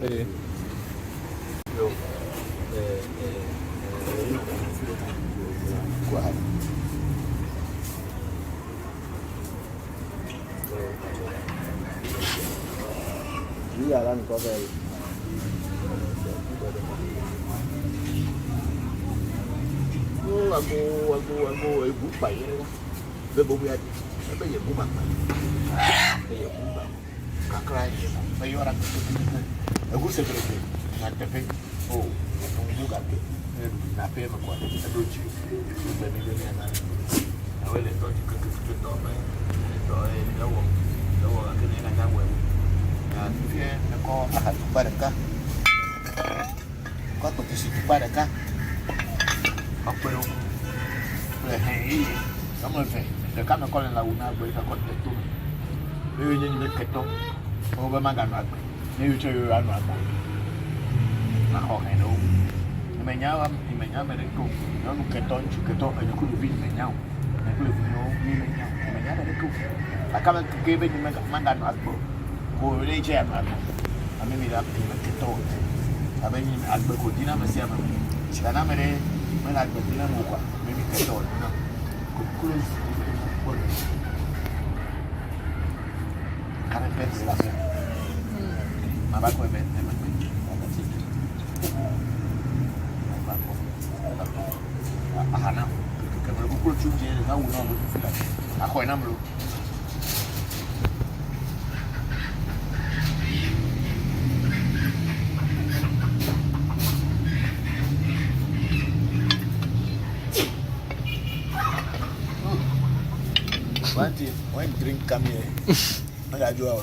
Aku ibu bayi ni, bebu biar, bebu ibu mak, bebu ibu mak, kakak ni, bebu orang tu, aku sebenarnya nak tapi, tunggu kat, nak pay macam mana, aduh cik, bebu ni anak, awal itu tu tu apa, tu lawa aku ni nak tahu, dia nak kau ahad pada kah, kau tu si pada kah, apa tu? Hei, kamu faham? Dekat nak kau lalu nak berita kau tu. Dia ni ketong, kau bermakan apa? Dia cakap apa? Nak kau hendak? Imanyawa mereka. Kalau ketong, ada kudu bin imanyawa. Ada kudu bin imanyawa mereka. Akan kebe ni makan apa? Kau ni cakap apa? Kami mila ketong. Kami ni apa? Kau di nama siapa? Sekarang mereka nak bertina muka. Ketol, no. Kukus, karena best lah. Mabak ko best, mabak ko. Ahana, kalau kukul cuci, tahu nama tu. Aku enam lu. When drink come here, I got you out.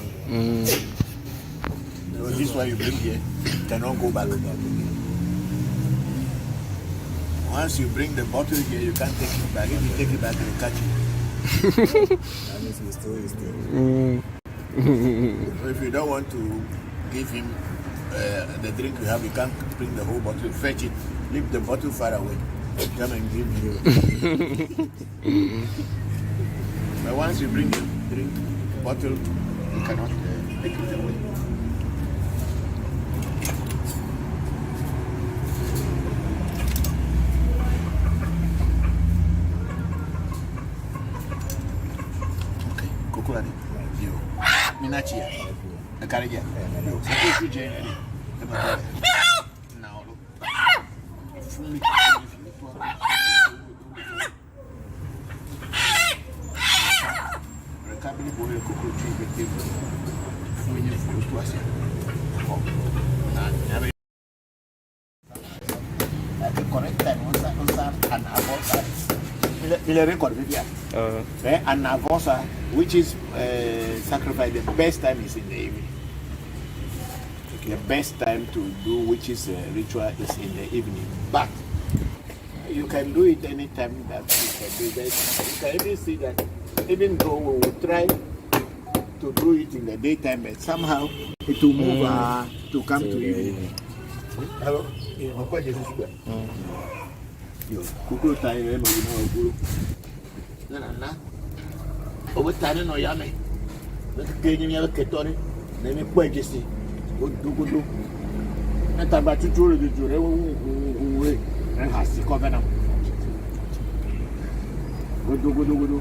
So this one you bring here, cannot go back. Once you bring the bottle here, you can't take it back. If you take it back, they'll catch you. That means the story is still. So if you don't want to give him the drink you have, you can't bring the whole bottle. Fetch it. Leave the bottle far away. Come and give him. But once you bring the drink bottle, you cannot take it away. Okay, kukulani. Yo. Minachi ya. Nakarija. Yo. Sasa kuje ni. Now look. Fumi. Kabili boleh kuku cuci betul, punya situasi. Nah, nyari. Ada correctan, usah anavosa. Bila record dia. Anavosa, which is sacrifice. The best time is in the evening. The best time to do which is ritual is in the evening. But you can do it anytime that you can do that. You can even see that. Even though we will try to do it in the daytime, but somehow it will move to come to evening. Hello? Apa je sudah? Yo, kuku tayo mo ginawa kuku. Na. Obo tayo no yame. Nakakenya niya ketore. Na mi pweje si. Gudu. Na taba tuturo jure we. Na hasi ko bana. Gudu.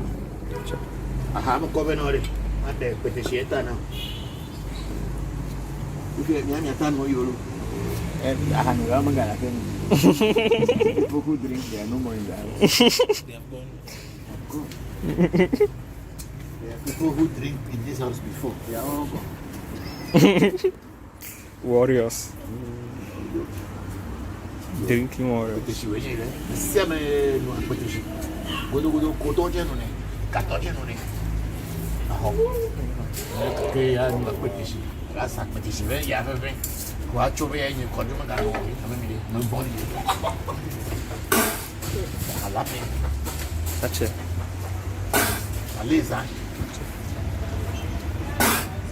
Aha, mo ko benore. Ate petesieta na. Uki nyanya tan mo yulu. Ahan wala magana ken. People who drink there no more in the house. They have gone. There are people who drink in this house before. They are all gone. Warriors. Drinking warriors. Petesi wenye ile. Sema no petesi. Gudu kotoje no ne. Katoje no ne. Aho. Ke ya no petesi. Rasa petesi we ya ve. Kwa chobe ya ni kwa juma ngalo. Kama mimi no body. Halapi. Tache. Aliza.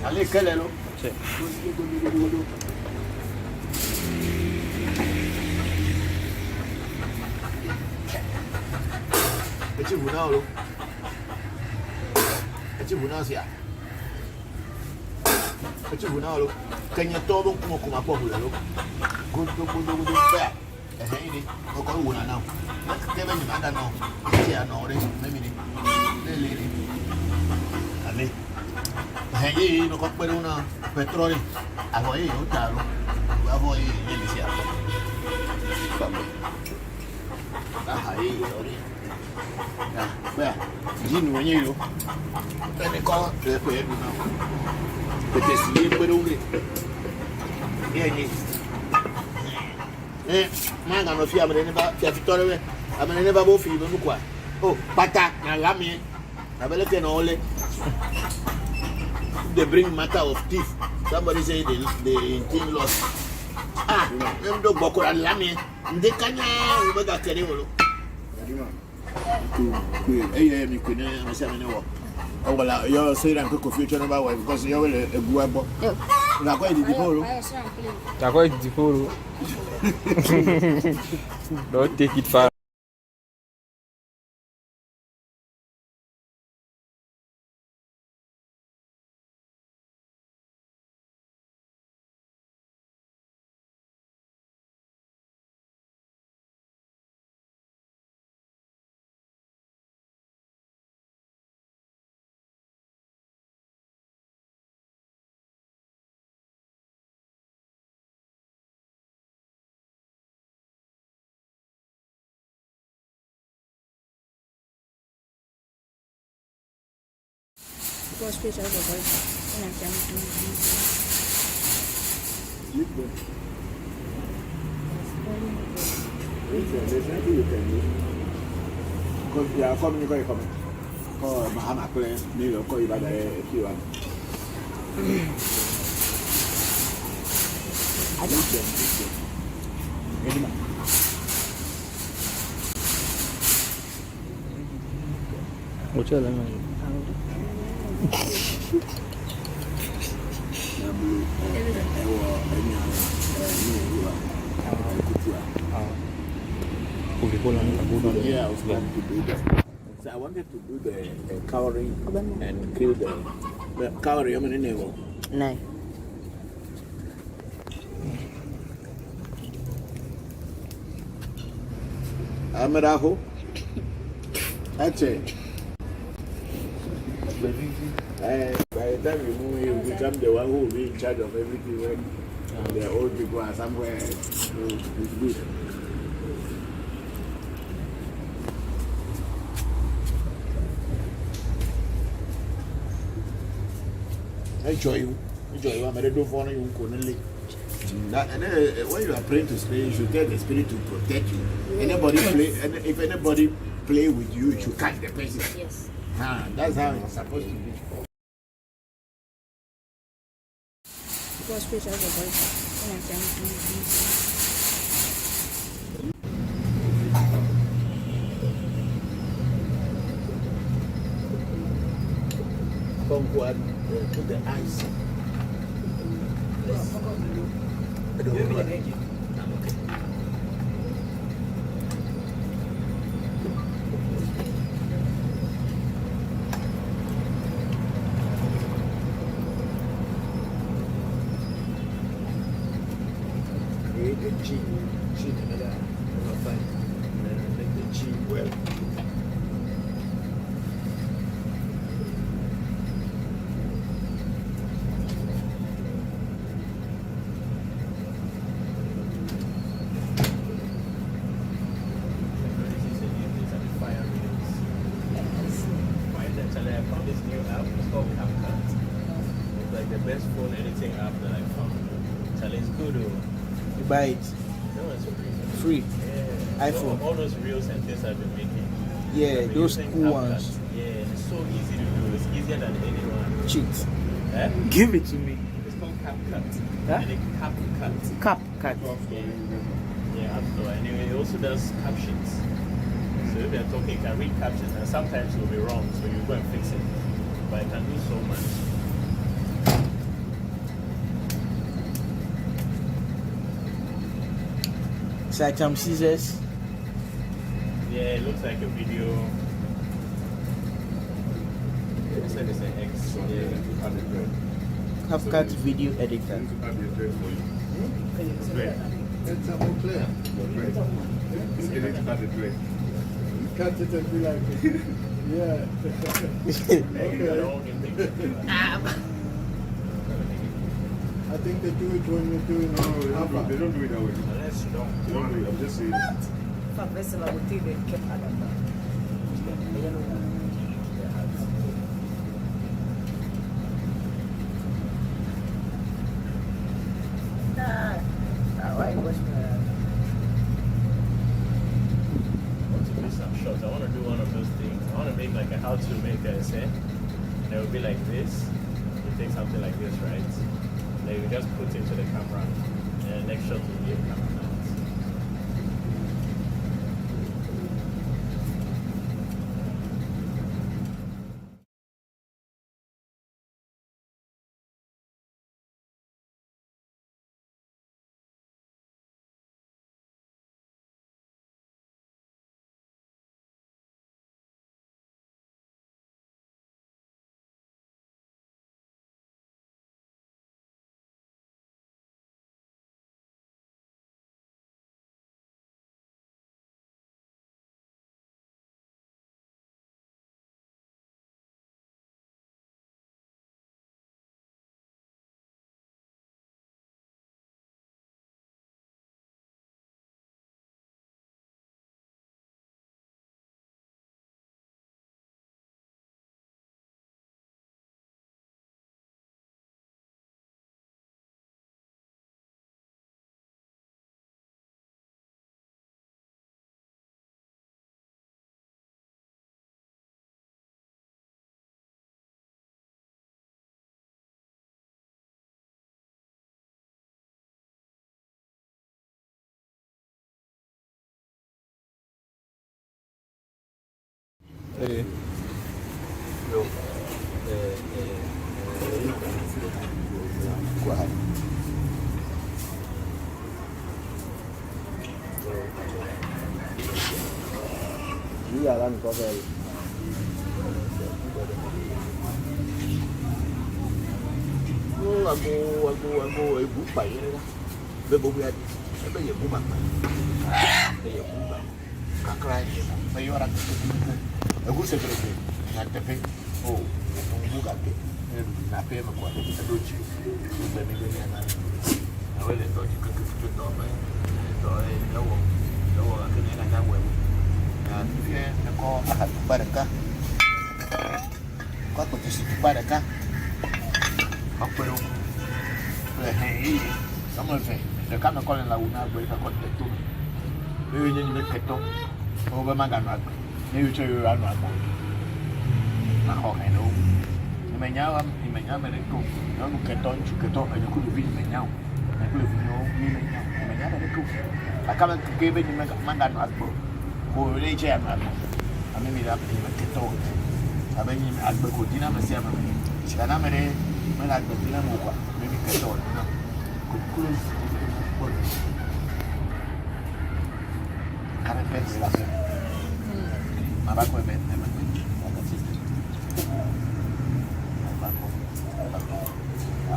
Ali kelelo. Tache. Eci bunau lo. Eci bunau siapa? But you know, can you talk about Good, fair. A handy, no call now. Never you matter now. Yeah, no, maybe. Lady. Ale. Hey, no cock peruna, petrol. Avoid you, Taro. Avoid Yelisia. Where? Gin when you then they call the way now. But they sleep with only. Man, I'm not fear, but Victoria. I'm never both you. Oh, Pata, Nalami. I will let only. They bring matter of thief. Somebody say the team lost. Ah, them do Bokor and Lami. They can't remember that anymore. Oh, well, you're saying I'm cook future about why because you're a guabo. I'm quite the polo. I'm quite the polo. Don't take it far. Was speech over Because they are coming, oh, Mahama Clay, New York, call you by the Q1. I don't know. What's your name? Yeah, I was going to do that. So I wanted to do the cowrie and kill the cowrie. I'm in the no. Amaraho. That's it. By the time you move, you become the one who will be in charge of everything when the old people are somewhere. So it's good. Enjoy you. I'm ready to follow you. And when you are praying to spirit, you should get the spirit to protect you. Anybody play, and if anybody play with you, you should catch the person. Yes. That's how it's supposed to be. Was speech over To the ice. I don't know. I'm okay. Create a G. Another fine. And make the G well. Best phone editing app that I found. Tell it's good. You buy it? No, it's Free? Yeah. iPhone? All those reels and things I've been making. Yeah, those cool ones. Yeah, it's so easy to do. It's easier than anyone. Cheat. Eh? Give it to me. It's called CapCut. Huh? And CapCut. CapCut. Yeah, App Store. Anyway, it also does captions. So if you're talking, you can read captions, and sometimes you'll be wrong, so you go and fix it. But it can do so much. It's like some scissors. Yeah, it looks like a video. It said it's an X. Yeah, 200. CapCut video editor. Cut it and be like, yeah. I think they do it when you're doing Alpha. They don't do it that way. Unless you don't. They don't do it. I'm just saying. I want to do one of those things. I want to make like a how to make a set. And it will be like this. You take something like this, right? Then you just put it to the camera. And the next shot will be a camera mount. Hey. The camera calling la una break a cut the two. We didn't make it over Magan. Maybe you run one. Now, I know. You may now, you may now, and go. Don't get on, you get off, and you could be me now. I could know me now. You may never go. I come to give it to Magan Agbo. Who really jam. I mean, I'm in the kettle. I mean, Agbo dinner, Messiah. She can have a when I go dinner, maybe kettle. Close. Kami pens lah. Mabak ko ben naman.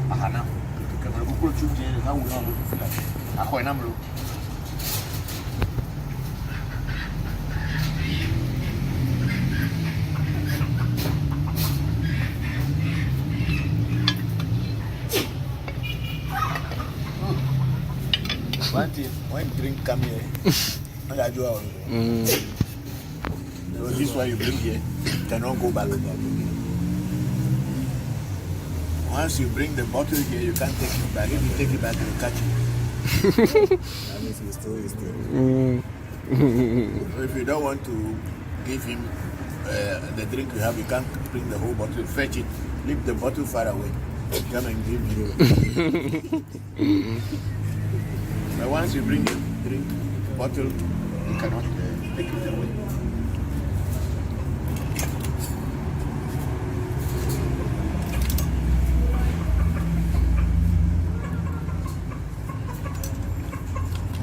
Ahana. Kamera ko ko chuje na una mo fila. Ako na mo. When drink come here, I do all. So this one you bring here, cannot go back. Once you bring the bottle here, you can't take it back. If you take it back, you'll catch it. That means he's still. So if you don't want to give him the drink you have, you can't bring the whole bottle. Fetch it, leave the bottle far away. Come and give me. But once you bring the drink bottle, you cannot take it away.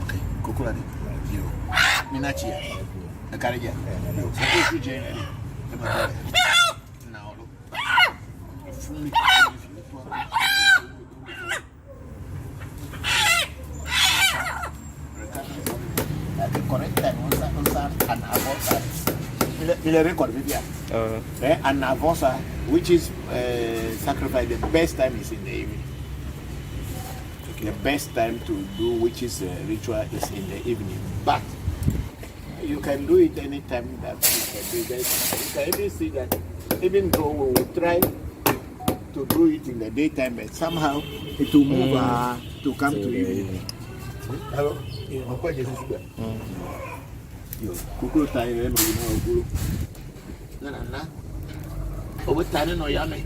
Okay, Kokurade, you. Minachia, the Caribbean. So if you now look. correct time on an avosa. The record with an avosa, which is sacrifice. The best time is in the evening. The best time to do which is ritual is in the evening, but you can do it anytime that you can do it. You can even see that even though we will try to do it in the daytime, but somehow it will move to come to evening. Hello? I'm quite just Kukuru time, you know, Nana. Over time, no yummy.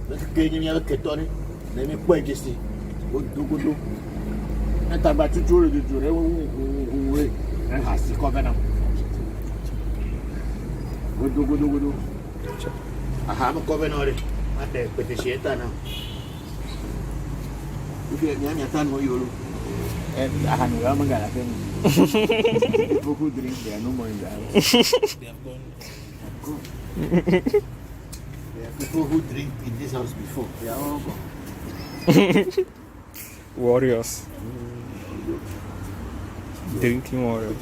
Let's get him a ketoni, then you quite just see. Good. And about to do it, and has to cover them. Good. I have a covenant already. I take with the shit now. If you have any time, you look. And I have no Ramagana. People who drink, they are no more in the house. They have gone. There are people who drink in this house before. They are all gone. Warriors. Drinking warriors.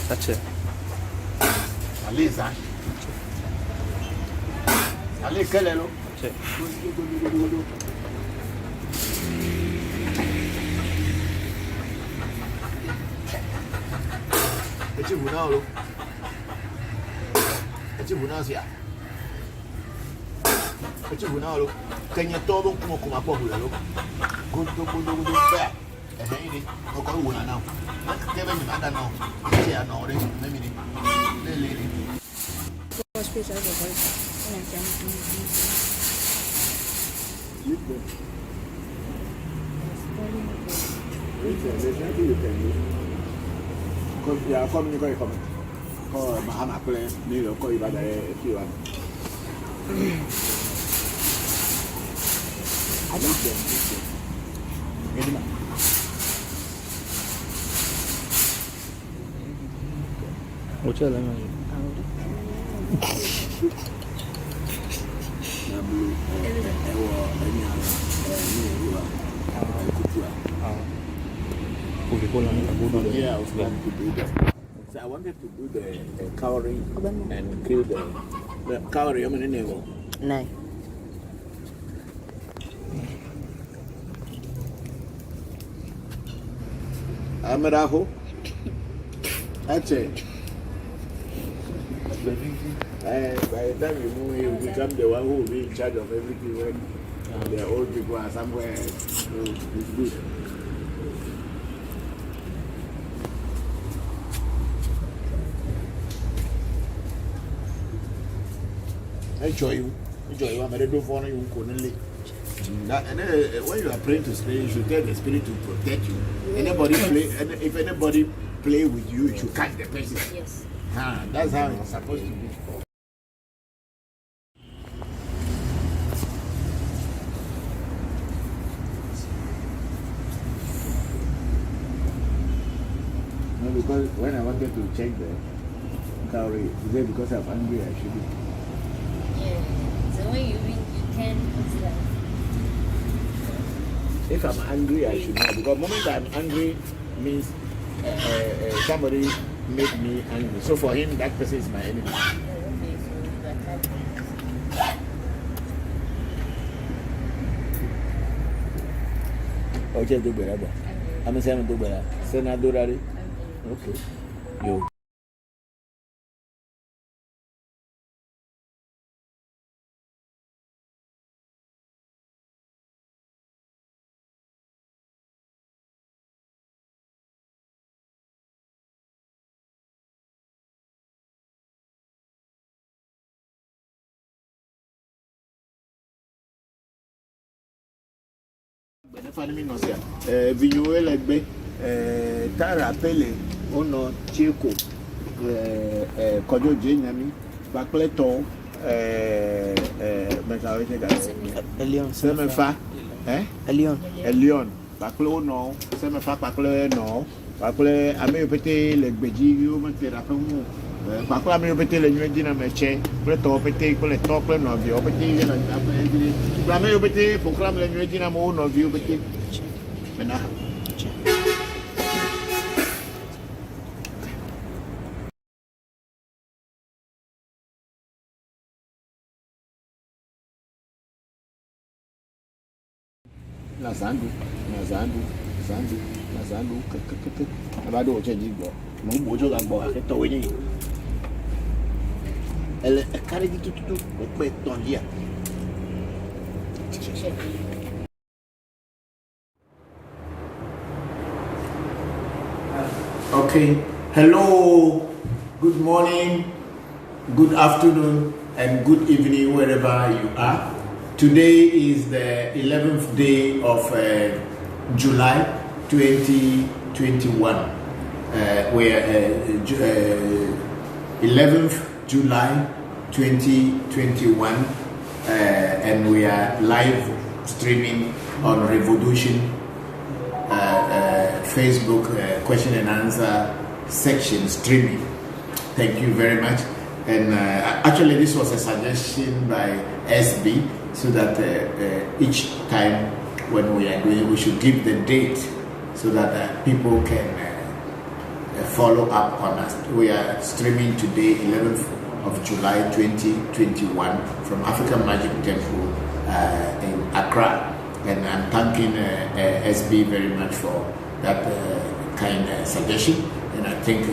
That's it. Because they are coming, call Mahama Play, New York, call you by the few. I don't know. What's your name? Yeah, I was planning to do that. So I wanted to do the cowrie and kill the cowrie. I'm in the No. Amaraho. That's it. By the time you move, you become the one who will be in charge of everything when the old people are somewhere. So it's good. Enjoy you. I'm ready to follow you. And when you are praying to spirit, you should tell the spirit to protect you. Anybody play, and if anybody play with you, you should catch the person. Yes. That's how it's supposed to be. No, because when I wanted to check the calorie, is it because I'm angry I should be? Yeah. So when you read, you can put that. If I'm angry, I should know. Because the moment I'm angry means somebody made me angry. So for him, that person is my enemy. Okay, so you attack me. Okay, do better. I'm saying do better. Senador, okay. Yo. Vignoel Egbe, Tara Pele, Ono Chico, Kojo Jenami, Bakleton, Elion. Semefa, Elion. Elion, Baklo no, sema fa baklo no. Baklo ame pete le gbeji yo me te ra fun. Baklo ame pete le nyu dina me che. Pre to pete ko le to pre no vi o pete ye na afedi. Ame pete program le nyu dina mo no vi o pete. Mena. Na zandu, abado o change gbo mo bojo ga gbo ake to we ni ele e kare di tutu o pe ton dia. Okay, hello, good morning, good afternoon and good evening wherever you are. Today is the 11th day of July 2021. We're 11th July 2021 and we are live streaming on Revolution Facebook question and answer section streaming. Thank you very much. And actually this was a suggestion by SB, so that each time when we are doing, we should give the date so that people can follow up on us. We are streaming today, 11th of July 2021 from African Magic Temple in Accra. And I'm thanking SB very much for that kind suggestion. And I think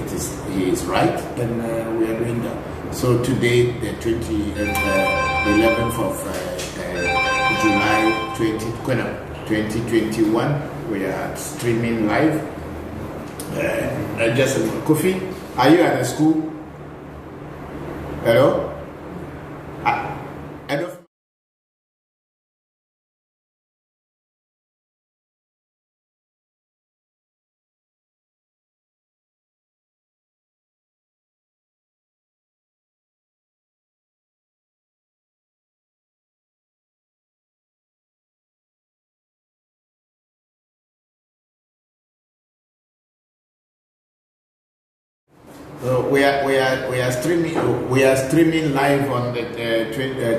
he is right, and we are doing that. So today, the 11th of July 2021, we are streaming live. Just Kofi, are you at the school? Hello? I don't. We are streaming live on the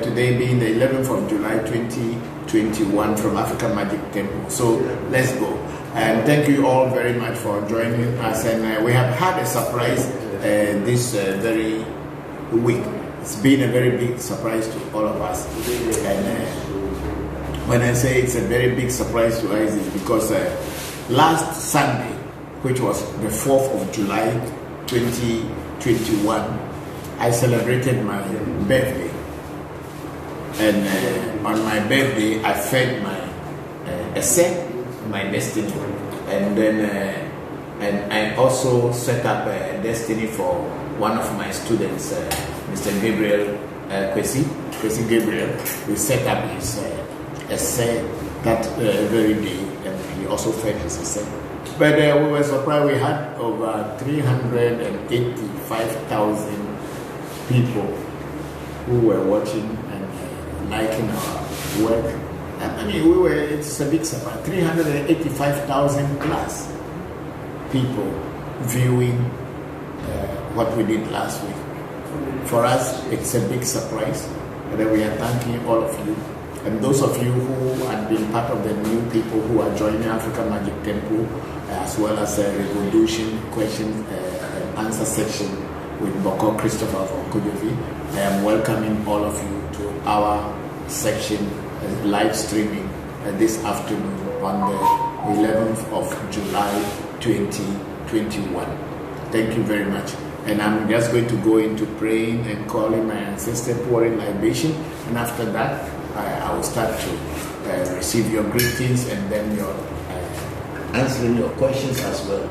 today being the 11th of July 2021 from African Magic Temple. So let's go, and thank you all very much for joining us. And we have had a surprise this very week. It's been a very big surprise to all of us. And when I say it's a very big surprise to us, it's because last Sunday, which was the 4th of July 2021, I celebrated my birthday, and on my birthday I fed my essay, my destiny, and then and I also set up a destiny for one of my students, Mr. Gabriel Kwesi Gabriel. We set up his essay that very day, and he also fed his essay. But we were surprised. We had over 385,000 people who were watching and liking our work. I mean, it's a big surprise. 385,000 plus people viewing what we did last week. For us, it's a big surprise. And we are thanking all of you. And those of you who had been part of the new people who are joining African Magic Temple, as well as a Revolution question and answer section with Bokor Christopher Voncujovi, I am welcoming all of you to our section live streaming this afternoon on the 11th of July 2021. Thank you very much. And I'm just going to go into praying and calling my ancestor, pouring libation, and after that I will start to receive your greetings and then your answering your questions as well.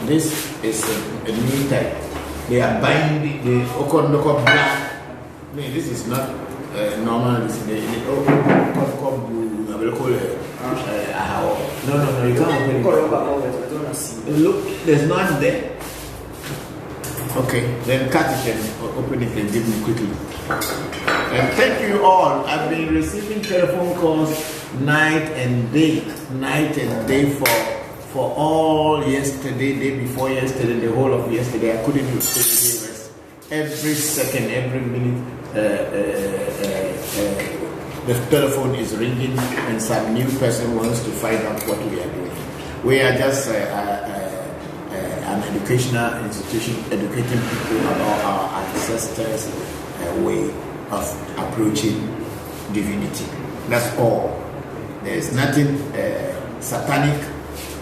This is a new type. They are buying the Okondoko black. I mean, this is not normal. This is the Okondoko blue. No, you can't open it. Look, there's none there. Okay, then cut it and open it and give me quickly. And thank you all. I've been receiving telephone calls night and day for all yesterday, day before yesterday, the whole of yesterday. I couldn't even rest. Every second, every minute, the telephone is ringing and some new person wants to find out what we are doing. We are just an educational institution educating people about our ancestors' way of approaching divinity. That's all. There is nothing satanic.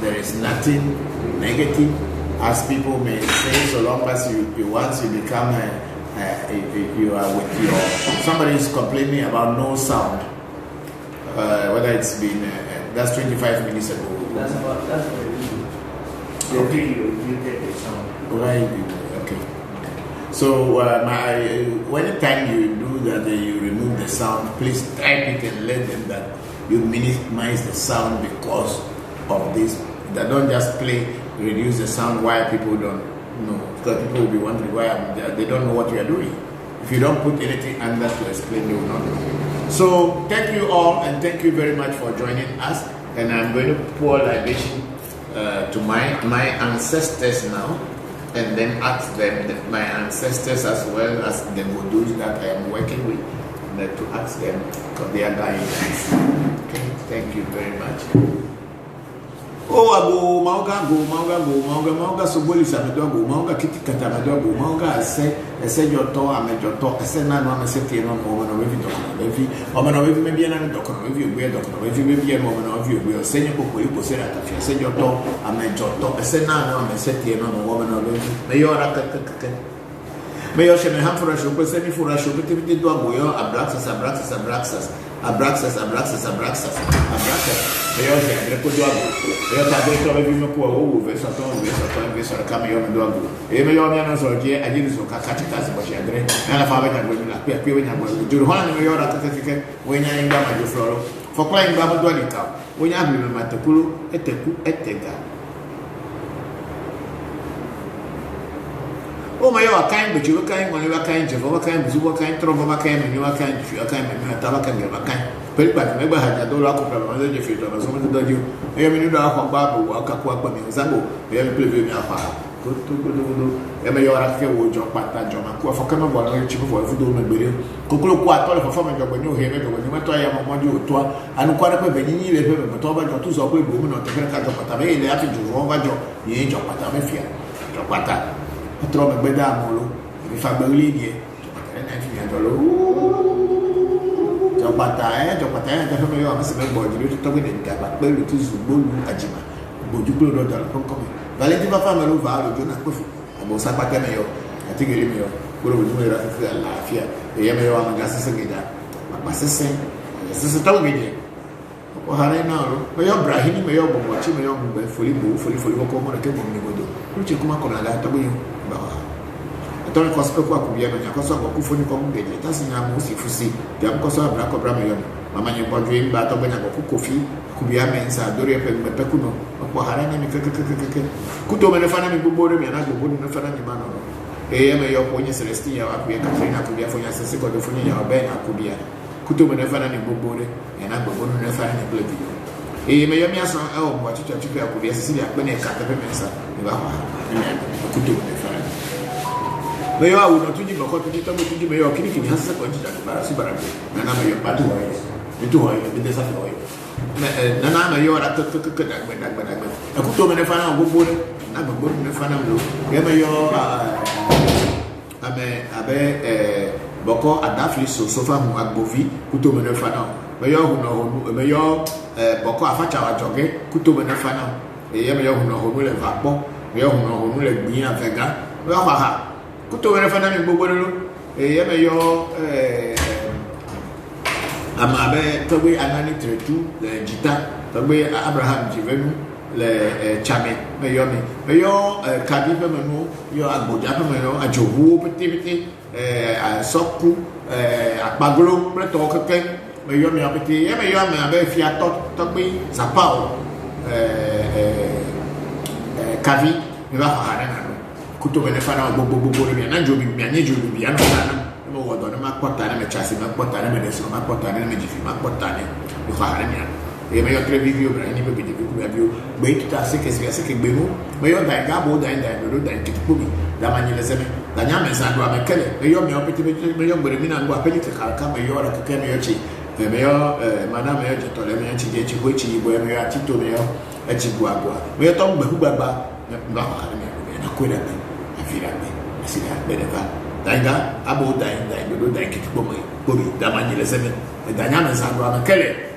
There is nothing negative, as people may say. So long as you once you become you are with your somebody is complaining about no sound. Whether it's been that's 25 minutes ago. That's what you get the sound. Right. Okay. So when time you do that, you remove the sound. Please type it and let them that you minimize the sound because of this. That don't just play, reduce the sound. Why people don't know? Because people will be wondering why they don't know what you are doing. If you don't put anything under to explain, they will not know. So thank you all and thank you very much for joining us. And I'm going to pour libation to my ancestors now, and then ask them, my ancestors as well as the Vodus that I am working with, to ask them because they are guidance. Okay, thank you very much. Oh, ago mauga soboli samedo go mauga kitikata medo go mauga ase your to amejo to ese na no ase tie no mo no we dokona we o no we me bia na dokona we we dokona we me bia no no we we ose nye kokori ko se rata fi ase your to amejo to ese na no ase tie no mo no we me yo ra kakaka me yo sheme hamfura sho ko se mi fura sho bete do agoyo abraxas me yo se andre ko do ago eu também estou vendo com o verso cama eu me do ago e me yo me não só que a gente só cacate casa baixo andre ela fala que agora lá pe we nya agora do rola me yo ra que we nya ainda mais do floro for claim ba do ali ka we nya abri me matekulu etega o me yo akain be chulo kain woni wa kain je wa kain buzu wa kain trovo wa kain me wa kain chu akain me ta wa kain wa kain Pelipa me ba haja do la ko problem ze je fito na so me do ju e me do akwa ba bo akaku agba mi zango e me plebe mi afa go e me yo ra ke wo jo pata jo ma ko afo kama bo na chi bo fu do me gbere kokolo ko atole fo fo me jo gbanyo he me jo gbanyo me to ya mo mo di oto anu kwa pe be yin le pe me to ba jo tu so pe bo mi no te ka jo pata me ile afi ju ro ba jo yin jo pata me fia jo pata atro me gbeda mo lo mi fa gbe ri die jo pata na fi ya do lo Jopata just me yo amase me boji lo to gbe de ba pe lu tu zugbo lu ajima boju gbo do dala kon kon valenti ba fa me lo va lo jona ko fu abo sa pa me yo ati gele me yo gbo boju me ra fi alafia e ye me yo amanga sese gida ba sese to gbe de ko hare na ro me yo brahini me yo bomo chi me yo gbe foli ko mo na ke bo mi godo lu chi kuma ko na la to gbe yo ba Don't cause people who be able to cause a phone come get it. That's in a most if you see the Amcosa Braco Bramion. Mamma, you bought dream battle when I go coffee, could be a man's Doria Pecuno, or Harani Kuto Menefana Bubori, and I go in the Fanani Mano. A.M. your pony Celestia, Aquia Katrina, could be for your sister, the Funia, or Ben Akubia. Kuto Menefana Bubori, and I go in the Fanani Blevio. A. Mayamias, oh, what you could be a Cecilia, when I cut the Mensa, Kuto Menefana. Mayo awu no tuji boko tuji to tuji mayo kini hasa ko njija bara si bara na na mayo patu hoye bitu hoye binde sa hoye na na mayo ra to da akuto me ne fana gbogbo re na gbogbo me fana lo ye mayo abe boko adafi sofa mu agbovi kuto me ne fana mayo hu no mayo boko afacha wa joge kuto me ne fana ye mayo hu no le vapo mayo hu no le gbin avega mayo ha Kuto me fana mi gbogbo lo ye me yo amabe to gbe anani tretu le jita to gbe Abraham jivenu le chame me yo kadi pe me no yo agboja pe me no ajowu pete soku apagolo ple to keke me yo mi apete ye me yo amabe fi ato to gbe sapao kavi me ba ha na kuto benefana bobo na jobi mi anye jobi bi ana na me wodo na makota na me chase makota na me deso makota na me jifi makota na yo khare mi e me yo tre video bra ni be bi ku bio be tuta se ke gbe no me yo dai ga bo dai no dai ke ku bi da mani le seme da nya me sa do amekele me yo me opeti me yo gbere mi na ngwa peli ke ka me yo ra ke me yo chi me yo mana me yo to le me yo chi je chi go chi bo me yo atito me yo e chi gwa me yo to gbe baba ngwa khare mi na ko da me afira me asira be da dainga abo dainga do dai ke ku bo da mani le seme da nya me sa do amekele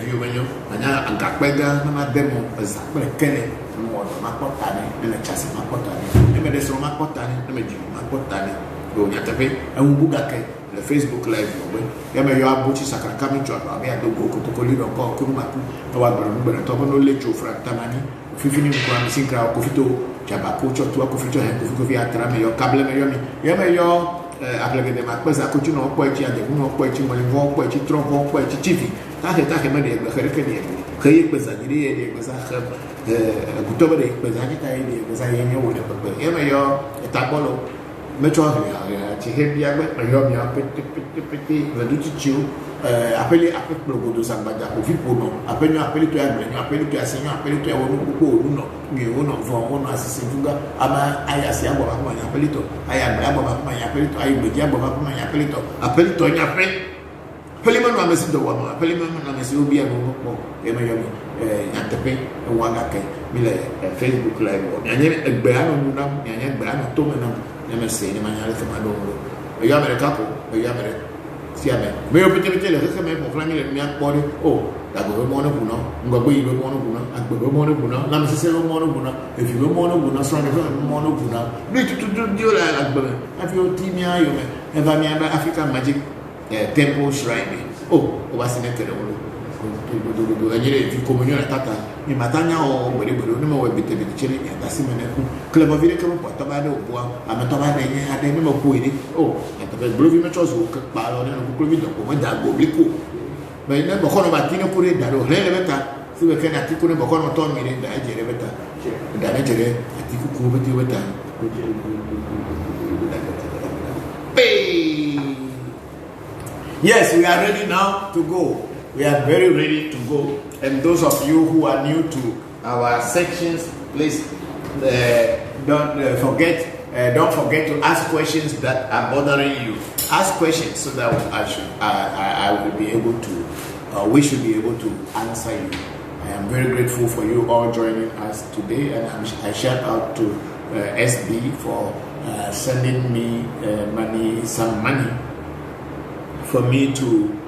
view menyo anya angakpega na demo zakple kene mo makotane na chasi makotane me de so makotane me ji makotane do nya tepe buga ke le Facebook live no ya me yo abuchi sakraka mi jo ba ya do go ko ko li do ko ko ma ku wa gbara to no le jo fra tamani fifini ko am sinkra ko fito jaba ko cho to ko fito he ko fi atra me yo kable me yo mi ya me yo après de ma pesa ko no ko chi ade no ko chi mo le vo ko chi tro vo ko chi tv ta ke me de khere ke de ke ye pesa diri de pesa kha guto ba de pesa ki ta ye de pesa ye nyo de pe ye me yo ta bolo me cho ya chi he bia me yo mi ape pe le du chi appelé logo do sambada o vipo no appelé to ya bre no appelé to ya senyo appelé to ya wonu ko no mi wono vo wono asisi fuga ama aya se abo ba ya appelé to aya bre abo ba ya appelé to ayi beji abo ba ya appelé to nya pre appelé manu amesi do wono appelé manu amesi obi abo ko e me yo nya tepe wa ga ke mi le Facebook live o nya egbe anu na nya egbe anu to me na me se ni manya le ma do o ya mere kapo o ya mere siame me yo pete le que me pour flamer mi akpori o da go mo no buno ngbo yi mo no buno agbo mo no buno na me se mo no buno e fi mo no buno so na mo no buno ni tu dio la agbo afi o ti mi ayo me e va mi aba African Magic Temple Shrine o ba se netere wo do anyere fi communion tata mi matanya o gbere ni mo we bete chiri ni ata si me ne ku club of vile kemo to ba de obo a me to ba de yen ade mi mo ku ni o ata be blovi me chozo ke pa lo ni ku club do ko mo da go bi ku me ne bo kono ba tino kure da ro le beta si we ken ati ku ne bo kono to mi ni da jere beta da ne jere ati ku ku beti beta yes, we are ready now to go. We are very ready to go. And those of you who are new to our sections, please don't forget to ask questions that are bothering you. Ask questions so that I will be able to, we should be able to answer you. I am very grateful for you all joining us today, and I shout out to SB for sending me some money for me to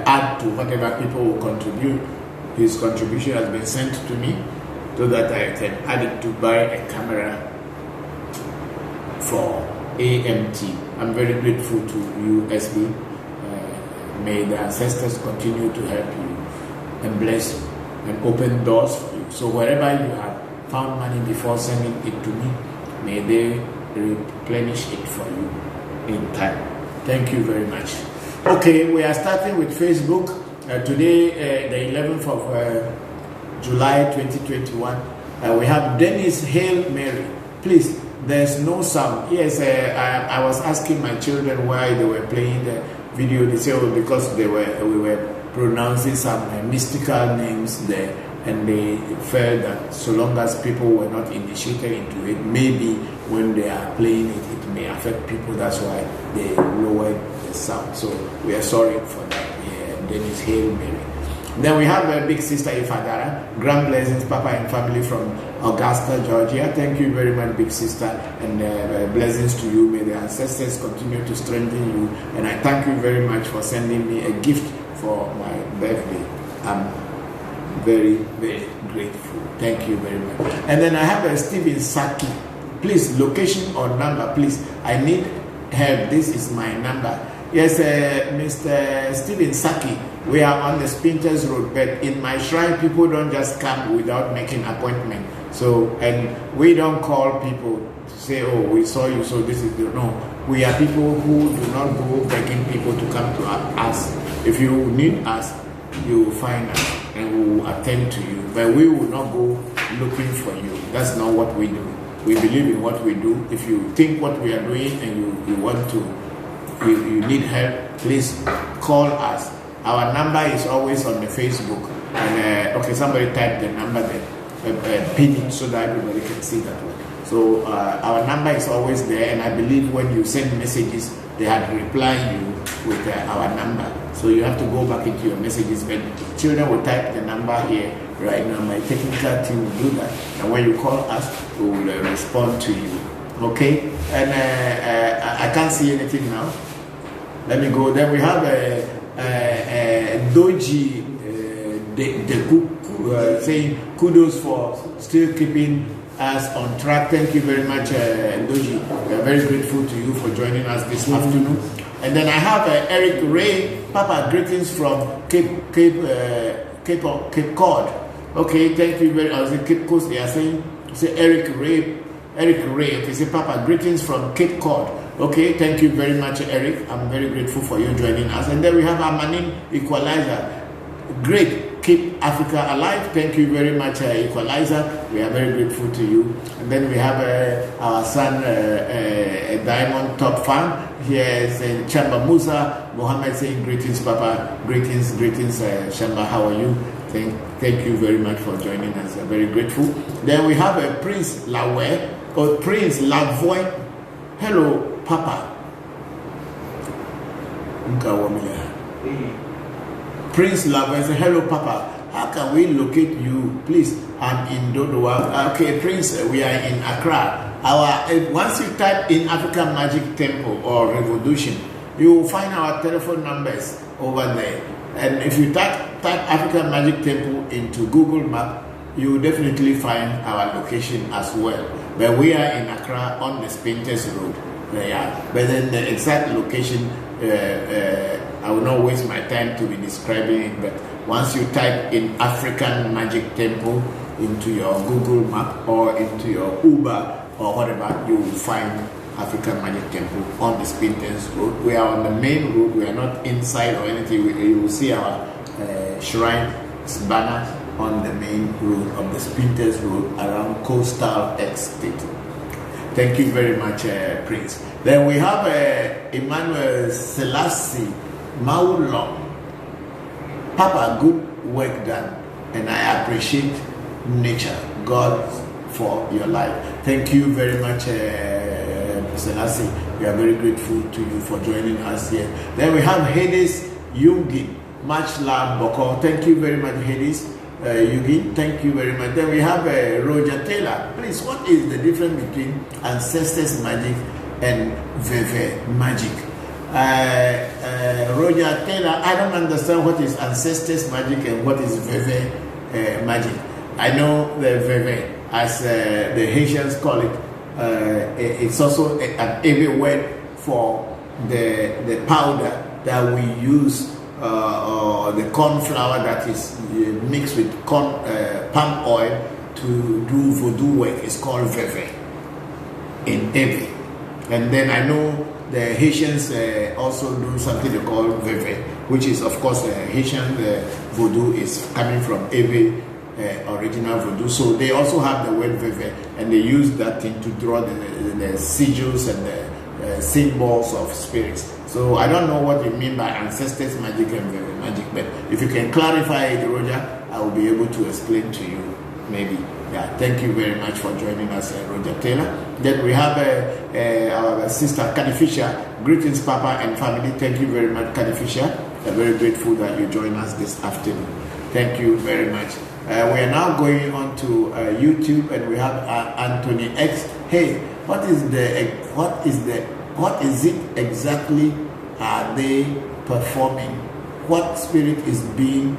add to whatever people will contribute. His contribution has been sent to me so that I can add it to buy a camera for AMT. I'm very grateful to you, SB. May the ancestors continue to help you and bless you and open doors for you. So wherever you have found money before sending it to me, may they replenish it for you in time. Thank you very much. Okay, we are starting with Facebook. Today, the 11th of July 2021. We have Dennis Hail Mary. Please, there's no sound. Yes, I was asking my children why they were playing the video. They said, oh, because we were pronouncing some mystical names there, and they felt that so long as people were not initiated into it, maybe when they are playing it, it may affect people. That's why they lowered the sound. So we are sorry for that. Dennis Hail Mary. Then we have a big sister Ifadara. Grand blessings, Papa and family from Augusta, Georgia. Thank you very much, big sister, and blessings to you. May the ancestors continue to strengthen you. And I thank you very much for sending me a gift for my birthday. I'm very, very grateful. Thank you very much. And then I have a Stephen Saki. Please, location or number, please. I need help. This is my number. Yes, Mr. Stephen Saki, we are on the Spinters Road, but in my shrine, people don't just come without making appointment. So, and we don't call people to say, oh, we saw you, so this is the, no. We are people who do not go begging people to come to us. If you need us, you will find us and we will attend to you. But we will not go looking for you. That's not what we do. we believe in what we do. If you think what we are doing and you want to, you need help, please call us. Our number is always on the Facebook. And okay, somebody type the number there, pin it so that everybody can see that one. So our number is always there, and I believe when you send messages, they have replied you with our number. So you have to go back into your messages, but children will type the number here right now. My technical team will do that, and when you call us, we will respond to you. Okay? And I can't see anything now. Let me go. Then we have Doji saying kudos for still keeping us on track. Thank you very much, Doji. We are very grateful to you for joining us this afternoon. And then I have Eric Ray. Papa, greetings from Cape Cod. Okay, thank you very much. I was in Cape Coast. They are saying, say Eric Ray. Okay, say Papa, greetings from Cape Cod. Okay, thank you very much, Eric. I'm very grateful for you joining us. And then we have Amanin Equalizer. Great. Keep Africa alive. Thank you very much, Equalizer. We are very grateful to you. And then we have our son, a Diamond Top fan. Here is Chamba Musa Mohammed saying, greetings, Papa. Greetings, Chamba. How are you? Thank you very much for joining us. I'm very grateful. Then we have a Prince Lawe or Prince Lavoy. Hello, Papa. Prince Lavoy says, hello, Papa. How can we locate you? Please, I'm in Dodowa. Okay, Prince, we are in Accra. Once you type in African Magic Temple or Revolution, you will find our telephone numbers over there. And if you type African Magic Temple into Google Map, you will definitely find our location as well. But we are in Accra on the Spinters Road. But then the exact location, I will not waste my time to be describing it. But once you type in African Magic Temple into your Google Map or into your Uber or whatever, you will find African Magic Temple on the Spinters Road. We are on the main road. We are not inside or anything. You will see our shrine banner on the main road of the Spinters Road around Coastal Estate. Thank you very much, Prince. Then we have Emmanuel Selassie Maulong. Papa, good work done, and I appreciate nature, God, for your life. Thank you very much, Selassie. We are very grateful to you for joining us here. Then we have Hades Yungi. Much love, Bokor. Thank you very much, Hades Yungi. Thank you very much. Then we have Roger Taylor. Please, what is the difference between ancestors magic and Veve magic? Roger Taylor, I don't understand what is ancestors magic and what is Veve magic. I know the Veve, as the Haitians call it. It's also an Ewe word for the powder that we use, the corn flour that is mixed with palm oil to do voodoo work. It's called Veve in Ewe. And then I know the Haitians also do something they call Veve, which is, of course, Haitian voodoo is coming from Ewe. Original voodoo, so they also have the word Veve, and they use that thing to draw the sigils and the symbols of spirits. So I don't know what you mean by ancestors magic and Veve magic, but if you can clarify it, Roger, I will be able to explain to you, maybe. Yeah, thank you very much for joining us, Roger Taylor. Then we have our sister, Kadi Fisher. Greetings, Papa and family. Thank you very much, Kadi Fisher. I'm very grateful that you joined us this afternoon. Thank you very much. We are now going on to YouTube, and we have Anthony X. Hey, what is it exactly are they performing? What spirit is being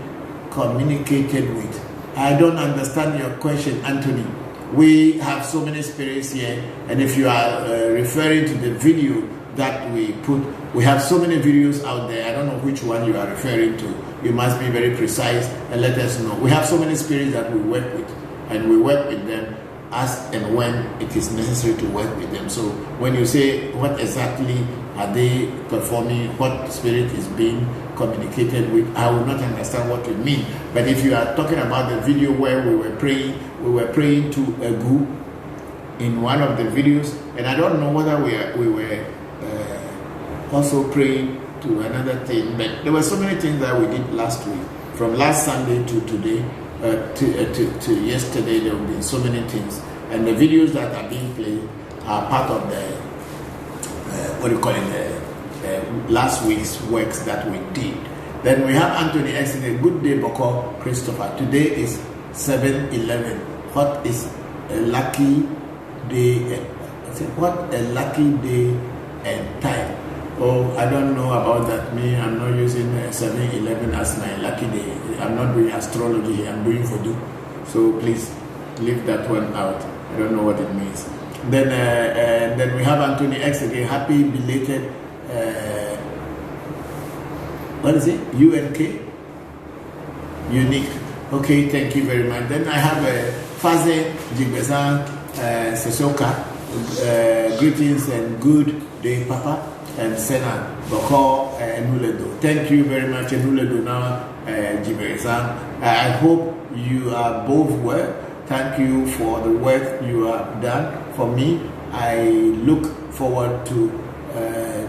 communicated with? I don't understand your question, Anthony. We have so many spirits here, and if you are referring to the video that we put, we have so many videos out there. I don't know which one you are referring to. You must be very precise and let us know. We have so many spirits that we work with, and we work with them as and when it is necessary to work with them. So when you say what exactly are they performing, what spirit is being communicated with, I will not understand what you mean. But if you are talking about the video where we were praying to Egu, in one of the videos, and I don't know whether we were also praying to another thing, but there were so many things that we did last week, from last Sunday to today, to yesterday. There have been so many things, and the videos that are being played are part of the last week's works that we did. Then we have Anthony asking, good day, Bokor Christopher. Today is 7/11. What is a lucky day? What a lucky day and time? Oh, I don't know about that. Me, I'm not using 7/11 as my lucky day. I'm not doing astrology. I'm doing Vodu. So please leave that one out. I don't know what it means. Then we have Anthony X again. Happy belated. What is it? UNK? Unique. Okay, thank you very much. Then I have Faze Jigbezan Sesoka. Greetings and good day, Papa. And Sena Bokor Enuledo. Thank you very much, Enuledo. Now, Jigbezan. I hope you are both well. Thank you for the work you have done for me. I look forward to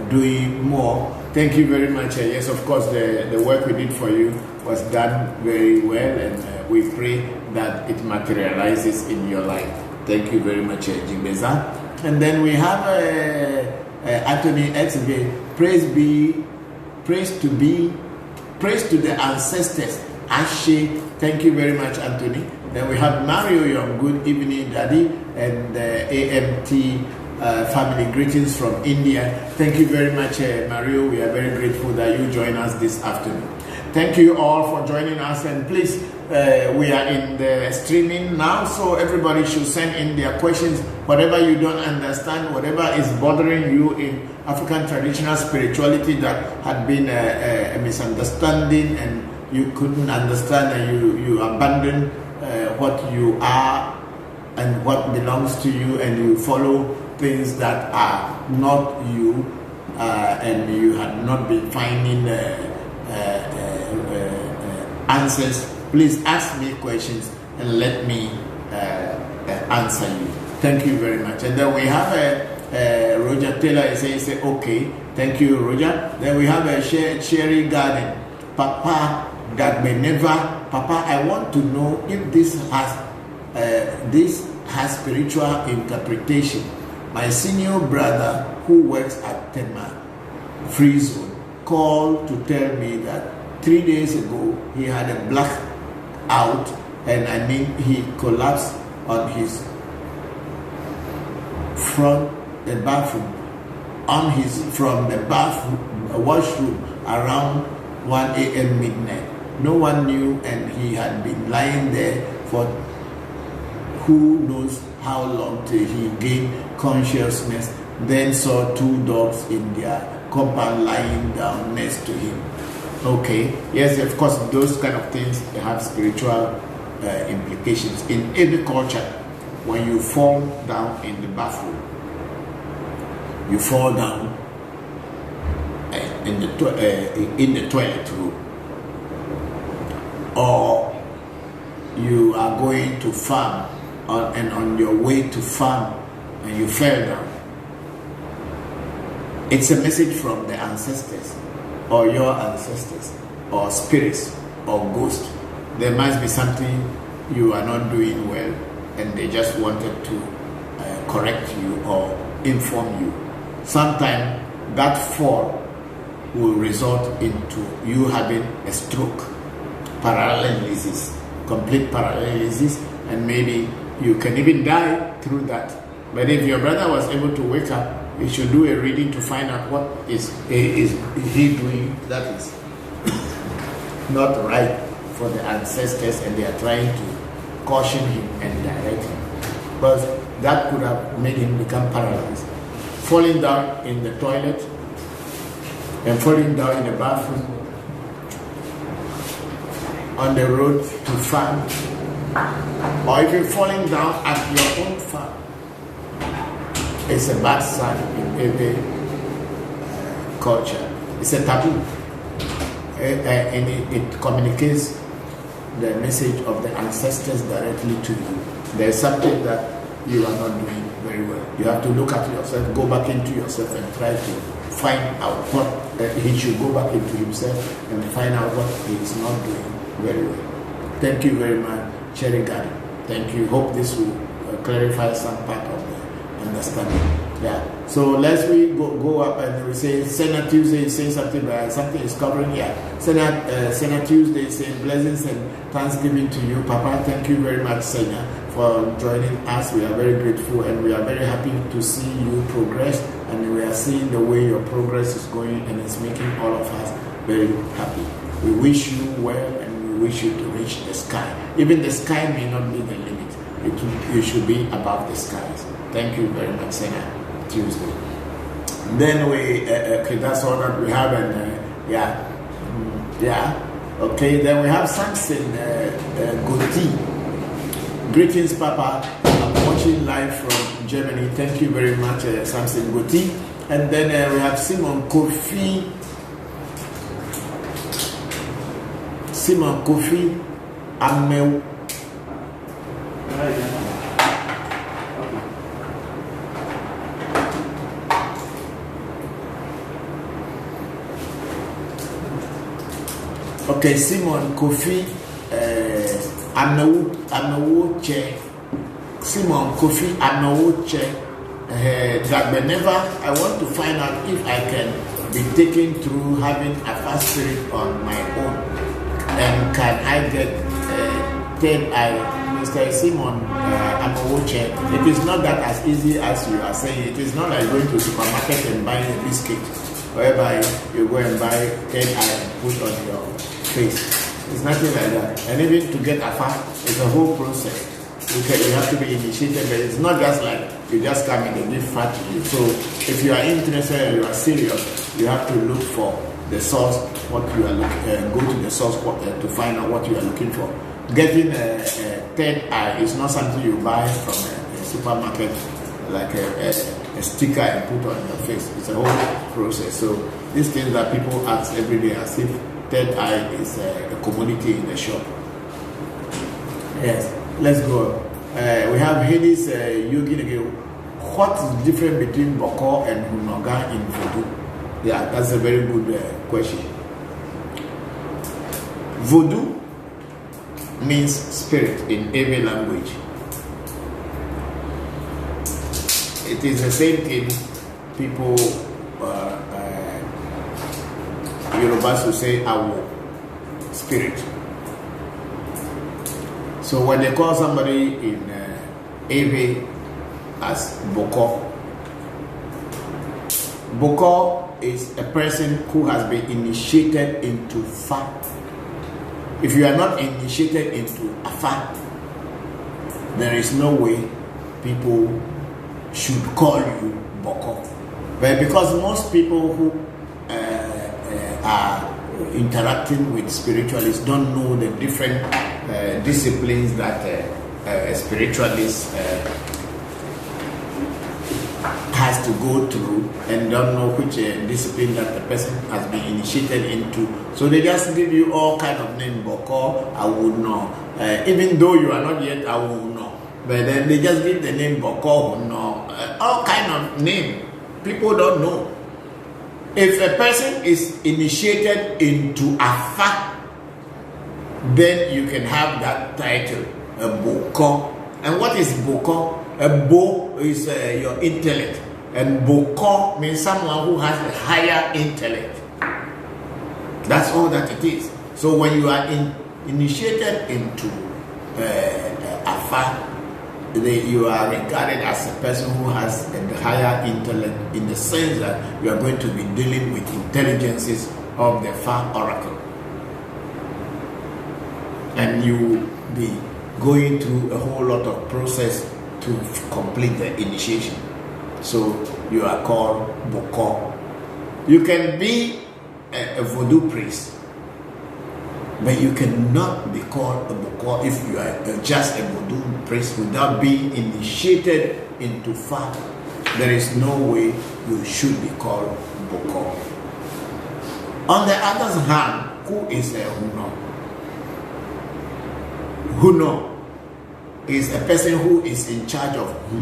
doing more. Thank you very much. Yes, of course, the work we did for you was done very well, and we pray that it materializes in your life. Thank you very much, Jigbeza. And then we have Anthony XV. Praise to the ancestors. Ashe. Thank you very much, Anthony. Then we have Mario Young. Good evening, Daddy, and AMT family. Greetings from India. Thank you very much, Mario. We are very grateful that you join us this afternoon. Thank you all for joining us, and please, we are in the streaming now, so everybody should send in their questions, whatever you don't understand, whatever is bothering you in African traditional spirituality that had been a misunderstanding and you couldn't understand, and you abandoned what you are and what belongs to you, and you follow things that are not you, and you had not been finding answers. Please ask me questions and let me answer you. Thank you very much. And then we have Roger Taylor say okay. Thank you, Roger. Then we have a Sherry Garden. Papa, that may never. Papa, I want to know if this has spiritual interpretation. My senior brother who works at Tema Free Zone called to tell me that 3 days ago he had a blackout, and I mean he collapsed on his from the bathroom washroom around 1 a.m. midnight. No one knew, and he had been lying there for who knows how long till he gained consciousness, then saw 2 dogs in their compound lying down next to him. Okay, yes, of course, those kind of things have spiritual implications. In every culture, when you fall down in the bathroom, you fall down in the toilet room, or you are going to farm, and on your way to farm and you fell down. It's a message from the ancestors, or your ancestors, or spirits, or ghosts. There must be something you are not doing well, and they just wanted to correct you or inform you. Sometimes that fall will result into you having a stroke, paralysis, complete paralysis, and maybe you can even die through that. But if your brother was able to wake up, he should do a reading to find out what is he doing that is not right for the ancestors, and they are trying to caution him and direct him. But that could have made him become paralyzed. Falling down in the toilet and falling down in the bathroom, on the road to farm, or even falling down at your own farm. It's a bad sign in every culture. It's a taboo, and it communicates the message of the ancestors directly to you. There's something that you are not doing very well. You have to look at yourself, go back into yourself and try to find out what he should go back into himself and find out what he is not doing very well. Thank you very much, Cherry Garden. Thank you. Hope this will clarify some part of the understanding. Yeah. So let's we go up and we say Senate Tuesday is saying something, but something is covering here. Senate Tuesday is saying blessings and thanksgiving to you, Papa. Thank you very much, Senya, for joining us. We are very grateful and we are very happy to see you progress, and we are seeing the way your progress is going, and it's making all of us very happy. We wish you well and we wish you to reach the sky. Even the sky may not be the limit. You should be above the skies. Thank you very much, Senate Tuesday. Then we okay, that's all that we have, and okay, then we have Samson Goti. Greetings, Papa. I'm watching live from Germany. Thank you very much, Samson Goti. And then we have Simon Kofi Ameu. Okay, Simon Kofi Amewoche. Simon Kofi Amewoche. That whenever I want to find out if I can be taken through having a fast spirit on my own, and can I get third eye? Mr. Simon Amewoche, it is not that as easy as you are saying. It is not like going to the supermarket and buying a biscuit, whereby you go and buy third eye and put on your face. It's nothing like that. And even to get a fast, it's a whole process. You have to be initiated, but it's not just like you just come in and give fat to you. So if you are interested and you are serious, you have to look for the source, what you are looking, go to the source to find out what you are looking for. Getting a third eye is not something you buy from a supermarket, like a sticker and put on your face. It's a whole process. So these things that people ask every day as if third eye is a commodity in the shop. Yes, let's go. We have Hades Yogi. What is different between Bokor and Hunoga in Vodu? Yeah, that's a very good question. Vodu means spirit in Ewe language. It is the same thing people Yorubas will say Awo, spirit. So when they call somebody in Ewe as Bokor, Bokor is a person who has been initiated into Fa. If you are not initiated into Afa, there is no way people should call you Bokor. But because most people who are interacting with spiritualists don't know the different disciplines that a spiritualist has to go through, and don't know which discipline that the person has been initiated into. So they just give you all kind of name, Bokor, I would know. Even though you are not yet, I will know. But then they just give the name Bokor, no, all kind of name. People don't know. If a person is initiated into Afa, then you can have that title, a Bokor. And what is Bokor? A Bo is your intellect, and Bokor means someone who has a higher intellect. That's all that it is. So when you are initiated into Afa, you are regarded as a person who has a higher intellect, in the sense that you are going to be dealing with intelligences of the Fa oracle, and you will be going through a whole lot of process to complete the initiation. So you are called Bokor. You can be a Voodoo priest, but you cannot be called a Bokor if you are just a Voodoo priest without being initiated into Fa. There is no way you should be called Bokor. On the other hand, who is a Huno? Huno is a person who is in charge of who.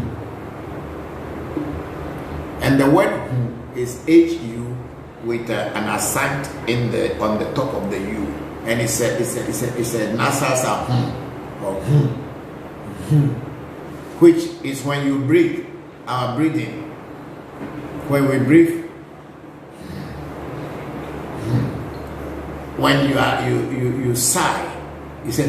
And the word hu is HU with an accent on the top of the U, and it's a nasal sound, or which is when you breathe. Our breathing, when we breathe, when you sigh, you say.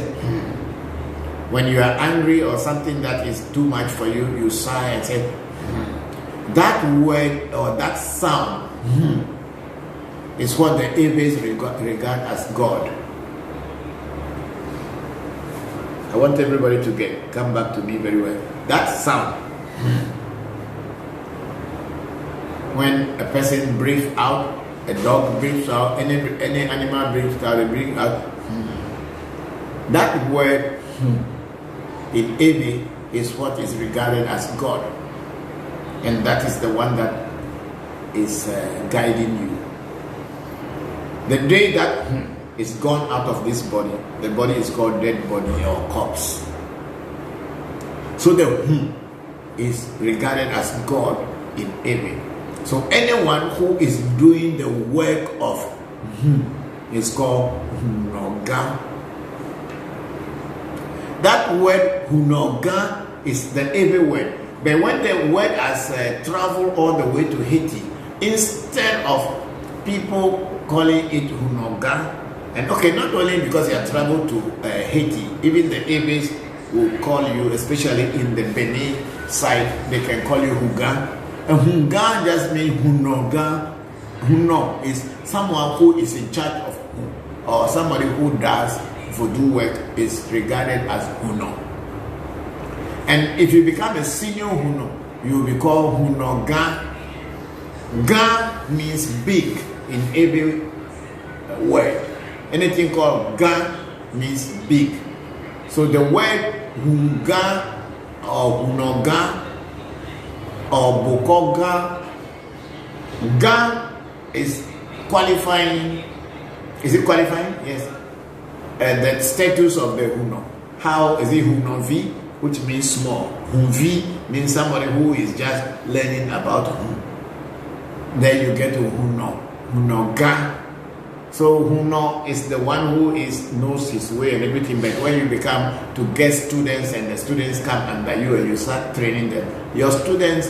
When you are angry or something that is too much for you, you sigh and say. That word or that sound is what the Ewes regard as God. I want everybody to come back to me very well. That sound, when a person breathes out, a dog breathes out, any animal breathes out, they breathe out. That word in Ewe is what is regarded as God, and that is the one that is guiding you. The day that is gone out of this body, the body is called dead body or corpse. So the is regarded as God in Ewe. So anyone who is doing the work of is called Hunoga. That word Hunoga is the Ewe word. But when the word has traveled all the way to Haiti, instead of people calling it Hunoga, and okay, not only because you have traveled to Haiti, even the Ewes will call you, especially in the Benin side, they can call you Huga. And Huga just means Hunoga. Huno is someone who is in charge of, or somebody who does Voodoo work is regarded as Huno. And if you become a senior Huno, you will be called Hunoga. Ga means big in every word. Anything called Ga means big. So the word Huga or Hunoga or Bokoga, Ga is qualifying. Is it qualifying? Yes. The status of the Huno. How is it Hunovi, which means small? Hunvi means somebody who is just learning about Hun. Then you get to Huno. Hunoga. So Huno is the one who knows his way and everything. But when you become to get students and the students come under you and you start training them, your students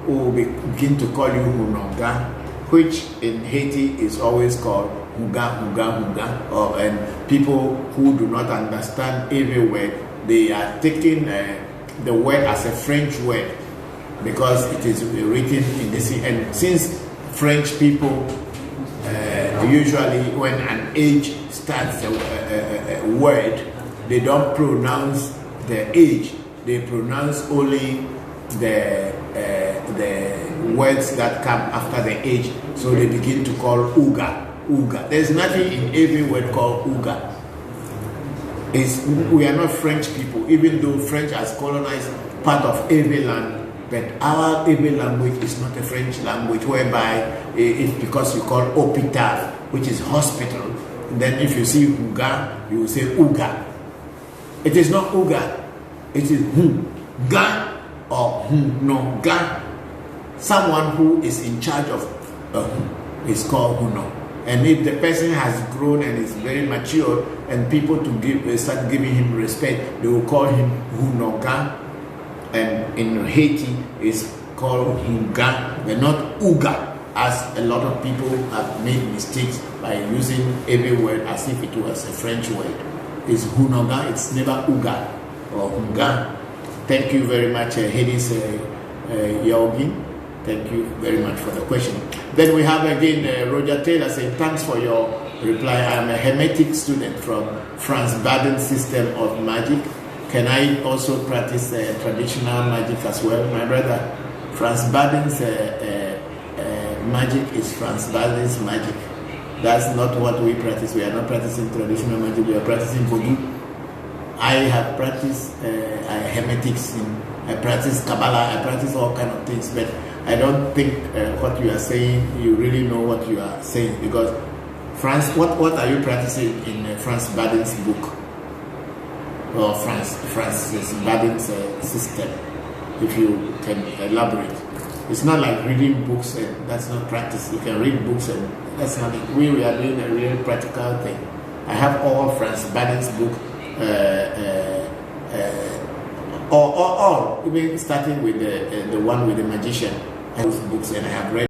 will begin to call you Hunoga, which in Haiti is always called Huga, Huga, Huga. And people who do not understand every word, they are taking the word as a French word because it is written in the sea. And since French people usually when an age starts a word, they don't pronounce the age, they pronounce only the words that come after the age. So they begin to call Uga. Uga. There's nothing in every word called Uga. We are not French people, even though French has colonized part of every land. But our Ewe language is not a French language, whereby it's because you call hôpital, which is hospital. And then if you see Uga, you will say Uga. It is not Uga. It is Huga or Hunoga. Someone who is in charge of is called Huno. And if the person has grown and is very mature, and people start giving him respect, they will call him Hunoga. And in Haiti is called Huga, but not Uga, as a lot of people have made mistakes by using every word as if it was a French word. It's Hunoga, it's never Uga or Huga. Thank you very much, Hedis Yogin. Thank you very much for the question. Then we have again Roger Taylor saying, thanks for your reply. I'm a Hermetic student from Franz Baden's system of magic. Can I also practice traditional magic as well? My brother, Franz Baden's magic is Franz Baden's magic. That's not what we practice. We are not practicing traditional magic. We are practicing Voodoo. I have practiced Hermetics. I practice Kabbalah. I practice all kind of things. But I don't think what you are saying, you really know what you are saying. Because what are you practicing in Franz Baden's book? Or Francis Baden's system, if you can elaborate. It's not like reading books and that's not practice. You can read books and that's not it. We are doing a real practical thing. I have all Franz Baden's book, all, even starting with the one with the magician. Those books, and I have read.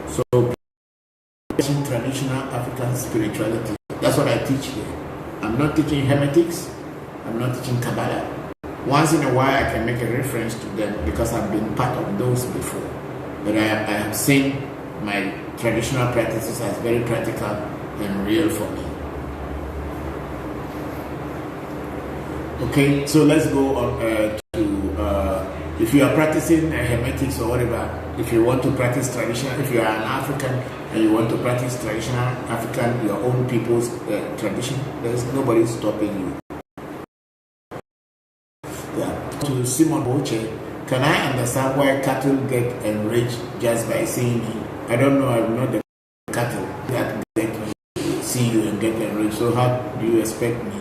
So, traditional African spirituality. That's what I teach here. I'm not teaching hermetics. I'm not teaching Kabbalah. Once in a while, I can make a reference to them because I've been part of those before. But I have seen my traditional practices as very practical and real for me. Okay, so let's go on to if you are practicing hermetics or whatever. If you want to practice traditional, if you are an African and you want to practice traditional African, your own people's tradition, there's nobody stopping you. Yeah. To Simon Boche, can I understand why cattle get enraged just by seeing me? I don't know, I'm not the cattle that see you and get enraged. So how do you expect me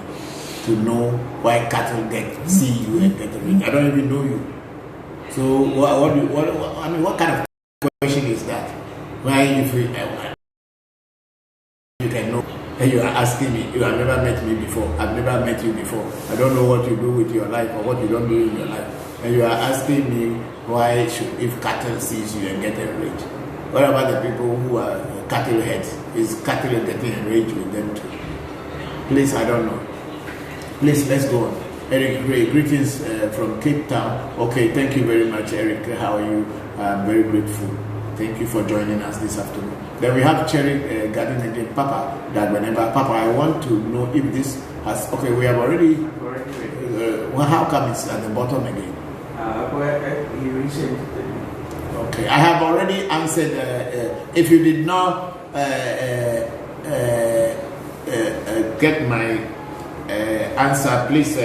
to know why cattle see you and get enraged? I don't even know you. So what kind of question is that? Why if you can know? And you are asking me, you have never met me before. I've never met you before. I don't know what you do with your life or what you don't do in your life. And you are asking me why if cattle sees you and get enraged. What about the people who are cattle heads? Is cattle getting enraged with them too? Please, I don't know. Please, let's go on. Eric Gray, greetings from Cape Town. Okay, thank you very much, Eric. How are you? I'm very grateful. Thank you for joining us this afternoon. Then we have Cherry Garden again. Papa, that whenever, Papa, I want to know if this has, okay, we have already, well, how come it's at the bottom again? He resent. Okay, I have already answered. If you did not get my answer, please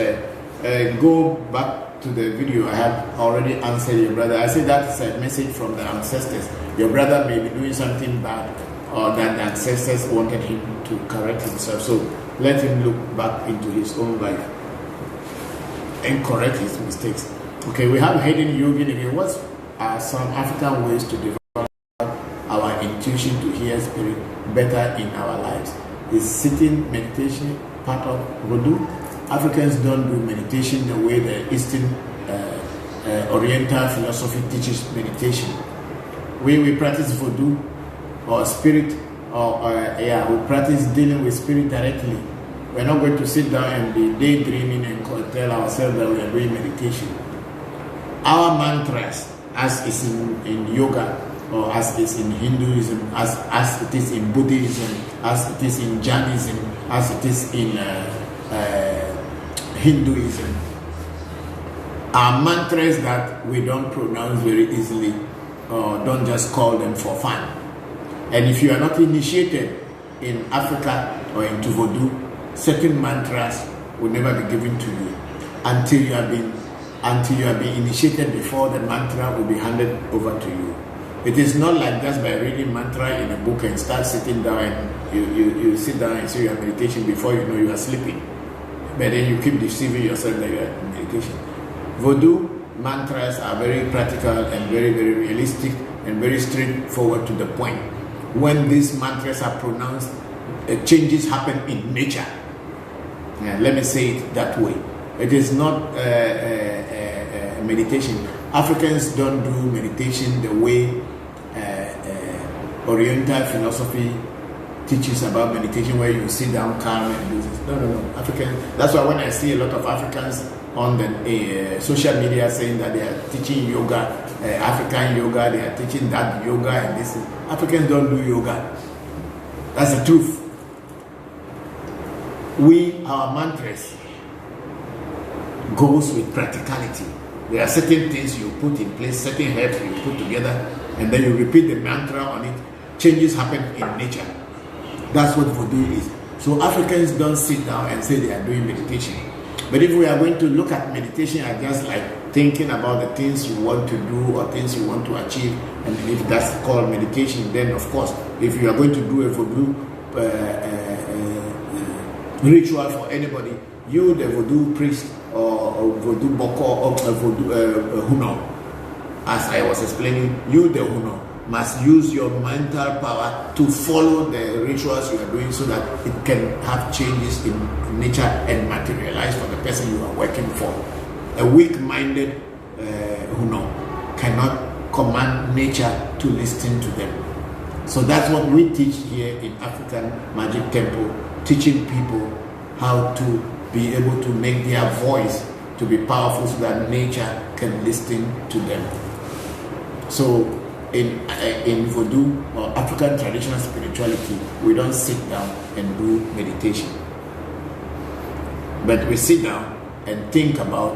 go back to the video. I have already answered your brother. I said that's a message from the ancestors. Your brother may be doing something bad, or that the ancestors wanted him to correct himself. So let him look back into his own life and correct his mistakes. Okay, we have Hayden Yogin again. What are some African ways to develop our intuition to hear spirit better in our lives? Is sitting meditation part of Vodu? Africans don't do meditation the way the Eastern Oriental philosophy teaches meditation. We practice Vodu or spirit, or we practice dealing with spirit directly. We're not going to sit down and be daydreaming and tell ourselves that we are doing meditation. Our mantras, as is in yoga, or as is in Hinduism, as it is in Buddhism, as it is in Jainism, as it is in Hinduism, are mantras that we don't pronounce very easily, or don't just call them for fun. And if you are not initiated in Africa or into Vodu, certain mantras will never be given to you until you have been initiated before the mantra will be handed over to you. It is not like just by reading mantra in a book and start sitting down and you sit down and say your meditation before you know you are sleeping. But then you keep deceiving yourself that you are in meditation. Vodu mantras are very practical and very, very realistic and very straightforward to the point. When these mantras are pronounced, changes happen in nature. Let me say it that way. It is not meditation. Africans don't do meditation the way Oriental philosophy teaches about meditation, where you sit down calm and do this. No. African. That's why when I see a lot of Africans on the social media saying that they are teaching yoga, African yoga, they are teaching that yoga and this. Africans don't do yoga. That's the truth. Our mantras goes with practicality. There are certain things you put in place, certain herbs you put together, and then you repeat the mantra on it. Changes happen in nature. That's what Vodu is. So Africans don't sit down and say they are doing meditation. But if we are going to look at meditation as just like thinking about the things you want to do or things you want to achieve, and if that's called meditation, then of course, if you are going to do a Vodu ritual for anybody, you, the Voodoo priest or Voodoo Bokor or Voodoo Huno, as I was explaining, you, the Huno, must use your mental power to follow the rituals you are doing so that it can have changes in nature and materialize for the person you are working for. A weak-minded Huno cannot command nature to listen to them. So that's what we teach here in African Magic Temple, teaching people how to be able to make their voice to be powerful so that nature can listen to them. So in Voodoo or African traditional spirituality, we don't sit down and do meditation. But we sit down and think about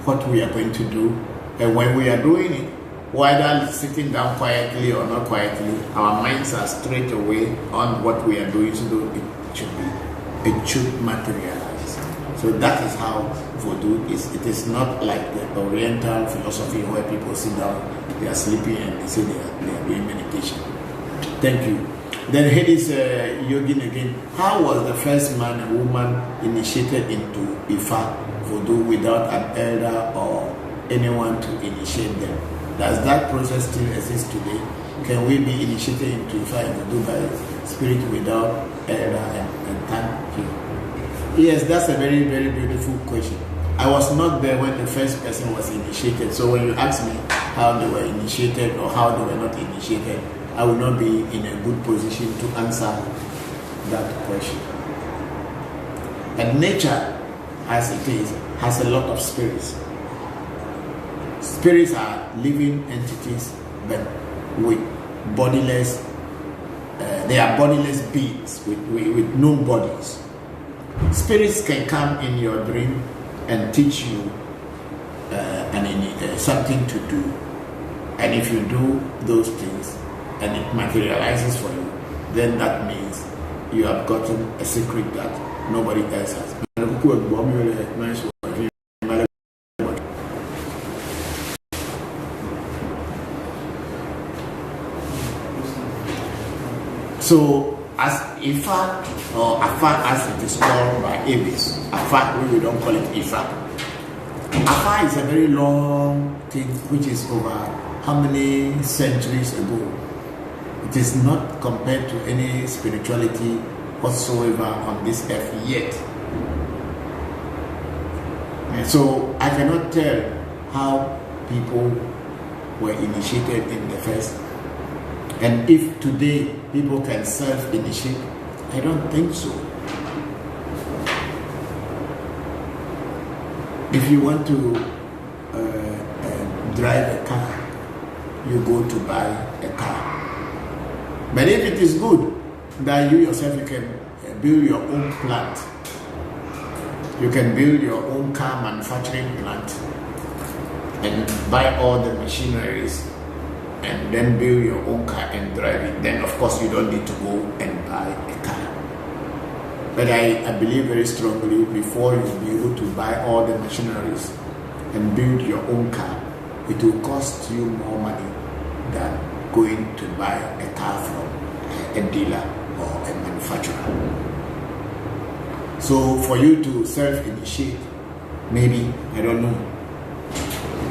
what we are going to do. And when we are doing it, whether sitting down quietly or not quietly, our minds are straight away on what we are doing, so it should materialize. So that is how Voodoo is. It is not like the Oriental philosophy where people sit down, they are sleeping and they say they are doing meditation. Thank you. Then here is Yogin again. How was the first man and woman initiated into Ifa Voodoo without an elder or anyone to initiate them? Does that process still exist today? Can we be initiated into Ifa Voodoo by spirit without elder and thank you? Yes, that's a very, very beautiful question. I was not there when the first person was initiated. So when you ask me how they were initiated or how they were not initiated, I will not be in a good position to answer that question. And nature, as it is, has a lot of spirits. Spirits are living entities, but with bodiless, they are bodiless beings with no bodies. Spirits can come in your dream and teach you something to do. And if you do those things and it materializes for you, then that means you have gotten a secret that nobody else has. So, as Ifa or Afa as it is called by Ewes, Afa, we don't call it Ifa. Afa is a very long thing which is over how many centuries ago. It is not compared to any spirituality whatsoever on this earth yet. And so I cannot tell how people were initiated in the first. And if today people can self-initiate, I don't think so. If you want to drive a car, you go to buy a car. But if it is good, that you yourself, you can build your own plant. You can build your own car manufacturing plant and buy all the machineries and then build your own car and drive it. Then of course you don't need to go and buy a car. But I believe very strongly before you'll be able to buy all the machineries and build your own car, it will cost you more money than going to buy a car from a dealer or a manufacturer. So for you to self-initiate, maybe, I don't know,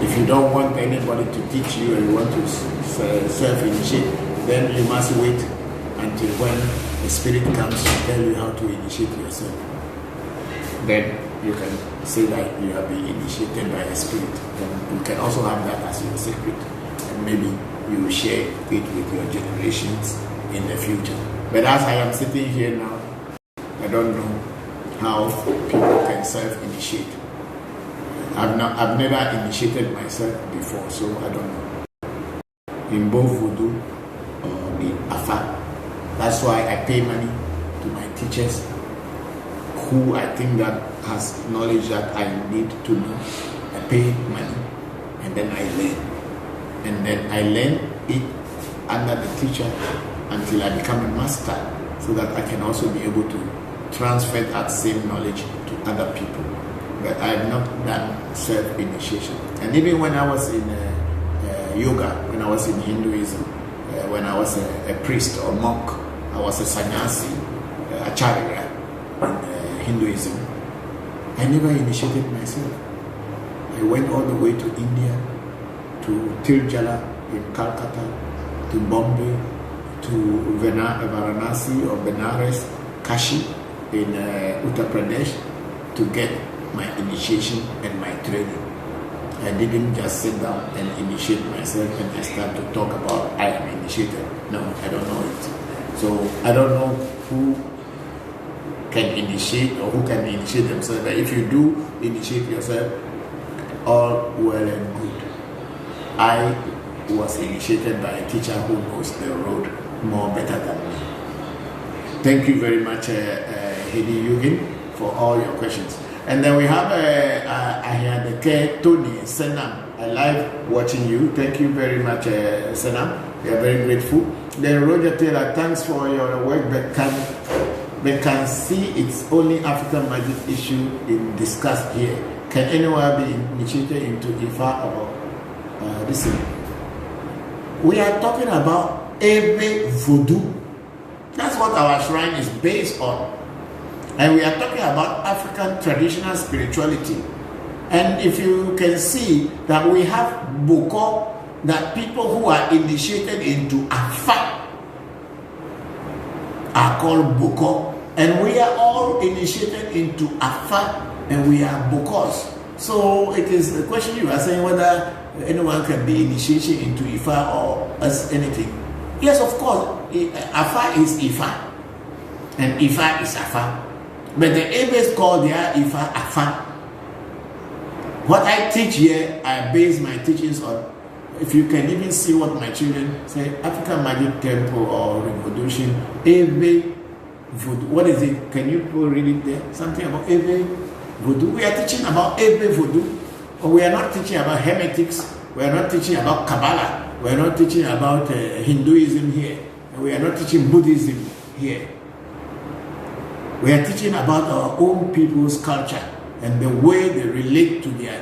if you don't want anybody to teach you and you want to self-initiate, then you must wait until when the spirit comes to tell you how to initiate yourself. Then you can say that you have been initiated by a spirit. Then you can also have that as your secret. And maybe you will share it with your generations in the future. But as I am sitting here now, I don't know how people can self-initiate. I've never initiated myself before, so I don't know. In both Voodoo or in Afa, that's why I pay money to my teachers who I think that has knowledge that I need to know. I pay money and then I learn. And then I learn it under the teacher until I become a master, so that I can also be able to transfer that same knowledge to other people. But I have not done self-initiation. And even when I was in yoga, when I was in Hinduism, when I was a priest or monk, I was a sannyasi, acharya in Hinduism. I never initiated myself. I went all the way to India, to Tirjala in Calcutta, to Bombay, to Varanasi or Benares, Kashi in Uttar Pradesh to get my initiation and my training. I didn't just sit down and initiate myself and I start to talk about I am initiated. No, I don't know it. So I don't know who can initiate or who can initiate themselves. But if you do initiate yourself, all well and good. I was initiated by a teacher who knows the road more better than me. Thank you very much, Hedi Yugin, for all your questions. And then we have Ahiyadeke Tony Senam. I like watching you. Thank you very much, Senam. We are very grateful. Then Roger Taylor, thanks for your work, but can see it's only African magic issue in discussed here. Can anyone be initiated into Ifa or this thing? We are talking about Ewe Vodu. That's what our shrine is based on. And we are talking about African traditional spirituality. And if you can see that we have Bokor, that people who are initiated into Afa are called Bokor. And we are all initiated into Afa and we are Bokors. So it is the question you are saying whether anyone can be initiated into Ifa or as anything. Yes, of course, Afa is Ifa and Ifa is Afa. But the Ewes call their Ifa Afa. What I teach here, I base my teachings on. If you can even see what my children say, African Magic Temple or Revolution, Ewe Vodu. What is it? Can you read it there? Something about Ewe Vodu. We are teaching about Ewe Vodu. But we are not teaching about Hermetics. We are not teaching about Kabbalah. We are not teaching about Hinduism here. We are not teaching Buddhism here. We are teaching about our own people's culture and the way they relate to their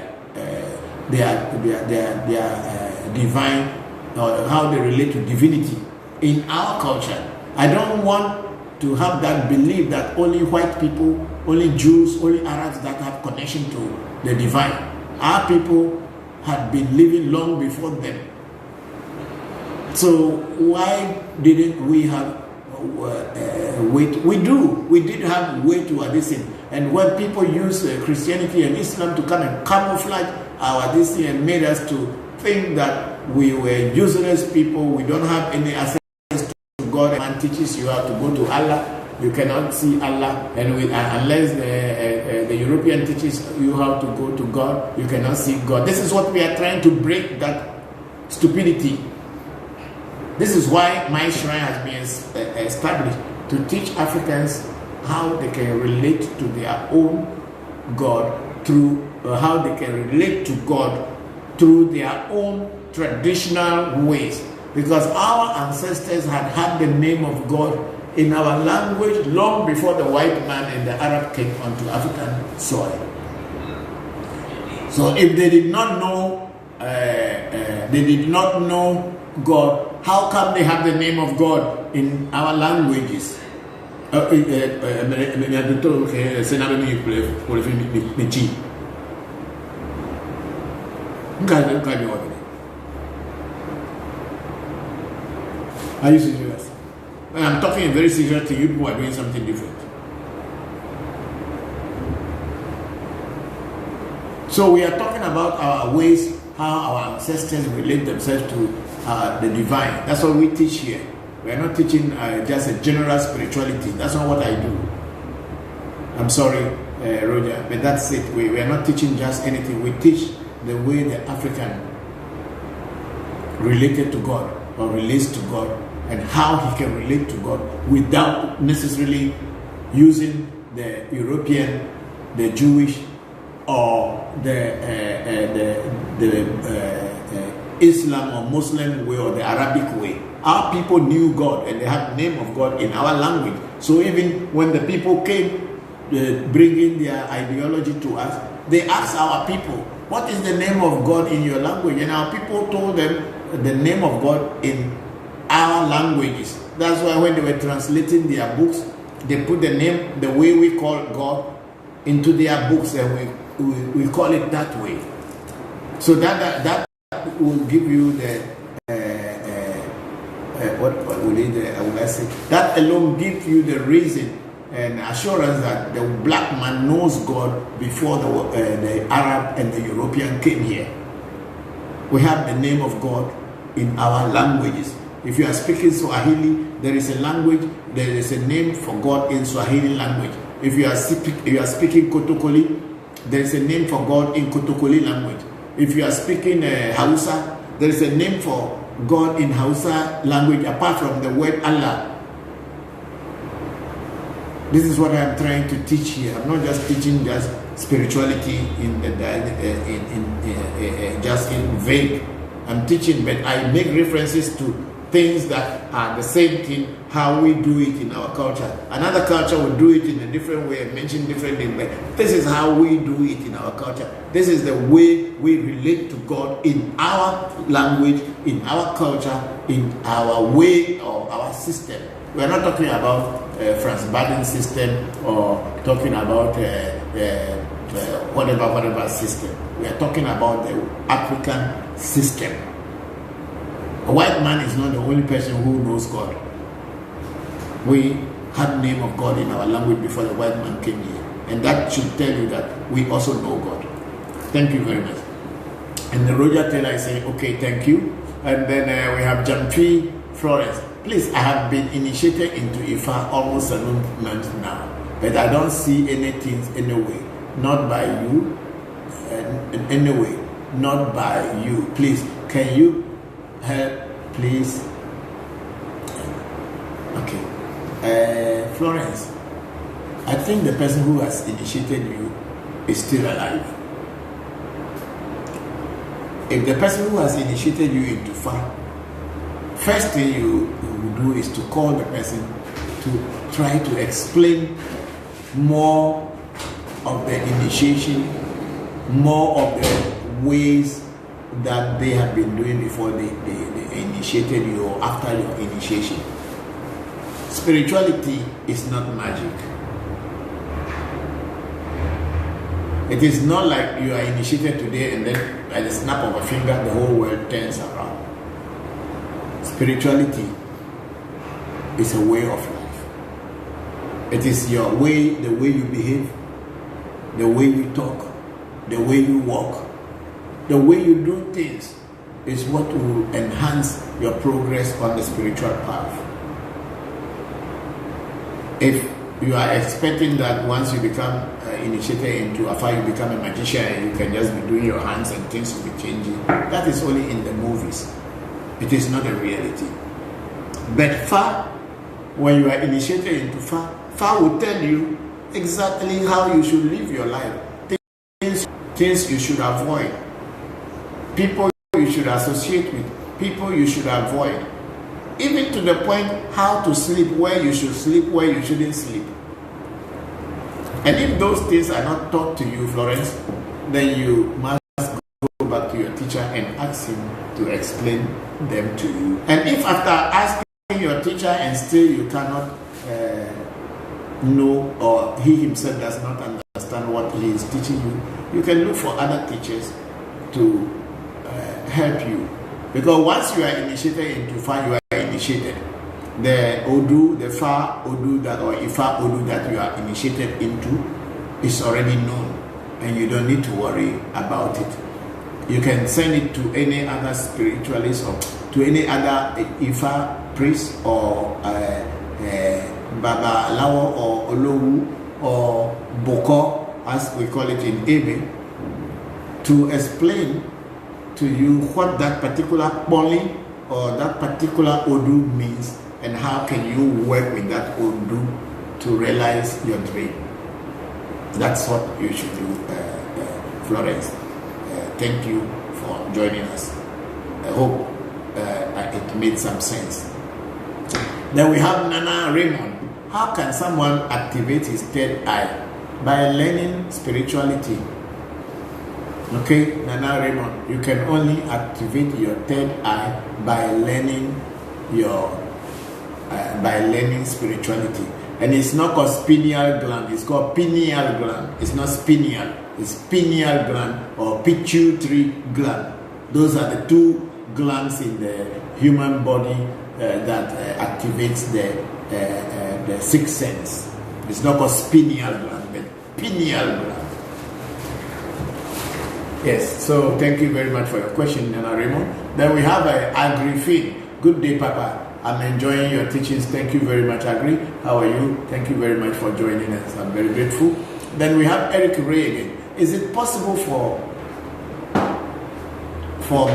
divine, or how they relate to divinity in our culture. I don't want to have that belief that only white people, only Jews, only Arabs that have connection to the divine. Our people had been living long before them. So why didn't we have weight? We did have weight to this thing. And when people use Christianity and Islam to come and camouflage our this thing and made us to think that we were useless people, we don't have any access to God. Man teaches you how to go to Allah. You cannot see Allah, and unless the European teaches you how to go to God, you cannot see God. This is what we are trying to break, that stupidity. This is why my shrine has been established, to teach Africans how they can relate to their own God through how they can relate to God through their own traditional ways. Because our ancestors had the name of God in our language long before the white man and the Arab came onto African soil. So if they did not know, God, how come they have the name of God in our languages? Are you serious? I'm talking very serious to you, people are doing something different. So we are talking about our ways, how our ancestors relate themselves to the divine. That's what we teach here. We are not teaching just a general spirituality. That's not what I do. I'm sorry, Roger, but that's it. We are not teaching just anything. We teach the way the African related to God or relates to God, and how he can relate to God without necessarily using the European, the Jewish, or the Islam or Muslim way or the Arabic way. Our people knew God and they had the name of God in our language. So even when the people came bringing their ideology to us, they asked our people, what is the name of God in your language? And our people told them the name of God in our languages. That's why when they were translating their books they put the name, the way we call God, into their books, and we call it that way. So that will give you the what will it, I would say, that alone gives you the reason and assurance that the black man knows God before the Arab and the European came here. We have the name of God in our languages. If you are speaking Swahili, there is a language, there is a name for God in Swahili language. If you are speaking Kotokoli, there is a name for God in Kotokoli language. If you are speaking Hausa, there is a name for God in Hausa language apart from the word Allah. This is what I am trying to teach here. I'm not just teaching just spirituality just in vague. I'm teaching, but I make references to things that are the same thing, how we do it in our culture. Another culture will do it in a different way and mention different things, but this is how we do it in our culture. This is the way we relate to God in our language, in our culture, in our way or our system. We are not talking about Franz Baden system or talking about whatever system. We are talking about the African system. A white man is not the only person who knows God. We had the name of God in our language before the white man came here. And that should tell you that we also know God. Thank you very much. And the Roger Taylor is saying, okay, thank you. And then we have Jamfi Florence. Please, I have been initiated into Ifa almost 7 months now. But I don't see anything anyway. Not by you. Anyway, not by you. Please, can you help, please? Okay. Florence, I think the person who has initiated you is still alive. If the person who has initiated you into fire, first thing you will do is to call the person to try to explain more of the initiation, more of the ways that they have been doing before they initiated you or after your initiation. Spirituality is not magic. It is not like you are initiated today and then by the snap of a finger the whole world turns around. Spirituality is a way of life. It is your way, the way you behave, the way you talk, the way you walk, the way you do things is what will enhance your progress on the spiritual path. If you are expecting that once you become initiated into Afa, you become a magician and you can just be doing your hands and things will be changing, that is only in the movies. It is not a reality. But Fa, when you are initiated into Fa, Fa will tell you exactly how you should live your life. Things you should avoid. People you should associate with. People you should avoid. Even to the point how to sleep, where you should sleep, where you shouldn't sleep. And if those things are not taught to you, Florence, then you must go back to your teacher and ask him to explain them to you. And if after asking your teacher and still you cannot know, or he himself does not understand what he is teaching you, you can look for other teachers to help you. Because once you are initiated into Fa, you are initiated. The Odu, the Fa Odu that or Ifa Odu that you are initiated into is already known, and you don't need to worry about it. You can send it to any other spiritualist or to any other Ifa priest or Baba Lawo or Olowu or Bokor, as we call it in Ewe, to explain to you what that particular Poli or that particular Odu means and how can you work with that Odu to realize your dream. That's what you should do, Florence. Thank you for joining us. I hope it made some sense. Then we have Nana Raymond. How can someone activate his third eye? By learning spirituality. Okay, Nana Raymond, you can only activate your third eye by learning spirituality. And it's not called pineal gland, it's called pineal gland. It's not pineal, it's pineal gland or pituitary gland. Those are the two glands in the human body that activates the sixth sense. It's not called pineal gland, but pineal gland. Yes, so thank you very much for your question, Nana Raymond. Then we have Agri-Fin. Good day, Papa. I'm enjoying your teachings. Thank you very much, Agri. How are you? Thank you very much for joining us. I'm very grateful. Then we have Eric Ray again. Is it possible for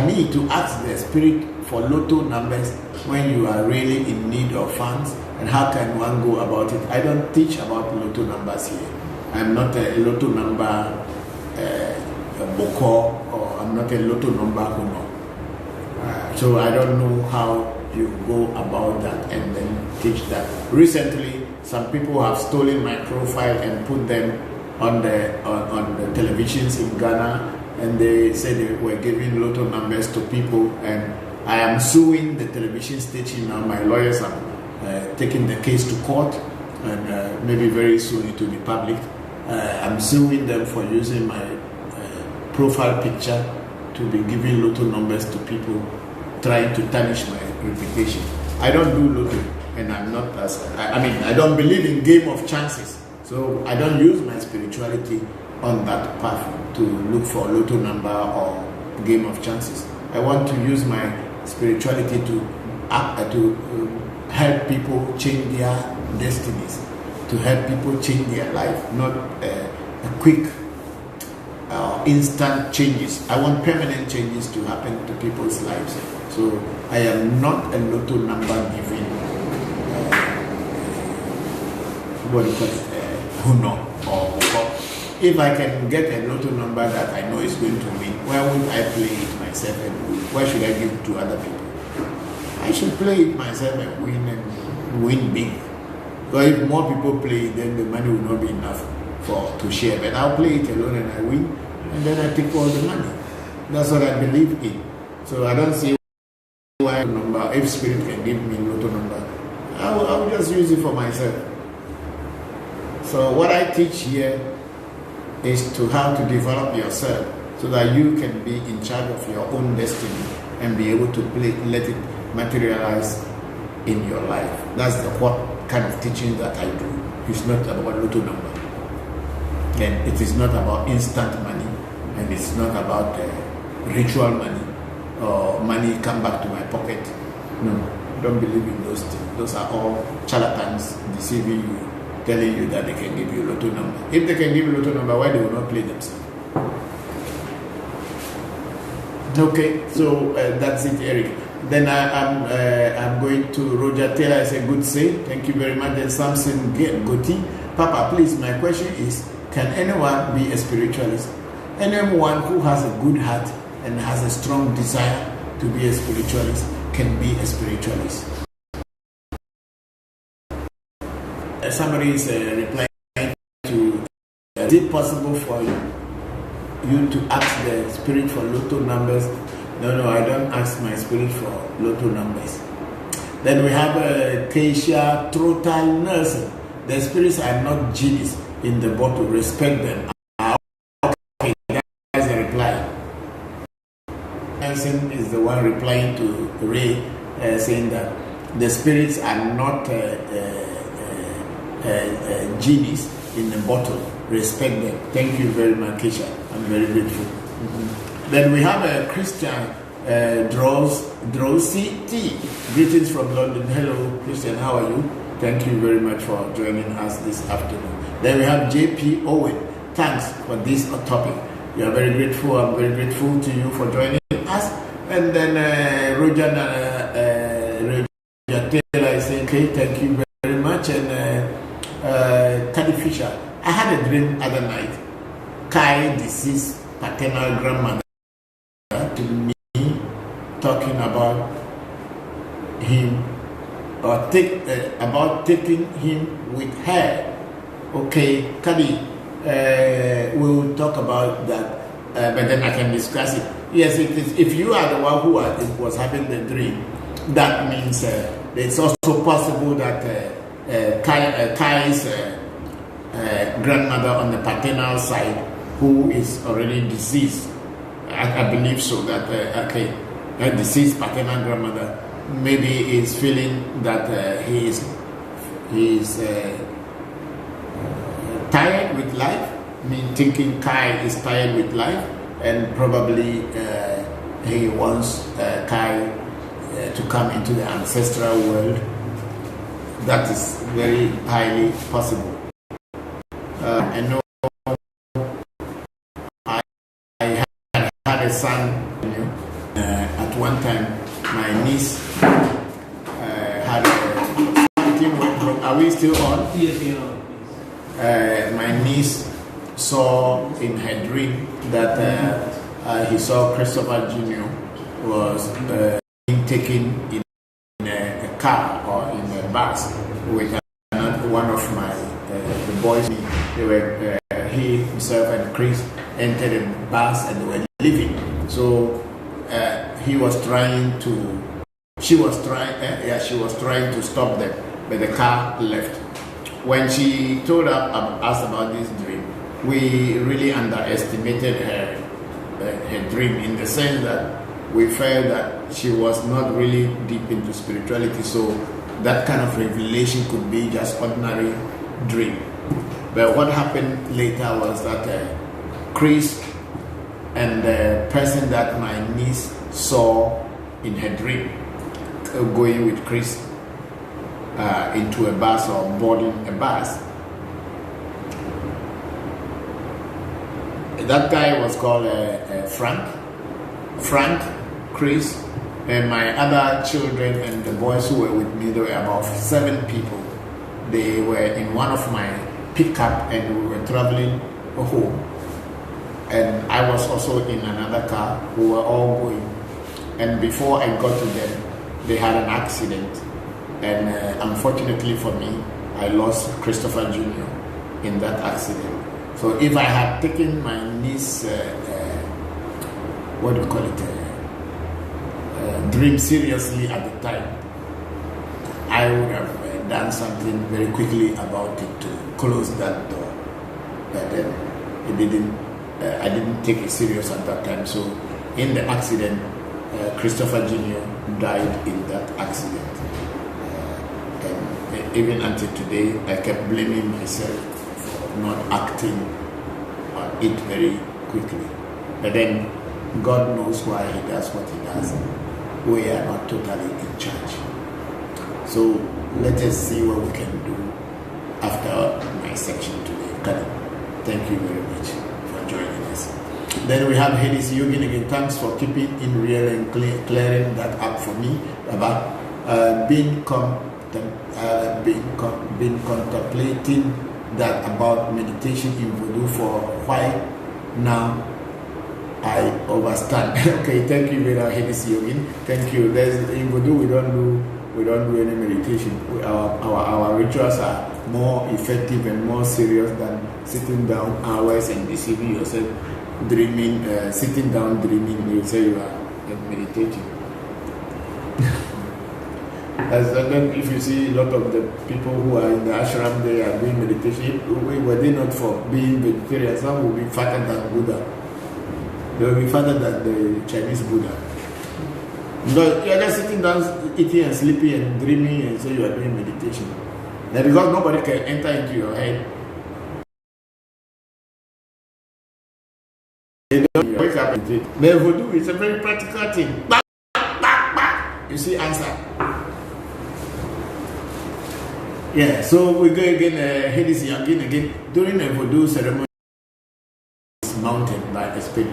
me to ask the spirit for lotto numbers when you are really in need of funds? And how can one go about it? I don't teach about lotto numbers here. I'm not a lotto number Bokor, or I'm not a lotto number Uno. So I don't know how you go about that and then teach that. Recently, some people have stolen my profile and put them on the televisions in Ghana, and they said they were giving lotto numbers to people, and I am suing the television station now. My lawyers are taking the case to court, and maybe very soon it will be public. I'm suing them for using my profile picture to be giving lotto numbers to people, trying to tarnish my reputation. I don't do lotto, and I'm not I don't believe in game of chances, so I don't use my spirituality on that path to look for lotto number or game of chances. I want to use my spirituality to help people change their destinies, to help people change their life, not a quick instant changes. I want permanent changes to happen to people's lives. So I am not a lotto number giving Huno or Bokor. If I can get a lotto number that I know is going to win, why wouldn't I play it myself and win? Why should I give it to other people? I should play it myself and win big. Because if more people play it, then the money will not be enough to share. But I'll play it alone and I win, and then I take all the money. That's what I believe in. So I don't see why number. If spirit can give me lotto number, I will just use it for myself. So what I teach here is to how to develop yourself so that you can be in charge of your own destiny and be able to let it materialize in your life. That's what kind of teaching that I do. It's not about lotto number, and it is not about instant money, and it's not about ritual money or money come back to my pocket. No, I don't believe in those things. Those are all charlatans deceiving you, telling you that they can give you a lotto number. If they can give you a lotto number, why they will not play themselves? Okay, so that's it, Eric. Then I'm going to Roger Taylor. I say good say. Thank you very much. Then Samson Goti. Papa, please, my question is, can anyone be a spiritualist? Anyone who has a good heart and has a strong desire to be a spiritualist can be a spiritualist. Somebody is replying to, is it possible for you to ask the spirit for lotto numbers? No, I don't ask my spirit for lotto numbers. Then we have Keisha Total Nursing. The spirits are not genies in the bottle. Respect them. Okay, that's a reply. Nursing is the one replying to Ray, saying that the spirits are not genies in the bottle. Respect them. Thank you very much, Keisha. I'm very grateful. Then we have a Christian Drosy T. Greetings from London. Hello, Christian. How are you? Thank you very much for joining us this afternoon. Then we have JP Owen. Thanks for this topic. We are very grateful. I'm very grateful to you for joining us. And then Roger Taylor is saying, okay, thank you very much. And Teddy Fisher. I had a dream other night. Kai, deceased paternal grandmother, to me, talking about him or about taking him with her. Okay, Kadi, we'll talk about that, but then I can discuss it. Yes, it is. If you are the one who was having the dream, that means it's also possible that Kai's grandmother on the paternal side, who is already deceased. I believe so. That a deceased paternal grandmother maybe is feeling that he is tired with life. Thinking Kai is tired with life, and probably he wants Kai to come into the ancestral world. That is very highly possible. I know I had a son. At one time, my niece had something went wrong. Are we still on? Yes, you know. My niece saw in her dream that he saw Christopher Jr. was being taken in a car or in a bus with one of my the boys. They were he himself and Chris entered a bus and they were leaving. So she was trying to stop them, but the car left. When she told us about this dream, we really underestimated her dream, in the sense that we felt that she was not really deep into spirituality, so that kind of revelation could be just ordinary dream. But what happened later was that Chris and the person that my niece saw in her dream going with Chris into a bus or boarding a bus. That guy was called Frank, Chris, and my other children and the boys who were with me. There were about 7 people. They were in one of my pickup and we were traveling home. And I was also in another car. We were all going. And before I got to them, they had an accident. And unfortunately for me, I lost Christopher Jr. in that accident. So if I had taken my niece, dream seriously at the time, I would have done something very quickly about it to close that door. But then it didn't. I didn't take it serious at that time. So in the accident, Christopher Jr. died in that accident. And even until today, I kept blaming myself for not acting on it very quickly. But then God knows why He does what He does. We are not totally in charge. So let us see what we can do after my section today. Thank you very much for joining us. Then we have Hades Yogin again. Thanks for keeping in real and clearing that up for me about been contemplating that about meditation in Vodu for a while now. I understand. Okay, thank you very much, Hades Yogin. Thank you. In Vodu we don't do any meditation. Our rituals are more effective and more serious than sitting down hours and deceiving yourself, dreaming, sitting down dreaming. You say you are meditating. Then if you see a lot of the people who are in the ashram, they are doing meditation. Were they not for being vegetarian? Some will be fatter than Buddha. They will be fatter than the Chinese Buddha. No, you are just sitting down, eating and sleeping and dreaming, and say you are doing meditation. Now, because nobody can enter into your head, they don't wake up and say, but Vodu is a very practical thing. Bah, bah, bah. You see, answer. Yeah, so we go again, Hades Yogin again. During a Vodu ceremony, is mounted by a spirit.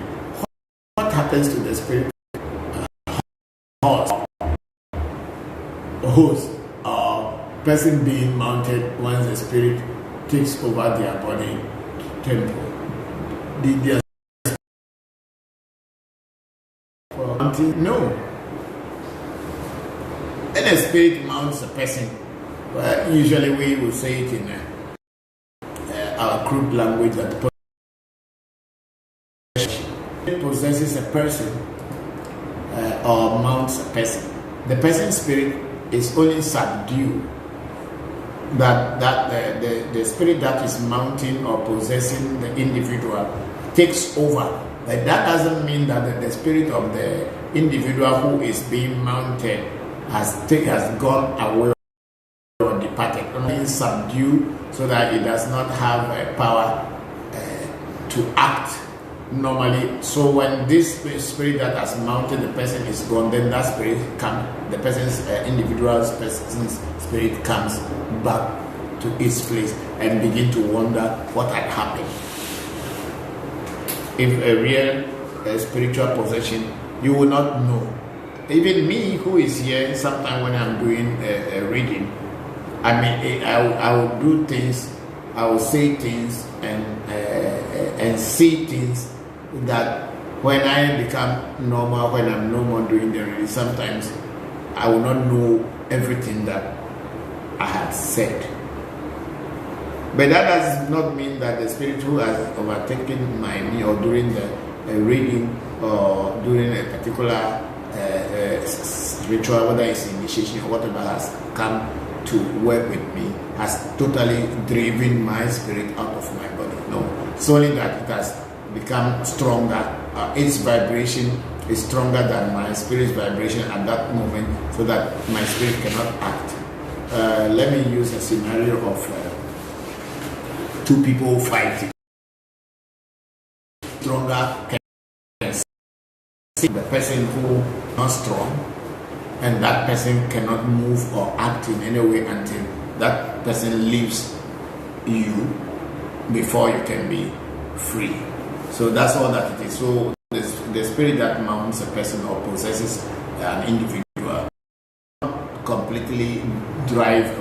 What happens to the spirit? Host or person being mounted once the spirit takes over their body temple. No. When a spirit mounts a person, usually we will say it in our crude language that possesses a person or mounts a person. The person's spirit is only subdued that the spirit that is mounting or possessing the individual takes over. But that doesn't mean that the spirit of the individual who is being mounted has gone away or departed. Only subdued so that it does not have power to act normally. So when this spirit that has mounted the person is gone, then that spirit comes, the person's person's spirit comes back to its place and begin to wonder what had happened. If a real spiritual possession, you will not know. Even me who is here, sometimes when I'm doing a reading, I will do things, I will say things and see things that when I become normal, when I'm no more doing the reading, sometimes I will not know everything that I had said. But that does not mean that the spirit who has overtaken me or during the reading or during a particular ritual, whether it's initiation or whatever, has come to work with me, has totally driven my spirit out of my body. No, it's only that it has become stronger. Its vibration is stronger than my spirit's vibration at that moment, so that my spirit cannot act. Let me use a scenario of two people fighting. Stronger can see the person who is not strong, and that person cannot move or act in any way until that person leaves you before you can be free. So that's all that it is. So the spirit that mounts a person or possesses an individual completely drive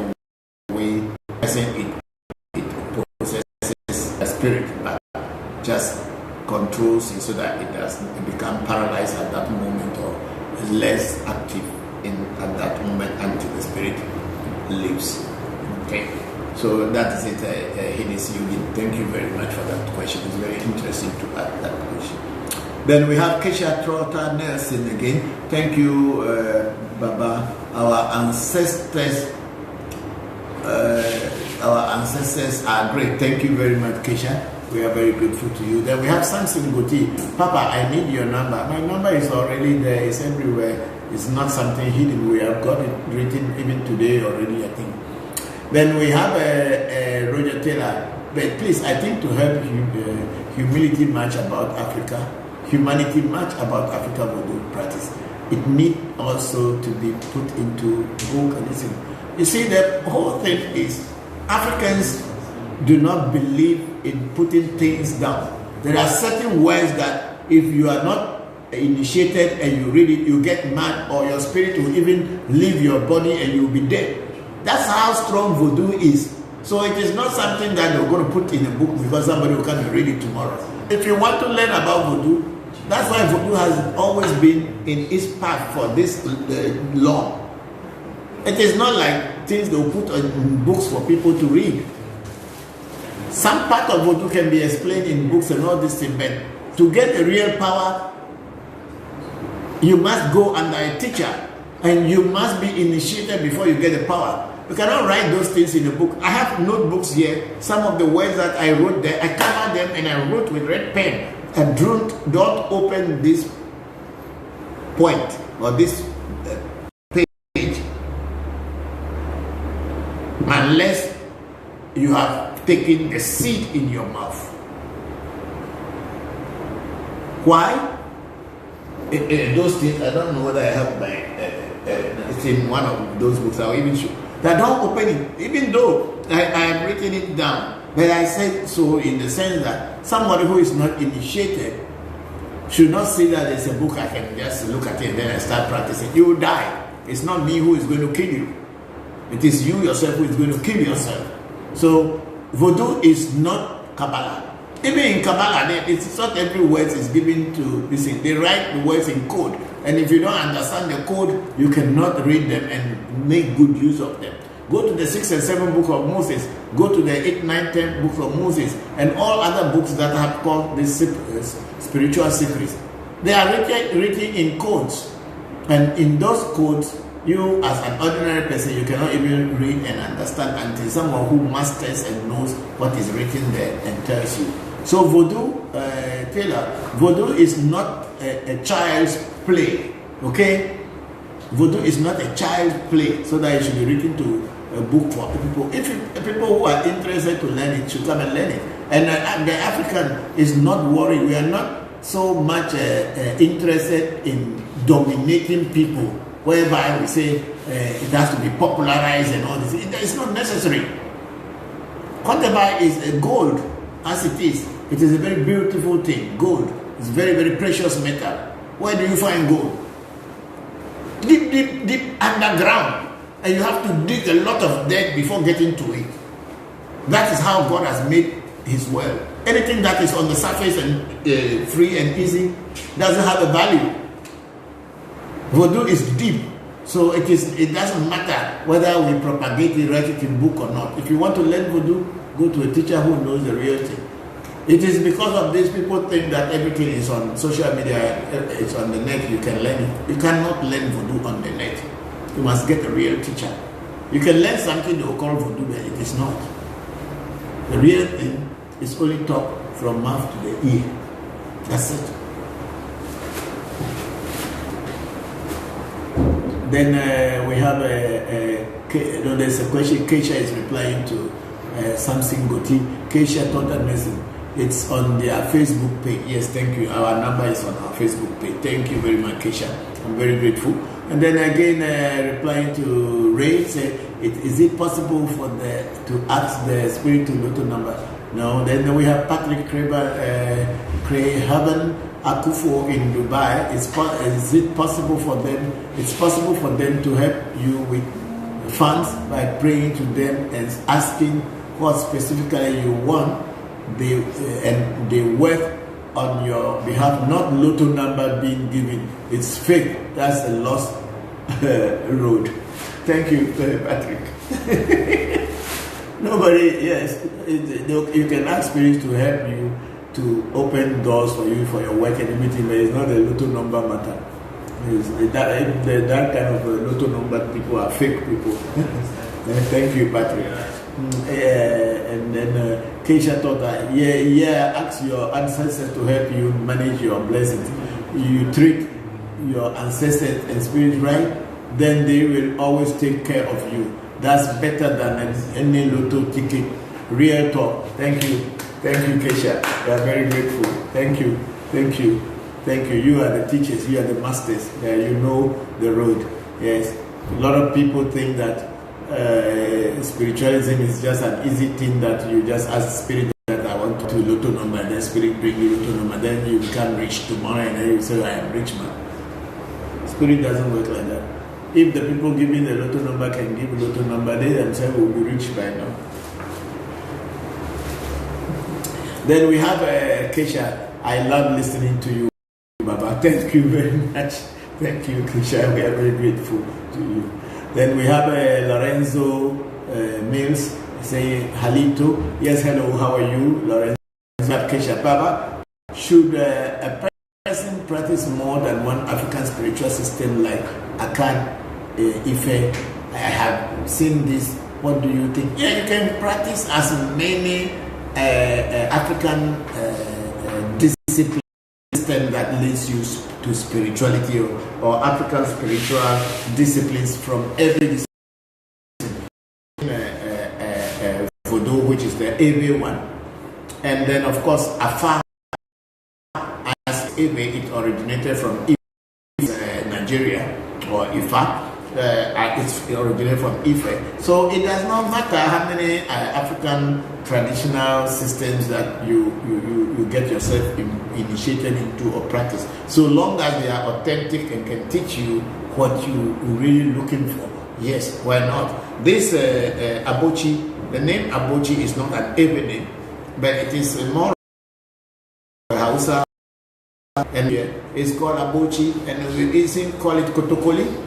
away the person it possesses a spirit, but just controls it so that it doesn't become paralyzed at that moment or less active at that moment until the spirit leaves. Okay, so that is it. Hades Yugin, thank you very much for that question. It's very interesting to add that question. Then we have Kesha Trotter Nelson again. Thank you, Baba. Our ancestors are great. Thank you very much, Kesha. We are very grateful to you. Then we have Samson Goti. Papa, I need your number. My number is already there. It's everywhere. It's not something hidden. We have got it written even today already, I think. Then we have Roger Taylor. But please, I think to help humility much about Africa, humanity much about Africa Vodu practice, it needs also to be put into book and listen. You see, the whole thing is Africans do not believe in putting things down. There are certain words that if you are not initiated and you read it, you get mad, or your spirit will even leave your body and you'll be dead. That's how strong Voodoo is. So it is not something that you're going to put in a book because somebody will come and read it tomorrow. If you want to learn about Voodoo, that's why Voodoo has always been in its path for this long. It is not like things they'll put in books for people to read. Some part of Voodoo can be explained in books and all this thing, but to get a real power, you must go under a teacher and you must be initiated before you get the power. You cannot write those things in a book. I have notebooks here. Some of the words that I wrote there, I covered them and I wrote with red pen. And don't open this point or this page unless you have taken the seed in your mouth. Why? Those things, I don't know whether I have my, it's in one of those books, I'll even show. That don't open it, even though I have written it down. But I said so in the sense that somebody who is not initiated should not say that there's a book I can just look at it and then I start practicing. You will die. It's not me who is going to kill you. It is you yourself who is going to kill yourself. So Voodoo is not Kabbalah. Even in Kabbalah, it's not every word is given to this thing. They write the words in code. And if you don't understand the code, you cannot read them and make good use of them. Go to the 6th and 7th book of Moses. Go to the 8th, 9th, 10th books of Moses. And all other books that have called these spiritual secrets. They are written in codes. And in those codes, You, as an ordinary person, you cannot even read and understand until someone who masters and knows what is written there and tells you. So Vodu, Taylor, Vodu is not a child's play, okay? Vodu is not a child's play, so that it should be written to a book for people. If people who are interested to learn it should come and learn it. And the African is not worried. We are not so much interested in dominating people, whereby we say it has to be popularized and all this. It's not necessary. Whatever is gold, as it is a very beautiful thing. Gold is very, very precious metal. Where do you find gold? Deep, deep, deep underground. And you have to dig a lot of dirt before getting to it. That is how God has made his world. Anything that is on the surface and free and easy doesn't have a value. Vodu is deep. So it doesn't matter whether we propagate it, write it in book or not. If you want to learn Vodu, go to a teacher who knows the real thing. It is because of this people think that everything is on social media, it's on the net, you can learn it. You cannot learn Vodu on the net. You must get a real teacher. You can learn something they will call Vodu, but it is not. The real thing is only taught from mouth to the ear. That's it. Then we have there's a question. Keisha is replying to Samson Goti. Keisha Total Medicine. It's on their Facebook page. Yes, thank you. Our number is on our Facebook page. Thank you very much, Keisha. I'm very grateful. And then again, replying to Ray, say, is it possible for to ask the spirit to Lotto number? No. Then we have Patrick Craven Akufo in Dubai. Is it possible for them? It's possible for them to help you with funds by praying to them and asking what specifically you want. And they work on your behalf, not Lotto number being given. It's fake. That's a lost road. Thank you, Patrick. Nobody, yes, you can ask spirits to help you to open doors for you for your work and everything, but it's not a Lotto number matter. That kind of Lotto number people are fake people. Thank you, Patrick. And then Keisha thought that, ask your ancestors to help you manage your blessings. You treat your ancestors and spirits right, then they will always take care of you. That's better than any Lotto ticket. Real talk. Thank you, Keisha. We are very grateful. Thank you. You are the teachers. You are the masters. You know the road. Yes. A lot of people think that spiritualism is just an easy thing that you just ask spirit that I want to Lotto number, and then spirit bring you Lotto number, then you become rich tomorrow, and then you say I am rich man. Spirit doesn't work like that. If the people giving the Lotto number can give Lotto number, they themselves will be rich by now. Then we have Keisha. I love listening to you, Baba. Thank you very much. Thank you, Keisha. We are very grateful to you. Then we have Lorenzo Mills saying, Halito. Yes, hello, how are you? Lorenzo Keisha. Baba, should a person practice more than one African spiritual system like Akan, Ife? I have seen this. What do you think? Yeah, you can practice as many African disciplines that leads you to spirituality or African spiritual disciplines from every discipline. Vodu, which is the Ewe one. And then, of course, Afa, as Ewe, it originated from Nigeria, or Ifa. It's originated from Ife. So it does not matter how many African traditional systems that you get yourself initiated into or practice, so long as they are authentic and can teach you what you're really looking for. Yes, why not? This Abochi, the name Abochi is not an Ewe name, but it is more Hausa, and it's called Abochi, and we easily call it Kotokoli.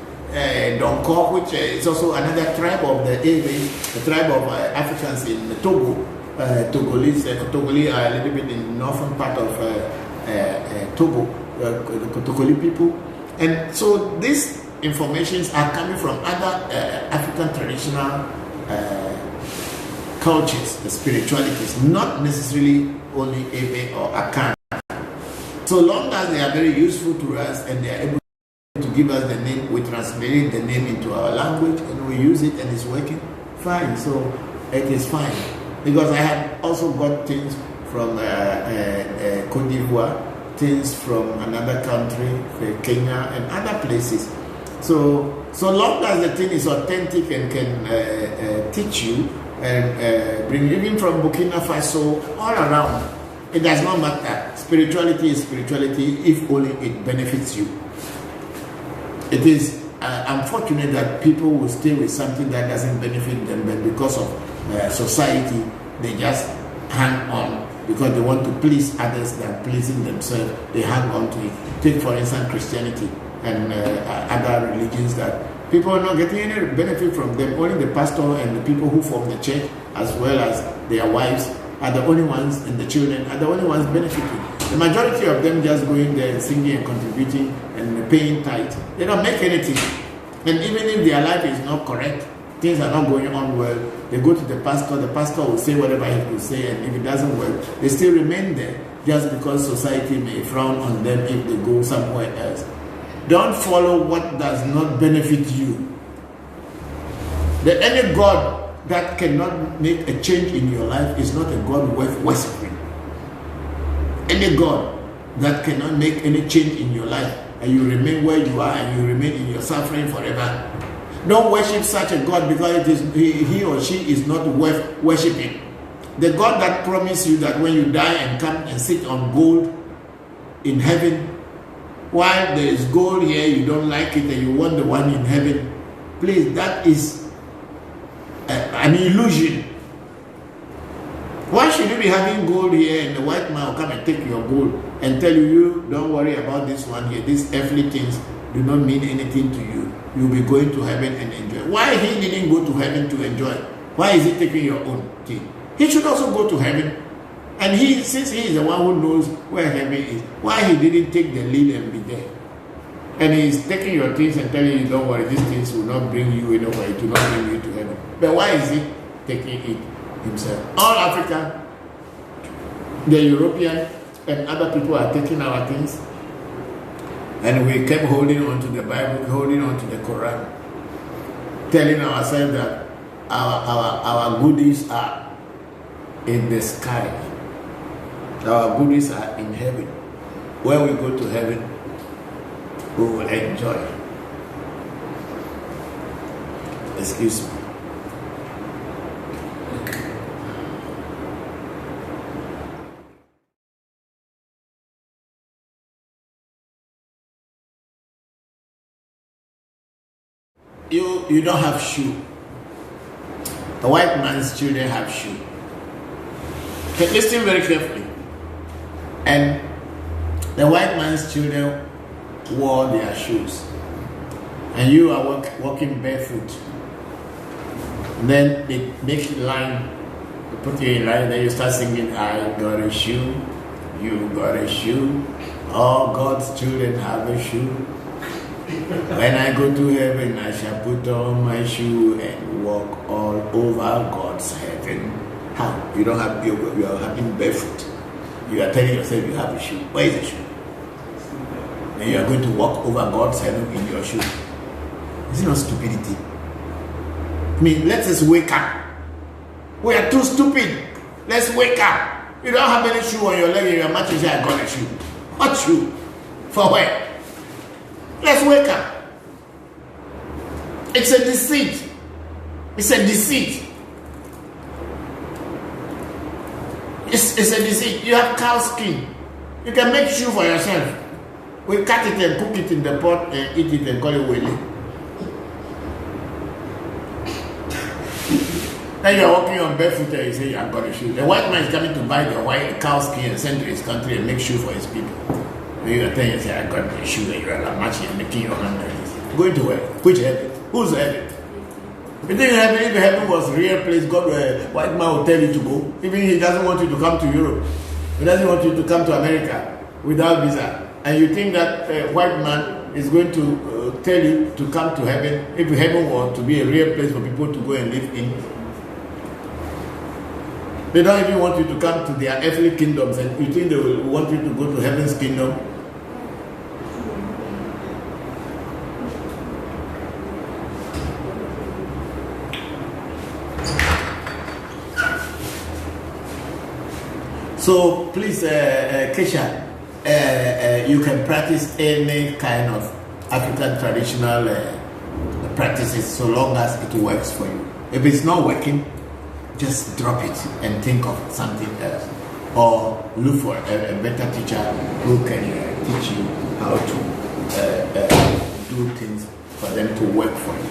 Donko, which is also another tribe of the Ewe, the tribe of Africans in Togo. Togolese are a little bit in the northern part of Togo, the Kotokoli people. And so this informations are coming from other African traditional cultures, the spiritualities, not necessarily only Ewe or Akan. So long as they are very useful to us and they are able to give us the name, we translate the name into our language and we use it and it's working fine. So it is fine. Because I have also got things from Cote d'Ivoire, things from another country, Kenya and other places. So long as the thing is authentic and can teach you and bring, even from Burkina Faso, all around, it does not matter. Spirituality is spirituality if only it benefits you. It is unfortunate that people will stay with something that doesn't benefit them, but because of society, they just hang on because they want to please others than pleasing themselves. They hang on to it. Take, for instance, Christianity and other religions that people are not getting any benefit from them. Only the pastor and the people who form the church, as well as their wives, are the only ones, and the children are the only ones benefiting. The majority of them just going there and singing and contributing and paying tithe. They don't make anything. And even if their life is not correct, things are not going on well, they go to the pastor will say whatever he will say, and if it doesn't work, they still remain there just because society may frown on them if they go somewhere else. Don't follow what does not benefit you. That any God that cannot make a change in your life is not a God worth worshiping. Any God that cannot make any change in your life and you remain where you are and you remain in your suffering forever, don't worship such a God, because it is he or she is not worth worshiping. The God that promised you that when you die and come and sit on gold in heaven, while there is gold here, you don't like it and you want the one in heaven, please, that is an illusion. Why should you be having gold here and the white man will come and take your gold and tell you, don't worry about this one here, these earthly things do not mean anything to you. You'll be going to heaven and enjoy. Why he didn't go to heaven to enjoy? Why is he taking your own thing? He should also go to heaven. And since he is the one who knows where heaven is, why he didn't take the lead and be there? And he's taking your things and telling you, don't worry, these things will not bring you anywhere, it will not bring you to heaven. But why is he taking it himself? All Africa, the European and other people are taking our things, and we kept holding on to the Bible, holding on to the Quran, telling ourselves that our goodies are in the sky. Our goodies are in heaven. When we go to heaven, we will enjoy. Excuse me. You don't have shoe. The white man's children have shoe. Okay, listen very carefully. And the white man's children wore their shoes. And you are walking barefoot. And then they make you line, they put you in line, then you start singing, I got a shoe, you got a shoe, all God's children have a shoe. When I go to heaven, I shall put on my shoe and walk all over God's heaven. How? You don't have, you are having barefoot. You are telling yourself you have a shoe. Where is the shoe? And you are going to walk over God's heaven in your shoe. Is it not stupidity? I mean, let us wake up. We are too stupid. Let's wake up. You don't have any shoe on your leg and your mattress. I got a shoe. What shoe? For where? Let's wake up. It's a deceit. It's a deceit. It's a deceit. You have cow skin. You can make shoe for yourself. We cut it and cook it in the pot and eat it and call it wele. Now you are walking on barefoot and you say you have got a shoe. The white man is coming to buy the white cow skin and send to his country and make shoe for his people. You are telling yourself, I got my shoe and you are like matching and making your hand like this. Going to where? Which heaven? Whose heaven? You think heaven, if heaven was a real place, God, white man will tell you to go. Even he doesn't want you to come to Europe. He doesn't want you to come to America without visa. And you think that white man is going to tell you to come to heaven, if heaven were to be a real place for people to go and live in, they don't even want you to come to their earthly kingdoms, and you think they will want you to go to heaven's kingdom? So please, Kesha, you can practice any kind of African traditional practices so long as it works for you. If it's not working, just drop it and think of something else, or look for a better teacher who can teach you how to do things for them to work for you.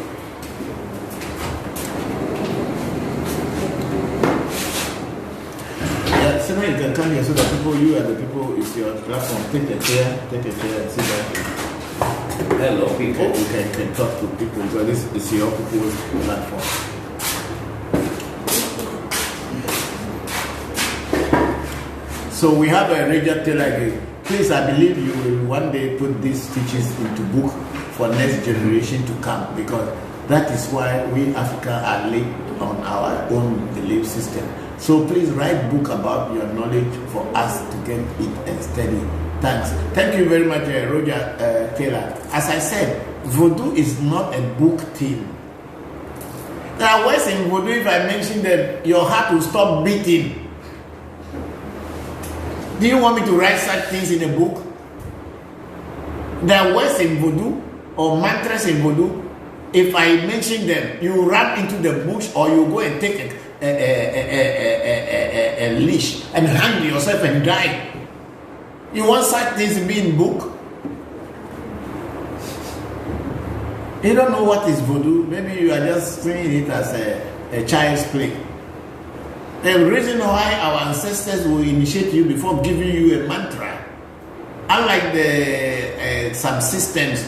Yeah, so now you can come here so that you are the people, it's your platform. Take a chair and sit down. Hello, people. You can talk to people because this is your people's platform. So we have a radio Taylor. Please, I believe you will one day put these teachings into book for next generation to come, because that is why we Africa are late on our own belief system. So please write book about your knowledge for us to get it and study. Thanks. Thank you very much, Roger Taylor. As I said, Voodoo is not a book theme. There are words in Voodoo, if I mention them, your heart will stop beating. Do you want me to write such things in a book? There are words in Voodoo or mantras in Voodoo. If I mention them, you run into the bush, or you go and take a leash and hang yourself and die. You want such things to be in book? You don't know what is Voodoo. Maybe you are just seeing it as a child's play. The reason why our ancestors will initiate you before giving you a mantra, unlike some systems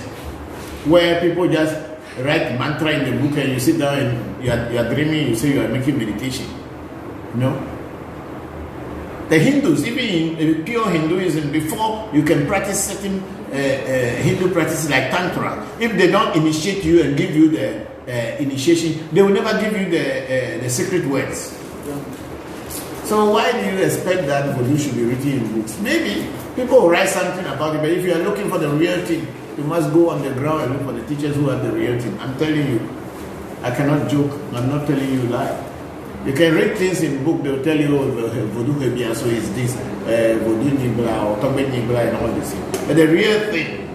where people just write mantra in the book and you sit down and you are dreaming, you say you are making meditation. No. The Hindus, even in pure Hinduism, before you can practice certain Hindu practices like Tantra, if they don't initiate you and give you the initiation, they will never give you the secret words. So why do you expect that Voodoo should be written in books? Maybe people will write something about it, but if you are looking for the real thing, you must go on the ground and look for the teachers who have the real thing. I'm telling you, I cannot joke. I'm not telling you lie. You can read things in book, they'll tell you, oh, Voodoo Hebia, so is this, Voodoo Nibla, or Tombe Nibla, and all this thing. But the real thing,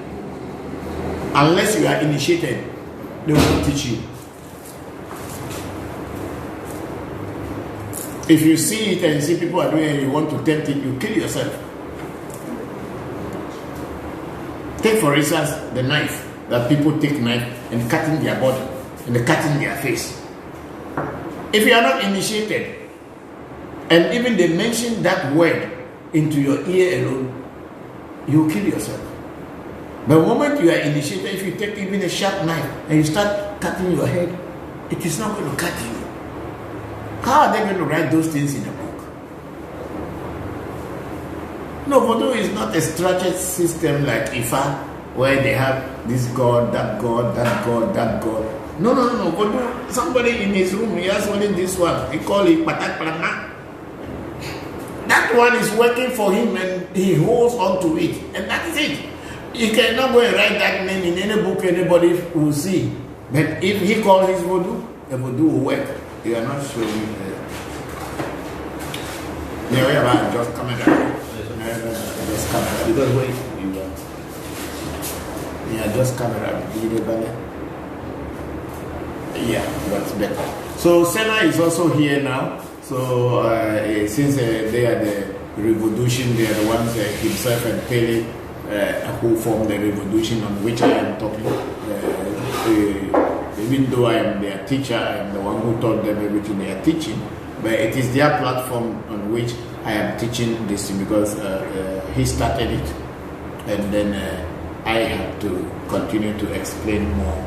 unless you are initiated, they will not teach you. If you see it and see people are doing it and you want to tempt it, you kill yourself. Take for instance the knife, that people take knife and cutting their body and cutting their face. If you are not initiated, and even they mention that word into your ear alone, you will kill yourself. But the moment you are initiated, if you take even a sharp knife and you start cutting your head, it is not going to cut you. How are they going to write those things in a book? No, Voodoo is not a structured system like Ifa, where they have this god, that god, that god, that god. No. Voodoo, somebody in his room, he has only this one. He call it Patak Plana. That one is working for him and he holds on to it. And that's it. You cannot go and write that name in any book anybody will see. But if he calls his Voodoo, the Voodoo will work. You are not showing yeah, we have just camera. Just camera. Because wait, you are just camera. Yeah, that's better. So Senna is also here now. So since they are the revolution, they are the ones himself and Pele who formed the revolution on which I am talking. Even though I am their teacher, I am the one who taught them everything they are teaching, but it is their platform on which I am teaching this because he started it, and then I have to continue to explain more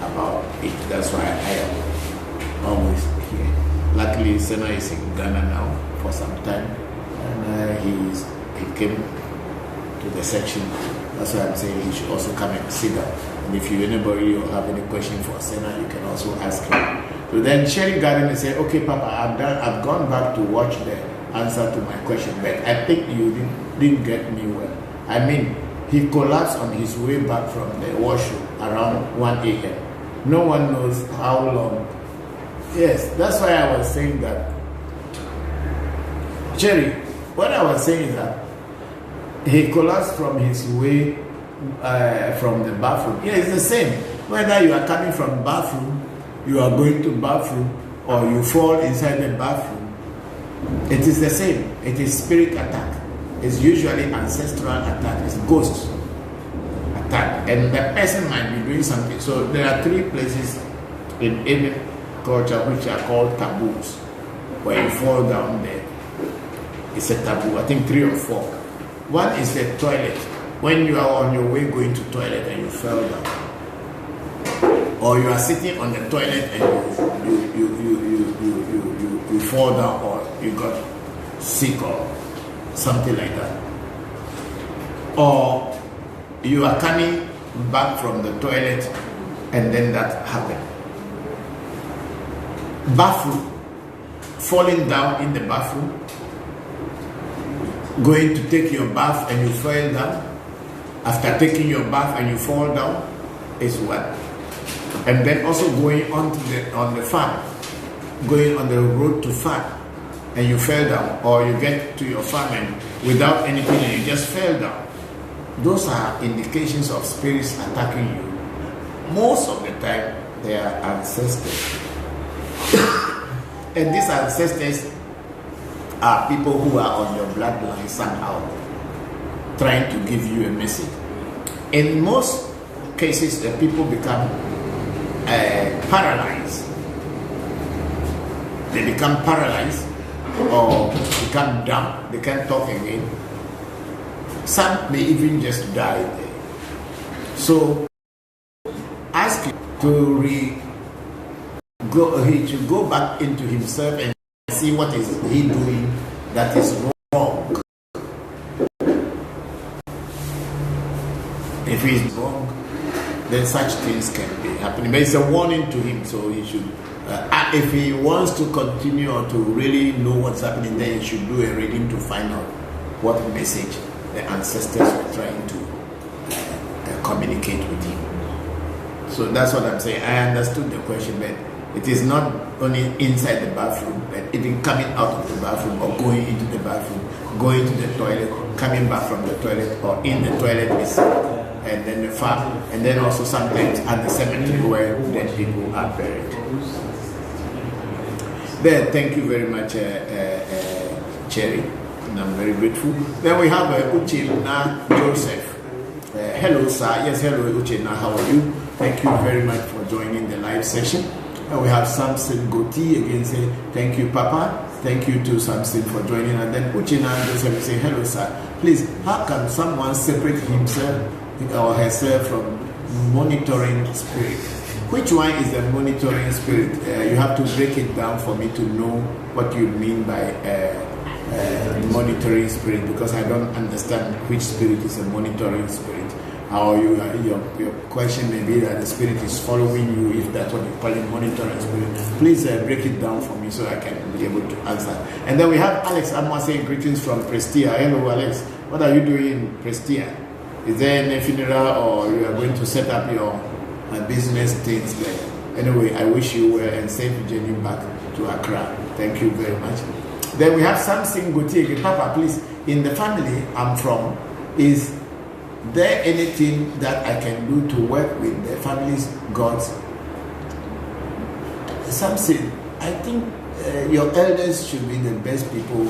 about it. That's why I am always here. Luckily, Senna is in Ghana now for some time, and he came to the section That's why I'm saying you should also come and sit down. And if you anybody or have any question for Senna, you can also ask him. So then Sherry Garden and say, okay, Papa, I've gone back to watch the answer to my question, but I think you didn't get me well. I mean, he collapsed on his way back from the washroom around 1 a.m. No one knows how long. Yes, that's why I was saying that. Cherry, what I was saying is that he collapsed from his way from the bathroom. Yeah, it's the same. Whether you are coming from bathroom, you are going to bathroom, or you fall inside the bathroom, it is the same. It is spirit attack. It's usually ancestral attack. It's ghost attack. And the person might be doing something. So there are 3 places in any culture which are called taboos. Where you fall down there, it's a taboo. I think 3 or 4. One is the toilet. When you are on your way going to toilet and you fell down, or you are sitting on the toilet and you fall down, or you got sick or something like that, or you are coming back from the toilet and then that happened. Bathroom, falling down in the bathroom, going to take your bath and you fell down. After taking your bath and you fall down is one. And then also going on the farm, going on the road to farm and you fell down, or you get to your farm and without anything and you just fell down. Those are indications of spirits attacking you. Most of the time they are ancestors. And these ancestors are people who are on your bloodline somehow, trying to give you a message. In most cases, the people become paralyzed. They become paralyzed or become dumb. They can't talk again. Some may even just die there. So ask him to go back into himself and see what is he doing that is wrong. If he is wrong, then such things can be happening. But it's a warning to him, so he should, if he wants to continue or to really know what's happening, then he should do a reading to find out what message the ancestors were trying to communicate with him. So that's what I'm saying. I understood the question, but it is not only inside the bathroom, but even coming out of the bathroom or going into the bathroom, going to the toilet, coming back from the toilet, or in the toilet itself, and then the farm, and then also sometimes at the cemetery where dead people are buried. There, thank you very much, Cherry, and I'm very grateful. Then we have Uchenna Joseph. Hello, sir. Yes, hello, Uchenna. How are you? Thank you very much for joining the live session. And we have Samson Goti again say, thank you, Papa. Thank you to Samson for joining. And then Uchenna Joseph say, hello, sir. Please, how can someone separate himself or herself from monitoring spirit? Which one is the monitoring spirit? You have to break it down for me to know what you mean by monitoring spirit, because I don't understand which spirit is a monitoring spirit. Or your question may be that the spirit is following you, if that's what you call it, monitoring spirit. Please break it down for me so I can be able to answer. And then we have Alex Amwa saying greetings from Prestia. Hello, Alex. What are you doing in Prestia? Is there any funeral, or you are going to set up your business things there? Anyway, I wish you well and safe journey back to Accra. Thank you very much. Then we have Samson Gautier. Papa, please, in the family I'm from, is there anything that I can do to work with the family's gods? Samson, I think your elders should be the best people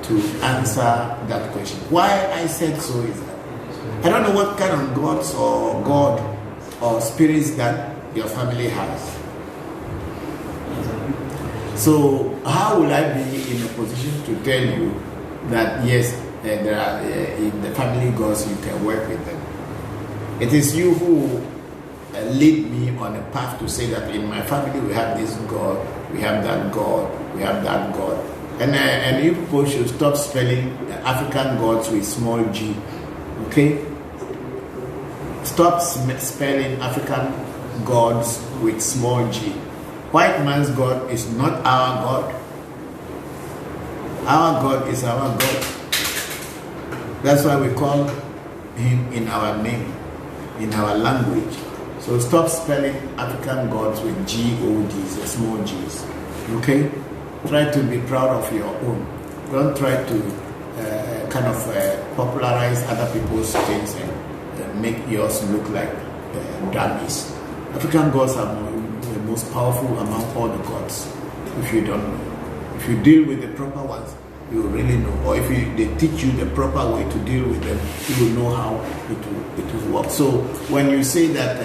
to answer that question. Why I said so is that I don't know what kind of gods or God or spirits that your family has. So how will I be in a position to tell you that yes, there are in the family gods you can work with them? It is you who lead me on a path to say that in my family we have this God, we have that God, we have that God. And you people should stop spelling African gods with small g. Okay? Stop spelling African gods with small g. White man's God is not our God. Our God is our God. That's why we call him in our name, in our language. So stop spelling African gods with G-O-Ds, small g's. Okay? Try to be proud of your own. Don't try to popularize other people's things and make yours look like dummies. African gods are the most powerful among all the gods. If you don't know, if you deal with the proper ones, you will really know. Or if they teach you the proper way to deal with them, you will know how it will work. So when you say that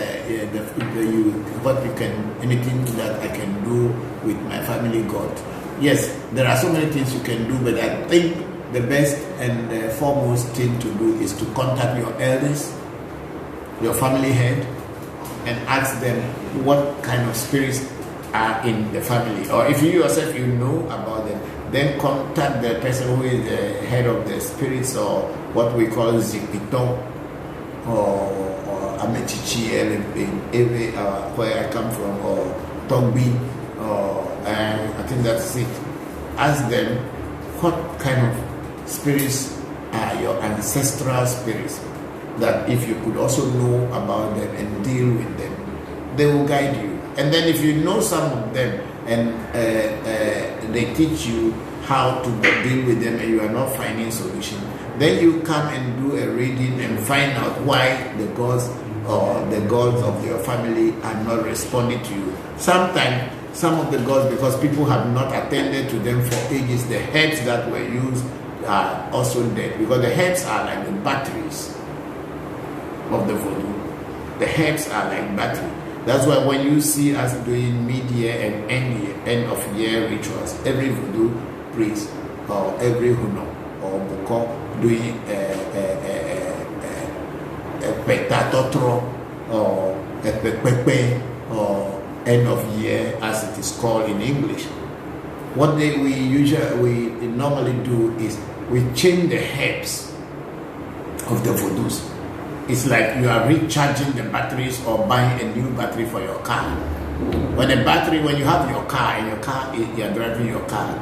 anything that I can do with my family God, yes, there are so many things you can do, but I think the best and the foremost thing to do is to contact your elders, your family head, and ask them what kind of spirits are in the family. Or if you yourself you know about them, then contact the person who is the head of the spirits, or what we call Zipito or Amechichi in Ewe, where I come from, or Togbi, or I think that's it. Ask them what kind of spirits are your ancestral spirits, that if you could also know about them and deal with them, they will guide you. And then if you know some of them and they teach you how to deal with them and you are not finding solution, then you come and do a reading and find out why the gods or the gods of your family are not responding to you. Sometimes some of the gods, because people have not attended to them for ages, the heads that were used are also dead, because the heads are like the batteries of the voodoo. The heads are like battery. That's why when you see us doing mid-year and end of year rituals, every voodoo priest or every Huno or Bokor doing a petatotro or a pepepe or end of year, as it is called in English. What we normally do is we change the heads of the voodoos. It's like you are recharging the batteries or buying a new battery for your car. When you have your car and you are driving your car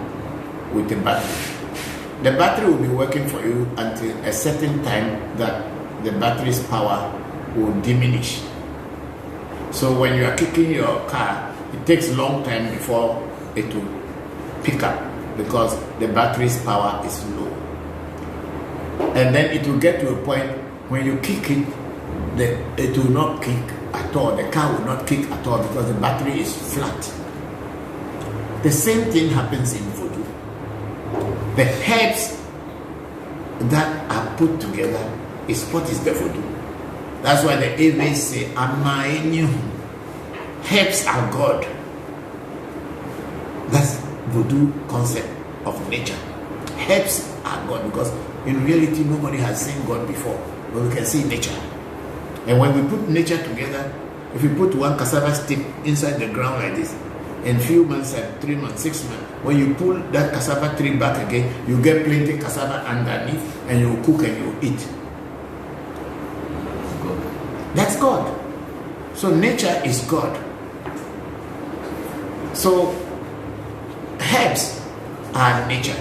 with a battery, the battery will be working for you until a certain time that the battery's power will diminish. So when you are kicking your car, it takes a long time before it will pick up, because the battery's power is low. And then it will get to a point when you kick it, it will not kick at all. The car will not kick at all because the battery is flat. The same thing happens in voodoo. The heads that are put together is what is the voodoo. That's why the Ewe say, Amaenyu. Herbs are God. That's voodoo concept of nature. Herbs are God, because in reality nobody has seen God before, but we can see nature. And when we put nature together, if we put one cassava stick inside the ground like this, in few months, 3 months, 6 months, when you pull that cassava tree back again, you get plenty cassava underneath, and you cook and you eat. That's God. So nature is God. So herbs are nature.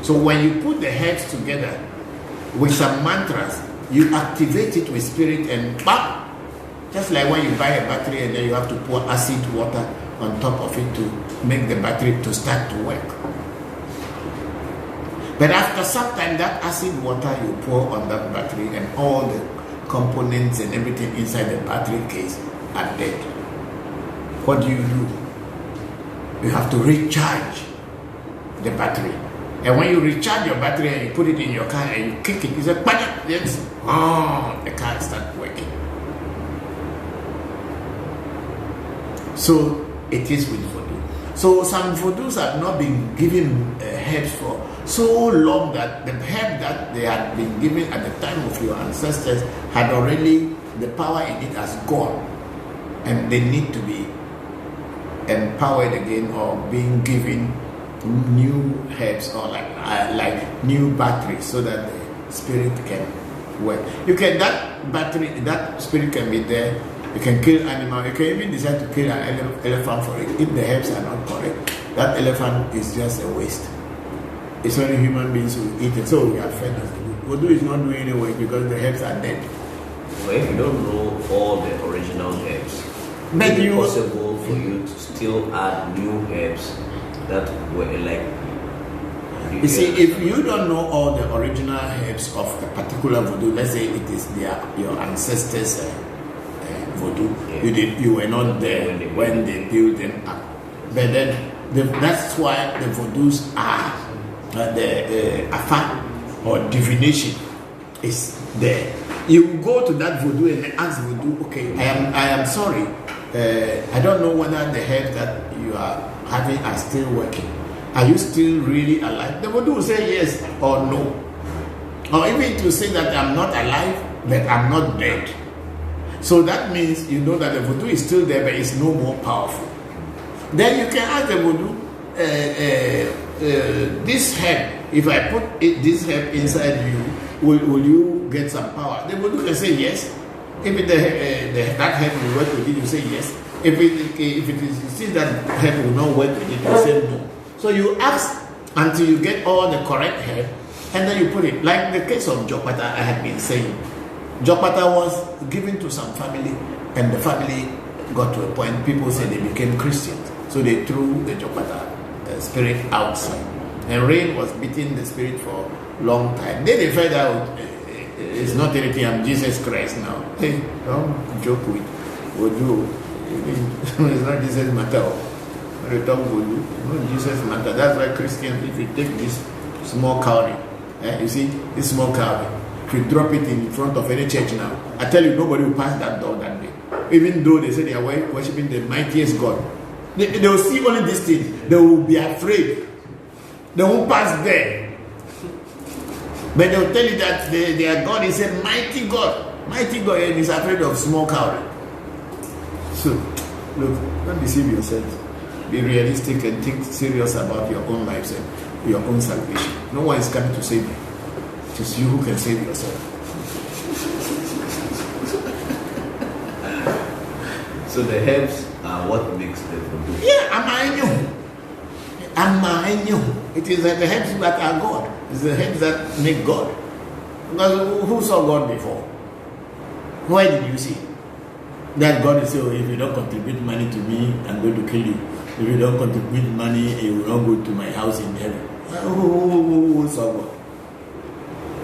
So when you put the herbs together with some mantras, you activate it with spirit and bam! Just like when you buy a battery and then you have to pour acid water on top of it to make the battery to start to work. But after some time, that acid water you pour on that battery and all the components and everything inside the battery case are dead. What do? You have to recharge the battery. And when you recharge your battery and you put it in your car and you kick it, you say, yes, the car starts working. So it is with voodoo. So some voodoos have not been given herbs for so long that the herb that they had been given at the time of your ancestors had already, the power in it has gone, and they need to be empowered again or being given new herbs or like new batteries so that the spirit can work. You can, that battery, that spirit can be there. You can kill animal. You can even decide to kill an elephant for it. If the herbs are not correct, that elephant is just a waste. It's only human beings who eat it. So we are fed as Voodoo is not doing any work because the herbs are dead. Well, if you don't know all the original herbs, But it's possible for you to still add new herbs that were like. You see, if you don't know all the original herbs of a particular voodoo, let's say it is your ancestors' voodoo, you were not there when they built them up. But then that's why the voodoos are the afa or divination is there. You go to that voodoo and ask voodoo, okay, I am sorry, I don't know whether the herbs that you are having are still working. Are you still really alive? The voodoo will say yes or no. Or even to say that I'm not alive, but I'm not dead. So that means you know that the voodoo is still there, but it's no more powerful. Then you can ask the voodoo, this herb, if I put this herb inside you, will you get some power? The voodoo can say yes. If that herb will work with it, you say yes. If it is, you see that herb will not work with it, you say no. So you ask until you get all the correct herb, and then you put it. Like the case of Jokpata, I had been saying. Jokpata was given to some family, and the family got to a point, people said they became Christians. So they threw the Jokpata spirit outside. And rain was beating the spirit for a long time. Then they found out, it's not anything, I'm Jesus Christ now. Hey, don't joke with Vodu. It's not Jesus matter. When you talk Vodu, no Jesus matter. That's why Christians, if you take this small cowrie, you see, this small cowrie, if you drop it in front of any church now, I tell you, nobody will pass that door that day. Even though they say they are worshiping the mightiest God. They will see only this thing. They will be afraid. They won't pass there. But they will tell you that their God is a mighty God. Mighty God, and is afraid of small cowrie. So, look, don't deceive yourself. Be realistic and think serious about your own lives and your own salvation. No one is coming to save you. It is you who can save yourself. So the herbs are what makes the voodoo. Yeah, I knew. It is the herbs that are God. It's the herbs that make God. Because who saw God before? Why did you see? That God is saying, oh, if you don't contribute money to me, I'm going to kill you. If you don't contribute money, you will not go to my house in heaven. Who saw God?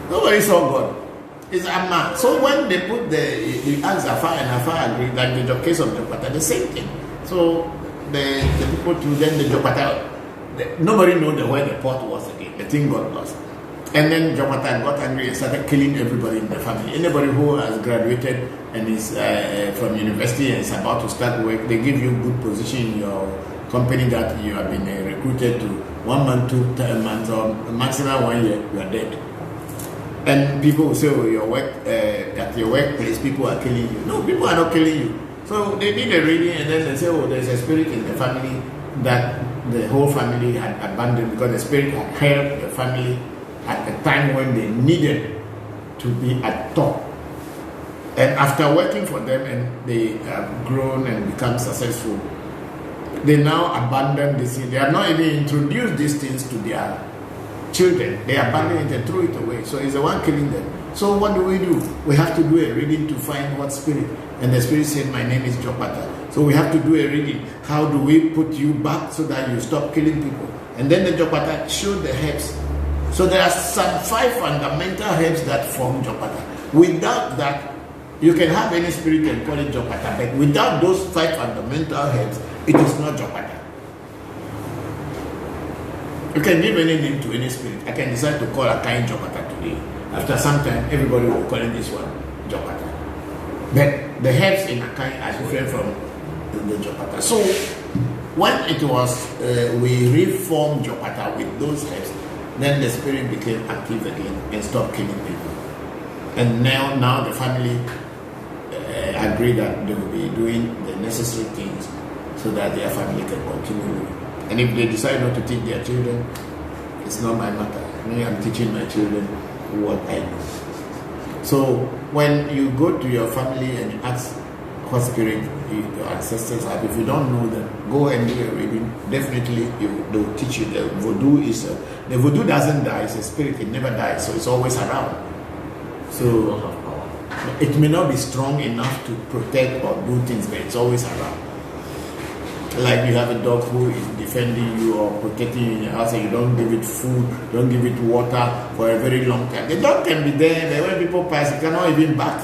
Nobody saw God. It's a man. So when they put the ask Afar and Afar agreed, like the case of Jokpata, the same thing. So the people to then the Jokpata, nobody knew where the pot was again. The thing got lost. And then Jokpata got angry and started killing everybody in the family. Anybody who has graduated and is from university and is about to start work, they give you good position in your company that you have been recruited to. 1 month, 2 months, or maximum 1 year, you are dead. And people will say, oh, at your workplace, people are killing you. No, people are not killing you. So they did a reading and then they say, oh, there's a spirit in the family that the whole family had abandoned because the spirit had helped the family at the time when they needed to be at top. And after working for them and they have grown and become successful, they now abandon this thing. They have not even introduced these things to their children. They abandon it and throw it away. So it's the one killing them. So what do? We have to do a reading to find what spirit. And the spirit said, my name is Jokpata. So we have to do a reading. How do we put you back so that you stop killing people? And then the Jokpata showed the herbs. So there are some 5 fundamental herbs that form Jokpata. Without that, you can have any spirit and call it Jokpata. But without those 5 fundamental herbs, it is not Jokpata. You can give any name to any spirit. I can decide to call a kind Jokpata today. After some time, everybody will call it this one Jokpata. But the herbs in Akai are different from the Jokpata. So when it was, we reformed Jokpata with those herbs, then the spirit became active again and stopped killing people. And now the family agree that they will be doing the necessary things so that their family can continue. And if they decide not to teach their children, it's not my matter. Me, I'm teaching my children what I know. So when you go to your family and you ask what spirit your ancestors have, if you don't know them, go and do a reading. Definitely they'll teach you. The voodoo doesn't die, it's a spirit, it never dies, so it's always around. So it may not be strong enough to protect or do things, but it's always around. Like you have a dog who is defending you or protecting you in your house, and you don't give it food, don't give it water for a very long time. The dog can be there, but when people pass, it cannot even bark,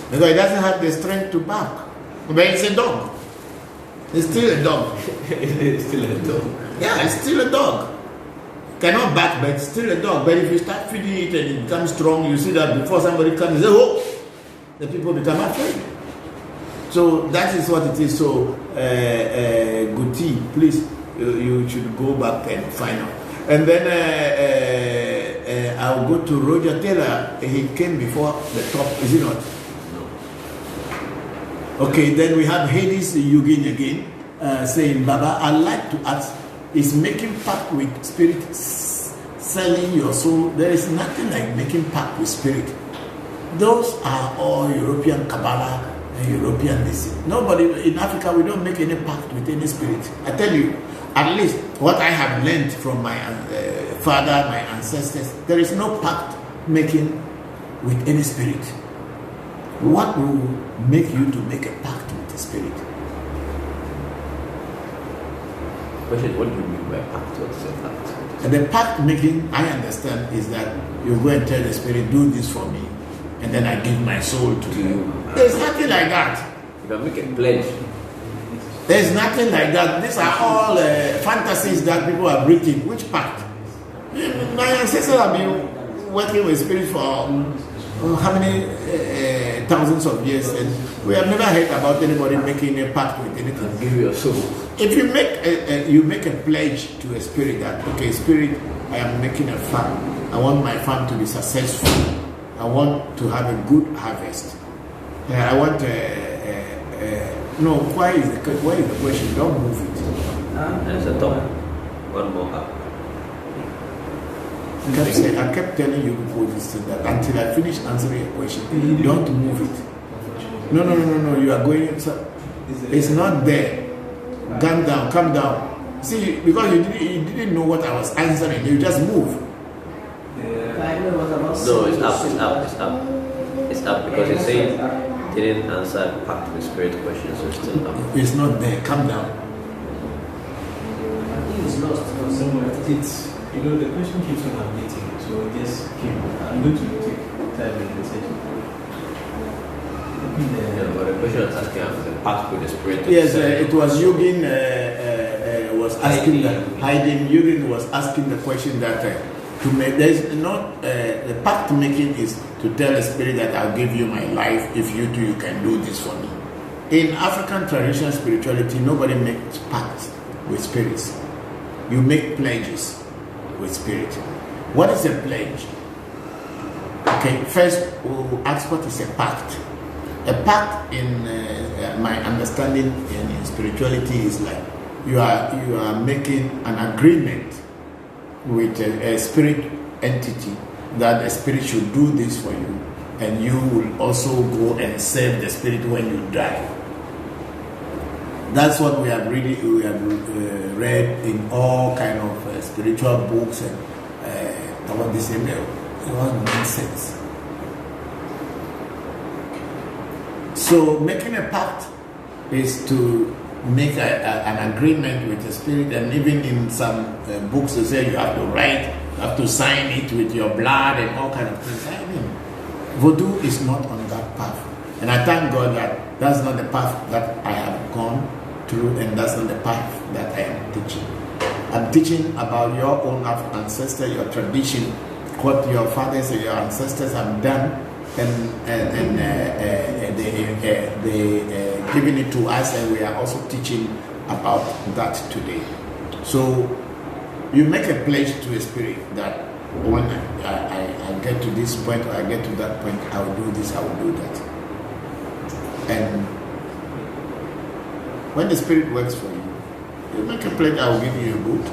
because it doesn't have the strength to bark. But it's a dog. It's still a dog. It's still a dog. Yeah, it's still a dog. Cannot bark, but it's still a dog. But if you start feeding it and it becomes strong, you see that before somebody comes and says, oh, the people become afraid. So that is what it is. So, Guti, please, you should go back and find out. And then I'll go to Roger Taylor. He came before the top, is he not? Okay, then we have Hades Yugin again, saying, Baba, I'd like to ask, is making pact with spirit selling your soul? There is nothing like making pact with spirit. Those are all European Kabbalah and European this. Nobody in Africa, we don't make any pact with any spirit. I tell you, at least what I have learned from my father, my ancestors, there is no pact making with any spirit. What will make you to make a pact with the spirit? Question, what do you mean by pact? What's a pact? And the pact making, I understand, is that you go and tell the spirit, do this for me, and then I give my soul to you. There's nothing like that. You can make a pledge. There's nothing like that. These are all fantasies that people have written. Which pact? My ancestors have been working with spirits for how many thousands of years, and we have never heard about anybody making a pact with anything. Give your soul. If you make a pledge to a spirit that, okay, spirit, I am making a farm. I want my farm to be successful. I want to have a good harvest. I want no. Why is the question? Don't move it. There's a top. One more up. I kept telling you before this thing that until I finish answering a question, don't move it. No. You are going. It's not there. Calm down. See, because you didn't know what I was answering, you just move. No, it's up because it's saying didn't answer pact with spirit questions, so it's still up. It's not there. Calm down. I think it's lost because it's, the question keeps on updating, so just keep. I'm going to take time and research. Yeah, but the question was asking after the pact with the spirit. Yes, it was Yugin was asking Yugin was asking the question that to make. There's not the pact making is to tell the spirit that I'll give you my life if you do, you can do this for me. In African traditional spirituality, nobody makes pacts with spirits. You make pledges with spirit. What is a pledge? Okay, first we'll ask what is a pact. A pact, in my understanding in spirituality, is like you are making an agreement with a spirit entity that the spirit should do this for you, and you will also go and serve the spirit when you die. That's what we have read in all kind of spiritual books, and what they say, it was nonsense. So making a pact is to make an agreement with the spirit, and even in some books they say you have to write, you have to sign it with your blood and all kind of things. I mean, Voodoo is not on that path, and I thank God that that's not the path that I have gone through, and that's not the path that I am teaching. I'm teaching about your own ancestor, your tradition, what your fathers and your ancestors have done, and they giving it to us, and we are also teaching about that today. So you make a pledge to a spirit that when I get to this point, or I get to that point, I will do this, I will do that. And when the spirit works for you, you make a pledge, I will give you a boat,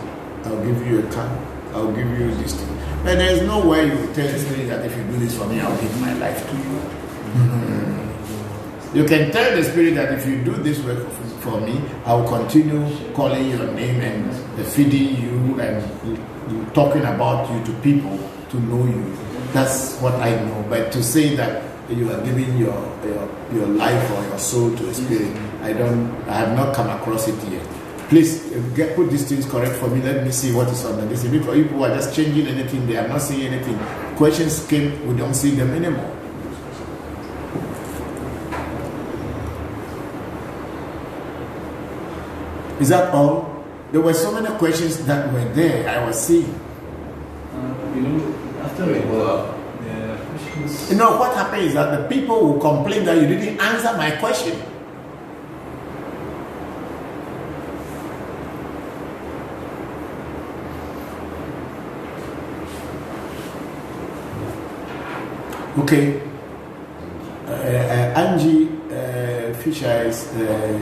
I will give you a car, I I'll give you this thing. But there's no way you tell the spirit that if you do this for me, I'll give my life to you. You can tell the spirit that if you do this work for me, I will continue calling your name and feeding you and talking about you to people to know you. That's what I know. But to say that you are giving your life or your soul to a spirit, I have not come across it yet. Please put these things correct for me. Let me see what is on the list. Because people are just changing anything, they are not seeing anything. Questions came, we don't see them anymore. Is that all? There were so many questions that were there, I was seeing. After a while, the questions. You know, what happened is that the people will complain that you didn't answer my question. Okay. Angie Fisher is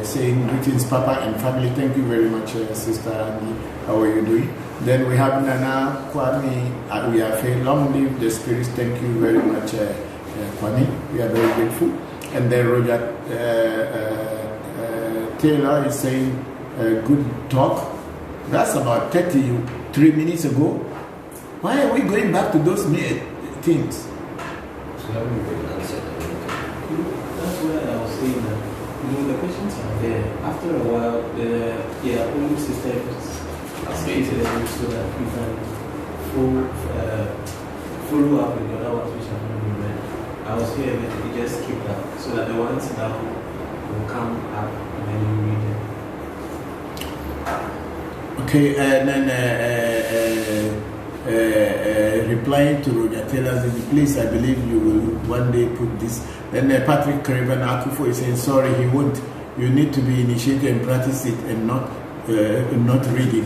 saying greetings, Papa and family. Thank you very much, Sister Angie. How are you doing? Then we have Nana Kwame. We are saying long live the spirits. Thank you very much, Kwame. We are very grateful. And then Roger Taylor is saying good talk. That's about 33 minutes ago. Why are we going back to those things? That's why I was saying that the questions are there. After a while, their own systems are created so that we can follow up with the other ones which have not been read. I was here, but we just keep that so that the ones that will come up and then you read them. Okay, and then replying to Roger Taylor, please, I believe you will one day put this. Then Patrick Craven Akufo is saying, sorry, he won't. You need to be initiated and practice it and not read it.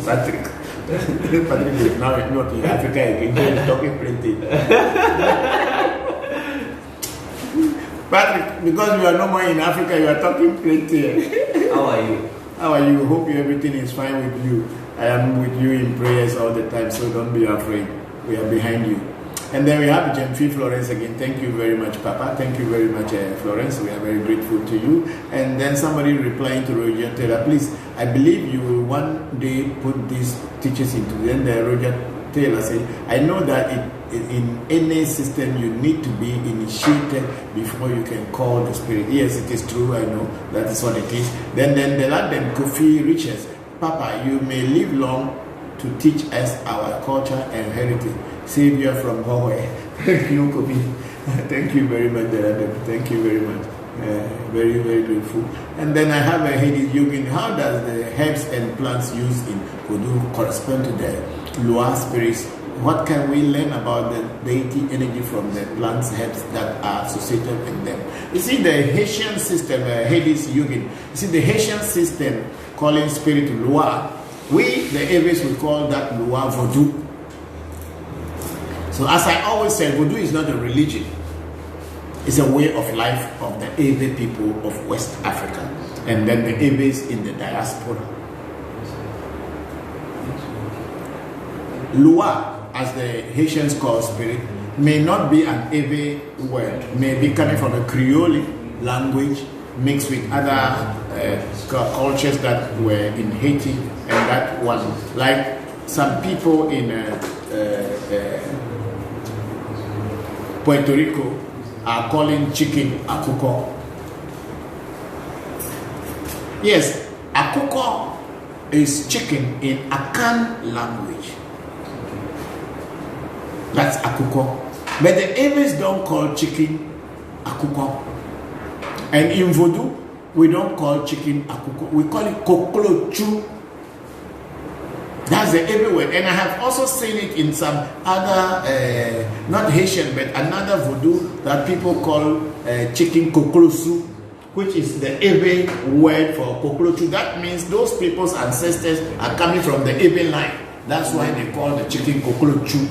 Patrick is now not in Africa again. He is talking printed. Patrick, because you are no more in Africa, you are talking printed. How are you? How are you? Hope everything is fine with you. I am with you in prayers all the time, so don't be afraid. We are behind you. And then we have Jennifer Florence again. Thank you very much, Papa. Thank you very much, Florence. We are very grateful to you. And then somebody replying to Roger Taylor, please, I believe you will one day put these teachers into. Then Roger Taylor said, I know that in any system you need to be initiated before you can call the spirit. Yes, it is true. I know that is what it is. Then the lad Kofi Richards, Papa, you may live long to teach us our culture and heritage. Savior from Hawaii. Thank you, Kofi. Thank you very much, thank you very much. Very, very grateful. And then I have a Hades Yogin. How does the herbs and plants used in Vodu correspond to the Lua spirits? What can we learn about the deity energy from the plants, herbs that are associated with them? You see, the Haitian system, Hades Yogin. You see, the Haitian system calling spirit Lua, we, the Eves, we call that Lua Vodu. So as I always say, Voodoo is not a religion. It's a way of life of the Ewe people of West Africa. And then the Ewes in the diaspora. Lua, as the Haitians call spirit, may not be an Ewe word. May be coming from a Creole language mixed with other cultures that were in Haiti and that one. Like some people in Puerto Rico are calling chicken akuko. Yes, akuko is chicken in Akan language. That's akuko. But the Ewes don't call chicken akuko. And in Voodoo, we don't call chicken akuko. We call it koklochu. That's the Ewe word. And I have also seen it in some other, not Haitian, but another Voodoo that people call chicken koklosu, which is the Ewe word for koklochu. That means those people's ancestors are coming from the Ewe line. That's why they call the chicken koklochu.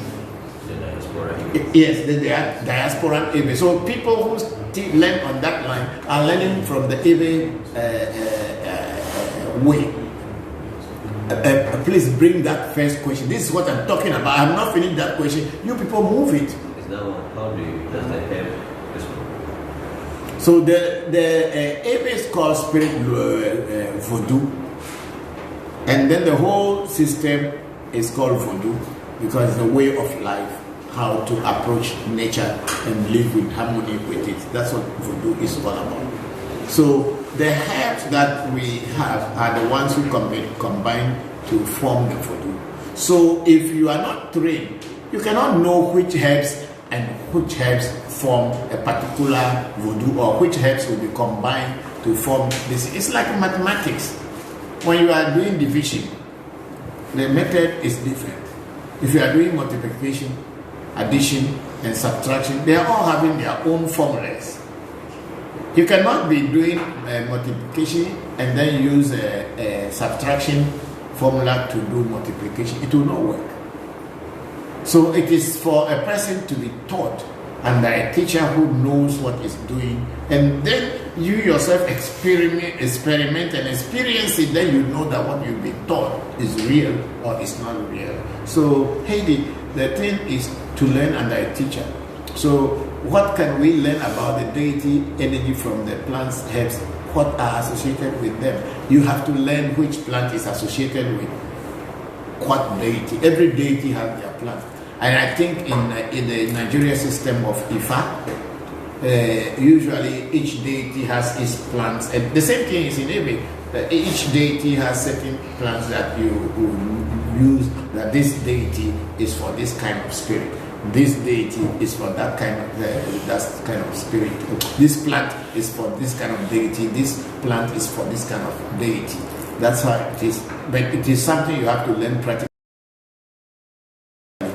The diaspora. Yes, the diaspora Ewe. So people who learn on that line are learning from the Ewe way. Please bring that first question. This is what I'm talking about. I'm not finished that question. You people move it. Is that one? How do you does the help this one? So the Ewe is called spirit Vodu, and then the whole system is called Vodu because it's a way of life, how to approach nature and live in harmony with it. That's what Vodu is all about. So the herbs that we have are the ones who combine to form the Vodu. So if you are not trained, you cannot know which herbs and which herbs form a particular Vodu or which herbs will be combined to form this. It's like mathematics. When you are doing division, the method is different. If you are doing multiplication, addition, and subtraction, they are all having their own formulas. You cannot be doing multiplication and then use a subtraction formula to do multiplication. It will not work. So it is for a person to be taught under a teacher who knows what is doing, and then you yourself experiment and experience it, then you know that what you've been taught is real or is not real. So Heidi, the thing is to learn under a teacher. So what can we learn about the deity energy from the plants, herbs, what are associated with them? You have to learn which plant is associated with what deity. Every deity has their plant. And I think in the Nigeria system of Ifa, usually each deity has its plants. And the same thing is in Ewe. Each deity has certain plants that you use, that this deity is for this kind of spirit. This deity is for that kind of spirit. This plant is for this kind of deity. This plant is for this kind of deity. That's how it is. But it is something you have to learn practically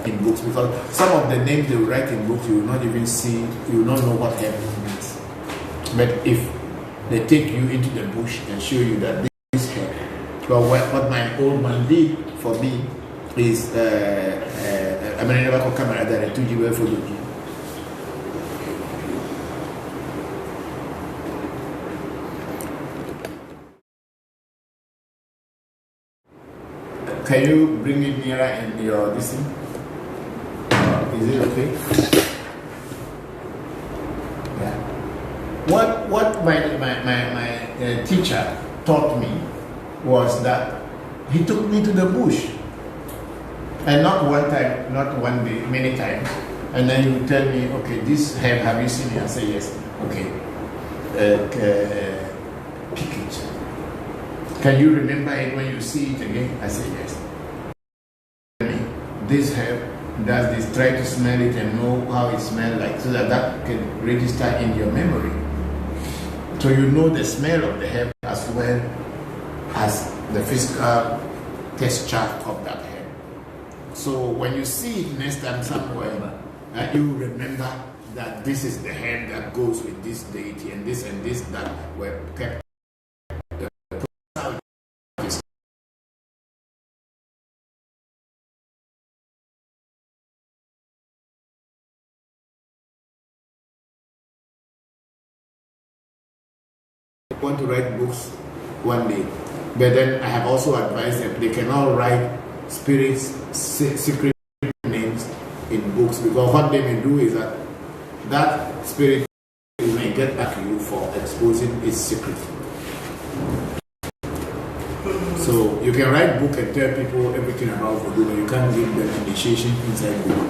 in books, because some of the names they will write in books you will not even see, you will not know what herb means. But if they take you into the bush and show you that this herb, but what my old man did for me is I mean, I never call camera that I took Ewe Vodu. Can you bring it nearer in your this thing? Is it okay? Yeah. What my teacher taught me was that he took me to the bush. And not one time, not one day, many times. And then he would tell me, okay, this herb, have you seen it? I say, yes. Okay. Pick it. Can you remember it when you see it again? I say, yes. This herb does this. Try to smell it and know how it smells like, so that can register in your memory. So you know the smell of the herb as well as the physical texture of that herb. So when you see it next time somewhere, you remember that this is the herb that goes with this deity and this that were kept. Want to write books one day, but then I have also advised them they cannot write spirits secret names in books, because what they may do is that spirit may get back to you for exposing its secret. So you can write book and tell people everything about Vodu, but you can't give them initiation inside book.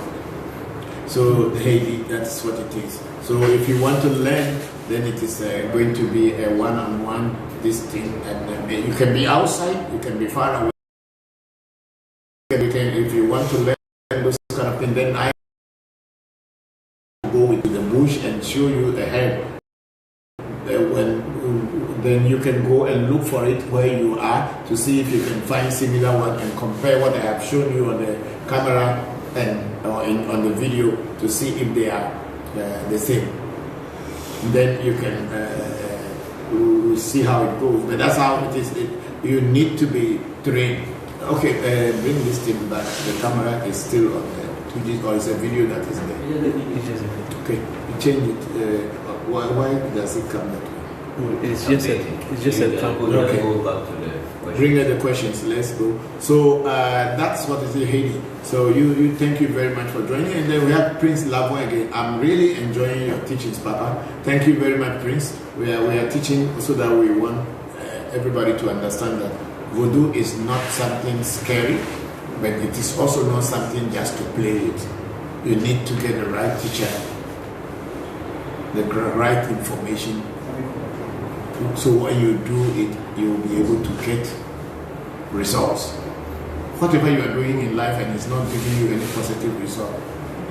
So hey, that's what it is. So if you want to learn, then it is going to be a one-on-one this thing, and you can be outside, you can be far away. If you want to learn those kind of things, then I go into the bush and show you a herb. Then you can go and look for it where you are to see if you can find similar one and compare what I have shown you on the camera and on the video to see if they are the same. Then you can see how it goes. But that's how it is. You need to be trained. Okay, bring this thing back. The camera is still on the 2G, or it's a video that is there. Okay, you change it. Why does it come that way? It's just a sample. Okay. Okay. Go back to the question. Bring her the questions. Let's go. So that's what is it, Haiti. So you thank you very much for joining. And then we have Prince Lavo again. I'm really enjoying your teachings, Papa. Thank you very much, Prince. We are teaching so that we want everybody to understand that Voodoo is not something scary, but it is also not something just to play with. You need to get the right teacher, the right information. So when you do it, you will be able to get results. Whatever you are doing in life and it's not giving you any positive result,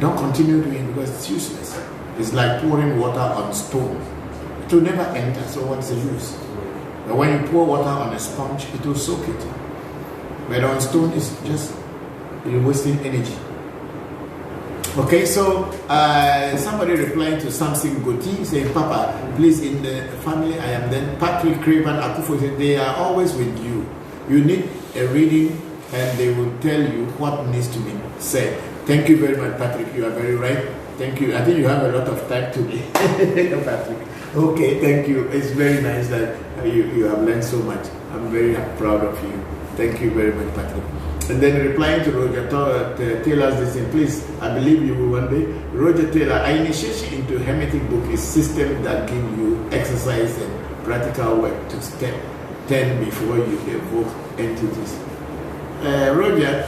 don't continue doing it because it's useless. It's like pouring water on stone. It will never enter, so what's the use? But when you pour water on a sponge, it will soak it. But on stone, it's just, you're wasting energy. Okay, so somebody replying to Samson Goti saying, Papa, please, in the family I am then. Patrick Craven Akufo said, they are always with you. You need a reading and they will tell you what needs to be said. Thank you very much, Patrick. You are very right. Thank you. I think you have a lot of time today, Patrick. Okay, thank you. It's very nice that you have learned so much. I'm very proud of you. Thank you very much, Patrick. And then replying to Roger Taylor's this thing, please, I believe you will one day. Roger Taylor, our initiation into Hermetic book is system that give you exercise and practical work to step 10 before you evoke entities. Roger,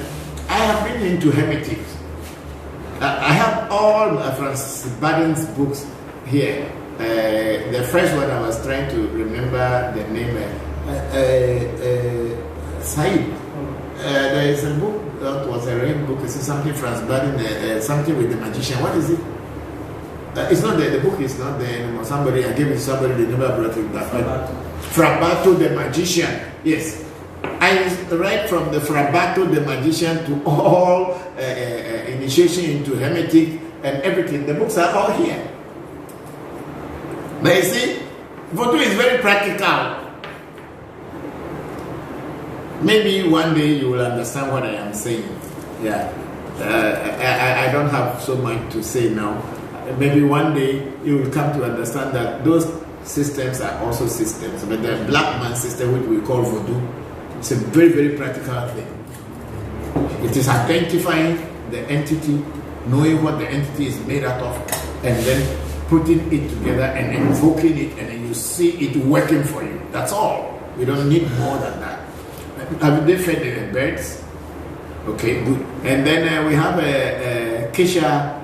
I have been into Hermetics. I have all Francis Baden's books here. The first one I was trying to remember the name, Said. There is a book that was a rare book. It's something Franz Baden, something with the magician. What is it? It's not there. The book is not there anymore. Somebody, I gave it to somebody, they never brought it back. Frabato the magician. Yes. I read from the Frabato the magician to all initiation into Hermetic and everything. The books are all here. But you see, Vodu is very practical. Maybe one day you will understand what I am saying. Yeah. I don't have so much to say now. Maybe one day you will come to understand that those systems are also systems. But the black man system, which we call Voodoo, it's a very, very practical thing. It is identifying the entity, knowing what the entity is made out of, and then putting it together and invoking it, and then you see it working for you. That's all. We don't need more than that. Have they fed the birds? Okay, good. And then we have Keisha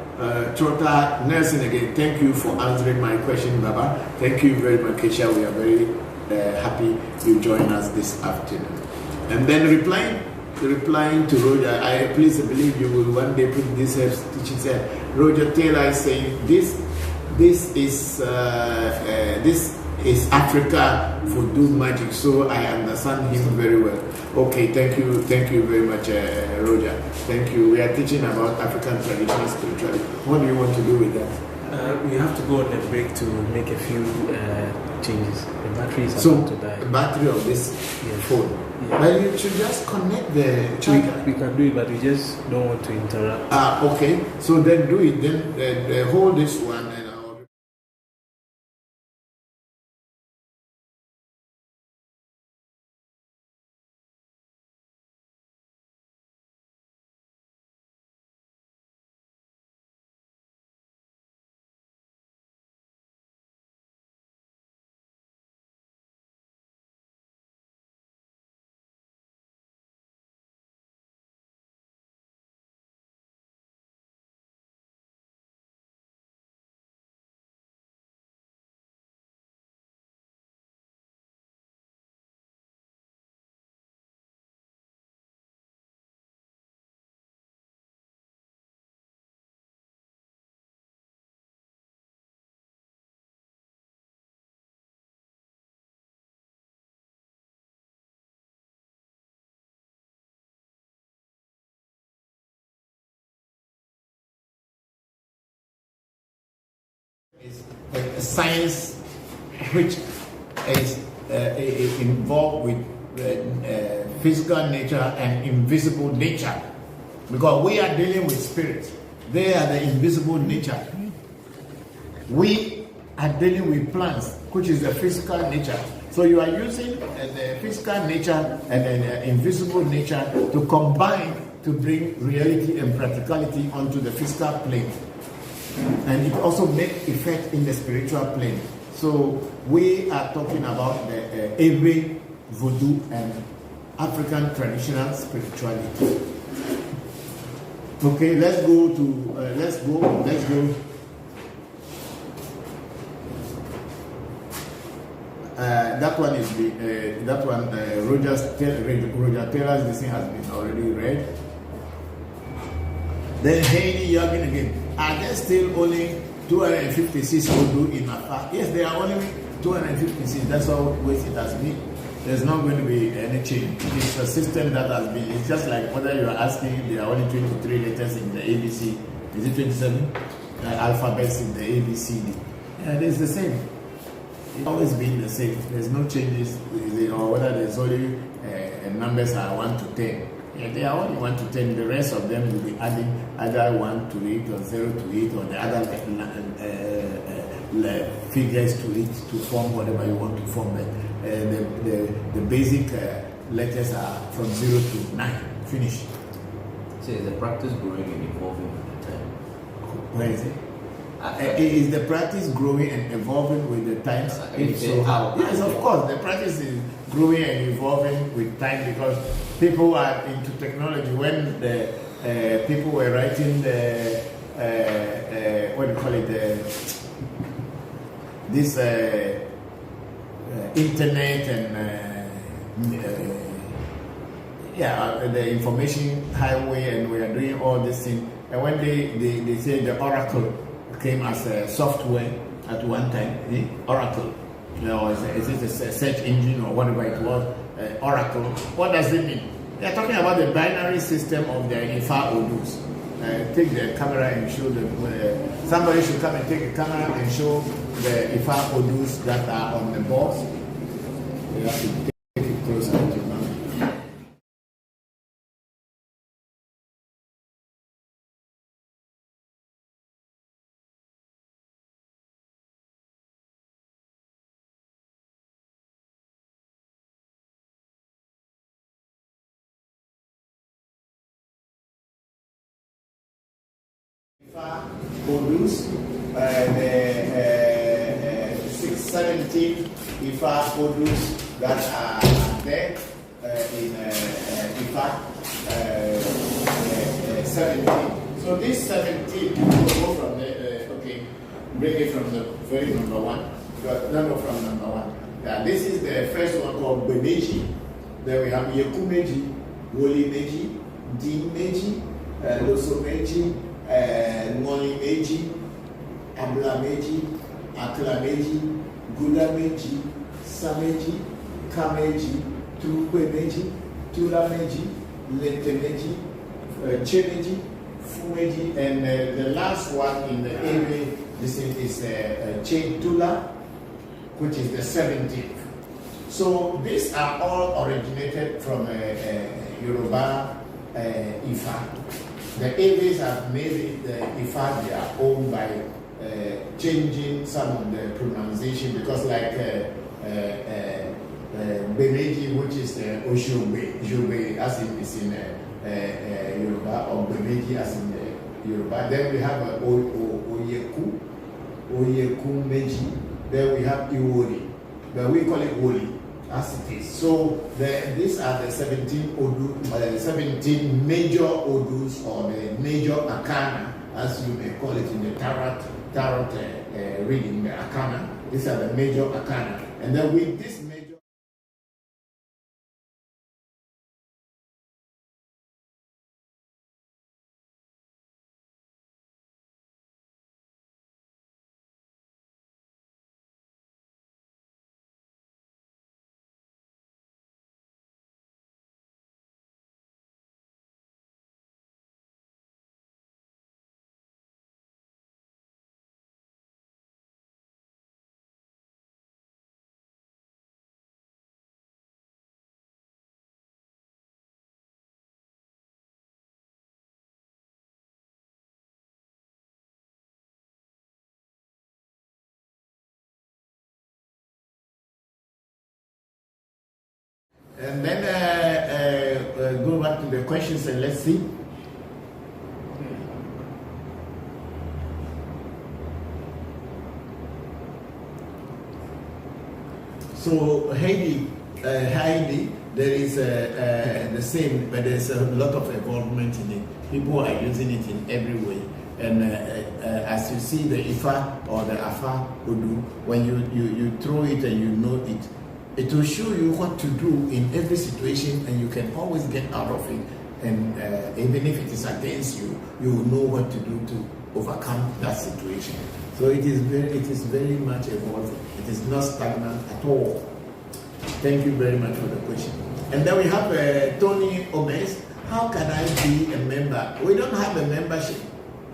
Trotter Nelson again. Thank you for answering my question, Baba. Thank you very much, Keisha. We are very happy you joined us this afternoon. And then replying to Roger, I please believe you will one day put this teaching. Said Roger Taylor is saying this is Africa Voodoo magic, so I understand him very well. Okay, thank you very much, Roger. Thank you. We are teaching about African traditional spirituality. What do you want to do with that? We have to go on a break to make a few changes. The battery is So about to die. the battery of this phone. Yeah. But you should just connect the charger. We can do it, but we just don't want to interrupt. Okay. So then do it. Then hold this one and I'll. Is a science which is involved with physical nature and invisible nature, because we are dealing with spirits. They are the invisible nature. We are dealing with plants, which is the physical nature. So you are using the physical nature and the invisible nature to combine to bring reality and practicality onto the physical plane. And it also makes effect in the spiritual plane. So we are talking about the Ewe Vodu and African traditional spirituality. Okay, let's go. That one is Roger Taylor's this thing has been already read. Then Haney Yagin again. Are there still only 256 Vodu in Afa? Yes, there are only 256. That's how ways it has been. There's not going to be any change. It's a system that has been. It's just like whether you are asking, there are only 23 letters in the ABC. Is it 27 alphabets in the ABCD? Yeah, it's the same. It's always been the same. There's no changes, or whether there's only numbers are 1 to 10. Yeah, they are only 1 to 10. The rest of them will be adding either 1 to 8 or 0 to 8 or the other figures to it to form whatever you want to form. The basic letters are from 0 to 9. Finish. So is the practice growing and evolving with the time? Where is it? Is the practice growing and evolving with the times? If so, how? Yes, of course, the practice is growing and evolving with time because people are into technology. When the people were writing the what do you call it? This internet and the information highway, and we are doing all this thing. And when they say the Oracle came as a software at one time, Oracle, is it a search engine or whatever it was, Oracle. What does it mean? They are talking about the binary system of the Ifa Odus. Take the camera and show them. Somebody should come and take a camera and show the Ifa Odus that are on the board. You have to take it closer to you. Ifa Odus, the 617 Ifa Odus that are there in Ifa 17. So this 17 will go from the, bring it from the very number one. Number from number one. This is the first one called Bemeji. Then we have Yekumeji, Woli Meji, Din Meji, Loso Meji, Ngoli Meji, Abla Meji, Akla Meji, Guda Meji, Sameji, Kameji, Tukwe Meji, Tula Meji, Lente Meji, Chemeji, Fumeji, and the last one in the area, this is Tula, which is the 17th. So these are all originated from Yoruba Ifa. The Eves have made it Ifa their own by changing some of the pronunciation, because like Bemeji, which is Oshogbe, as in is in Yoruba, or Bemeji as in Yoruba. Then we have Oyeku Meji. Then we have Iwori, but we call it Woli, as it is. So these are the 17 major Odus, or the major Arcana, as you may call it in the Tarot reading, the Arcana. These are the major Arcana. And then with this And then go back to the questions and let's see. So Heidi, there is the same, but there's a lot of involvement in it. People are using it in every way. And as you see the Ifa or the Afa Vodu, when you throw it and you know it, it will show you what to do in every situation, and you can always get out of it. And even if it is against you, you will know what to do to overcome that situation. So it is very much evolving. It is not stagnant at all. Thank you very much for the question. And then we have Tony Omes. How can I be a member? We don't have a membership.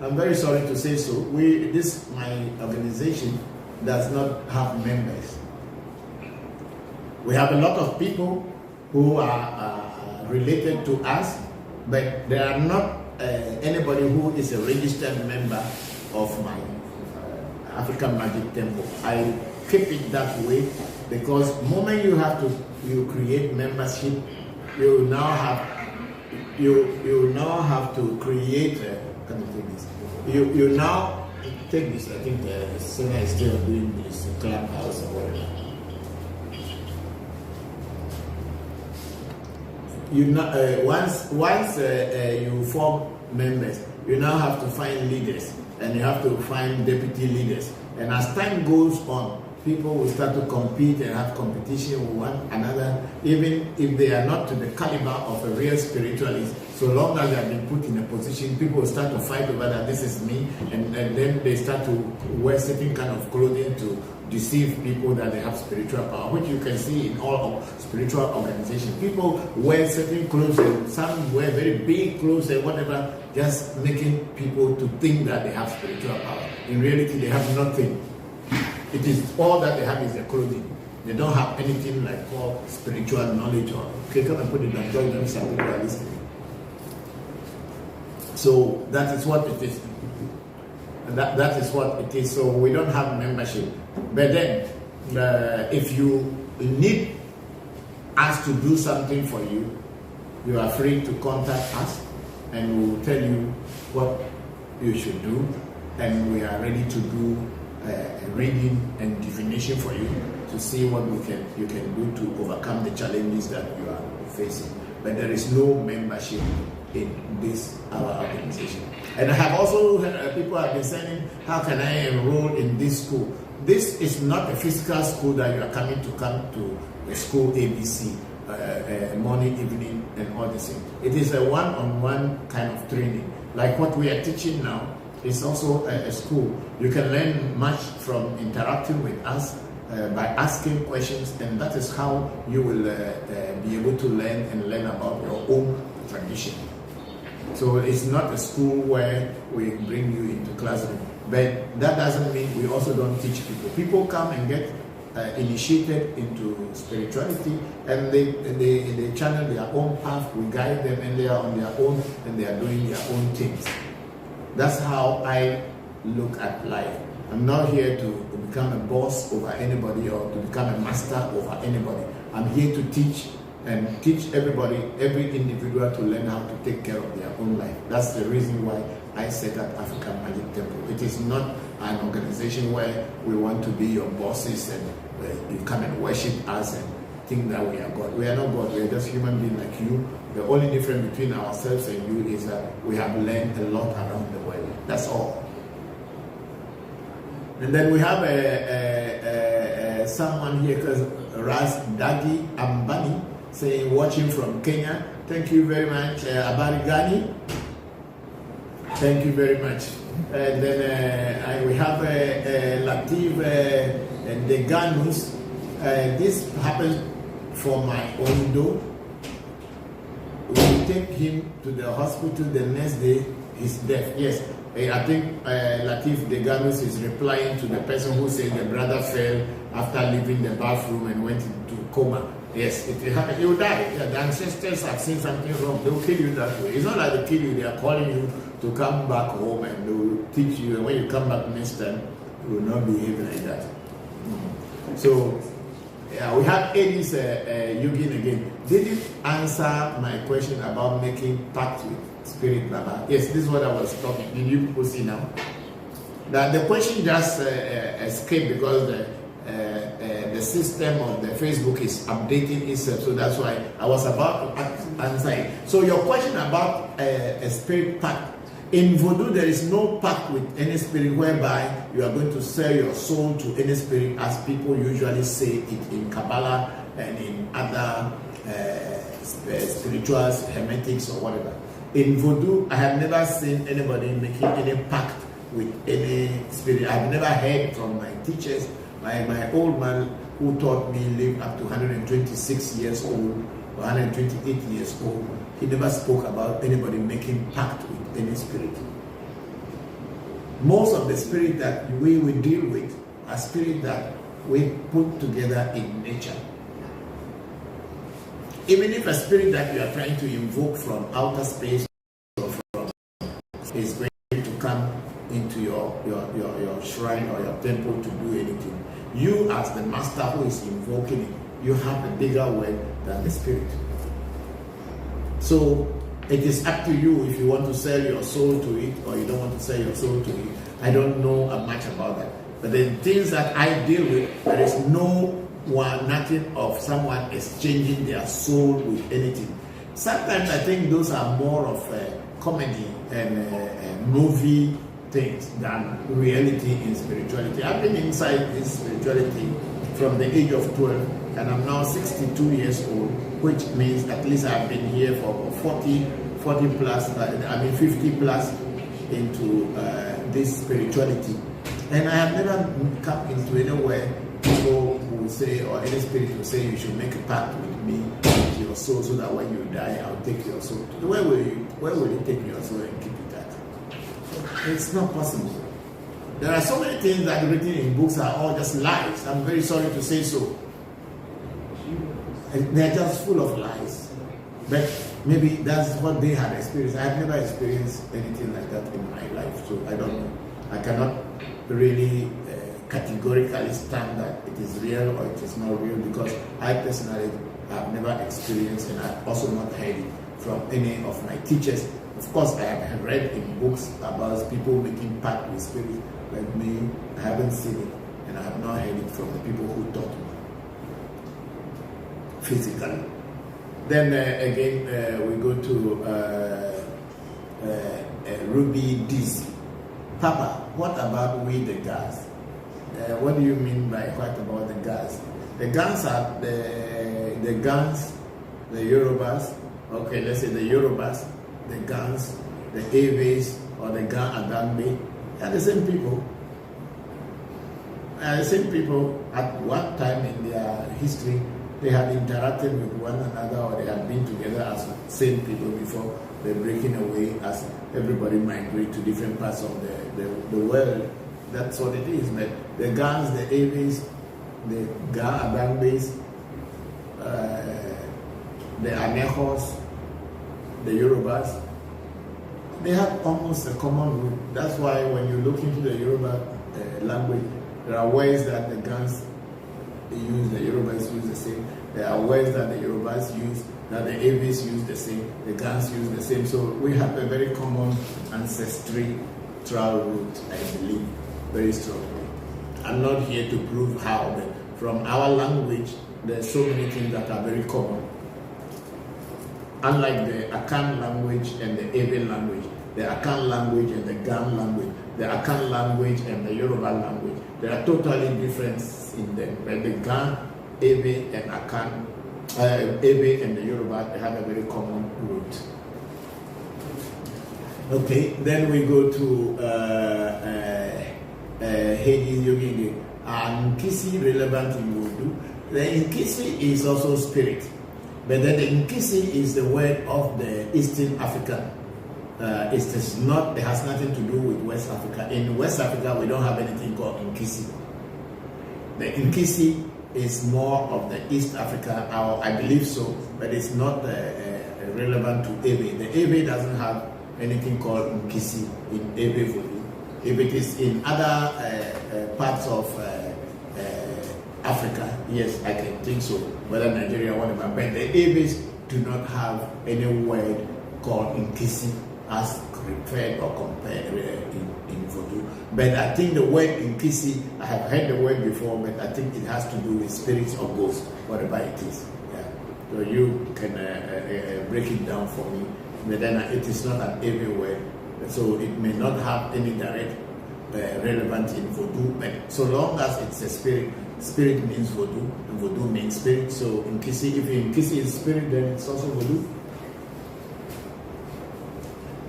I'm very sorry to say so. My organization does not have members. We have a lot of people who are related to us, but there are not anybody who is a registered member of my African Magic Temple. I keep it that way because the moment you create membership, you now have to create. Can you take this? You now take this. I think the singer is still doing this clubhouse or whatever. Once you form members, you now have to find leaders, and you have to find deputy leaders. And as time goes on, people will start to compete and have competition with one another, even if they are not to the caliber of a real spiritualist. So long as they have been put in a position, people will start to fight over that this is me, and then they start to wear certain kind of clothing to deceive people that they have spiritual power, which you can see in all spiritual organizations. People wear certain clothes, and some wear very big clothes and whatever, just making people to think that they have spiritual power. In reality, they have nothing. It is all that they have is their clothing. They don't have anything like called spiritual knowledge. Or okay, come and put it down. Tell them some people are listening. So that is what it is. That is what it is. So we don't have membership. But then, if you need us to do something for you, you are free to contact us, and we will tell you what you should do, and we are ready to do a reading and divination for you to see what you can do to overcome the challenges that you are facing. But there is no membership in this our organization. And I have also heard people have been saying, how can I enroll in this school? This is not a physical school that you are come to a school ABC, morning, evening, and all this thing. It is a one-on-one kind of training. Like what we are teaching now is also a school. You can learn much from interacting with us by asking questions, and that is how you will be able to learn about your own tradition. So it's not a school where we bring you into classroom, but that doesn't mean we also don't teach people. People come and get initiated into spirituality, and they channel their own path. We guide them, and they are on their own, and they are doing their own things. That's how I look at life. I'm not here to become a boss over anybody or to become a master over anybody. I'm here to teach and teach everybody, every individual, to learn how to take care of their own life. That's the reason why I set up African Magic Temple. It is not an organization where we want to be your bosses and you come and worship us and think that we are God. We are not God. We are just human beings like you. The only difference between ourselves and you is that we have learned a lot around the world. That's all. And then we have someone here called Ras Dagi Ambani saying, watching from Kenya. Thank you very much. Abari Gani. Thank you very much. And then we have Latif Deganus. This happened for my own door. We take him to the hospital. The next day, he's dead. Yes, I think Latif Deganus is replying to the person who said the brother fell after leaving the bathroom and went into coma. Yes, it happened. You will die. Yeah, the ancestors have seen something wrong. They will kill you that way. It's not like they kill you. They are calling you to come back home, and they will teach you. And when you come back next time, you will not behave like that. So Yeah, we have Eddie's Yugin again. Did it answer my question about making pact with spirit, Baba? Yes, this is what I was talking. Did you people see now? That the question just escaped because the system of the Facebook is updating itself, so that's why I was about to answer it. So your question about a spirit pact. In Voodoo, there is no pact with any spirit whereby you are going to sell your soul to any spirit, as people usually say it in Kabbalah and in other spirituals, hermetics, or whatever. In Voodoo, I have never seen anybody making any pact with any spirit. I've never heard from my teachers. My old man who taught me lived up to 126 years old, 128 years old. He never spoke about anybody making pact with any spirit. Most of the spirit that we will deal with are spirit that we put together in nature. Even if a spirit that you are trying to invoke from outer space or from is going to come into your shrine or your temple to do anything, you as the master who is invoking it, you have a bigger word than the spirit. So it is up to you if you want to sell your soul to it or you don't want to sell your soul to it. I don't know much about that. But the things that I deal with, there is nothing of someone exchanging their soul with anything. Sometimes I think those are more of comedy and movie things than reality in spirituality. I've been inside this spirituality from the age of 12 and I'm now 62 years old, which means at least I've been here for 40 plus, 50 plus into this spirituality. And I have never come into anywhere people will say, or any spirit will say, you should make a pact with me, with your soul, so that when you die, I'll take your soul. Where will you take your soul and keep it at? It's not possible. There are so many things that are written in books are all just lies. I'm very sorry to say so. They're just full of lies. But maybe that's what they had experienced. I have never experienced anything like that in my life, so I don't know. I cannot really categorically stand that it is real or it is not real, because I personally have never experienced, and I've also not heard it from any of my teachers. Of course, I have read in books about people making pact with spirit, but me, I haven't seen it, and I have not heard it from the people who taught me physically. Then again, we go to Ruby DC. Papa, what about we the Gas? What do you mean by what about the Gas? The Gans are the Gans, the Yorubas. Okay, let's say the Yorubas, the Gans, the Ewes, or the Gan Adambe. They are the same people. The same people at one time in their history. They had interacted with one another, or they had been together as same people before they're breaking away as everybody migrate to different parts of the world. That's what it is. But the Gans, the Ewes, the Ga Adambes, the Anejos, the Yorubas, they have almost a common root. That's why when you look into the Yoruba language, there are ways that the Gans use, the Yorubas use the same. There are words that the Yorubas use, that the Ewes use the same, the Gans use the same. So we have a very common ancestral root, I believe, very strongly. I'm not here to prove how, but from our language, there's so many things that are very common. Unlike the Akan language and the Ewe language, the Akan language and the Gan language, the Akan language and the Yoruba language, there are totally different in them. But the Gan, Ewe, and Akan, Ewe and the Yoruba, they have a very common root. Okay, then we go to Hades Yogi. Nkisi relevant in Voodoo. The Nkisi is also spirit, but then the Nkisi is the word of the Eastern African. It has nothing to do with West Africa. In West Africa, we don't have anything called Nkisi. The Nkisi is more of the East Africa, or I believe so, but it's not relevant to Ewe. The Ewe doesn't have anything called Nkisi in Ewe Vodu. If it is in other parts of Africa, yes, I can think so. Whether Nigeria, whatever, but the Ewes do not have any word called Nkisi as referred or compared in Vodu. But I think the word Nkisi, I have heard the word before, but I think it has to do with spirits or ghosts, whatever it is. Yeah. So you can break it down for me. But then it is not an Ewe word, so it may not have any direct relevance in Vodu. But so long as it's a spirit, spirit means Vodu, and Vodu means spirit. So Nkisi, if Nkisi is spirit, then it's also Vodu.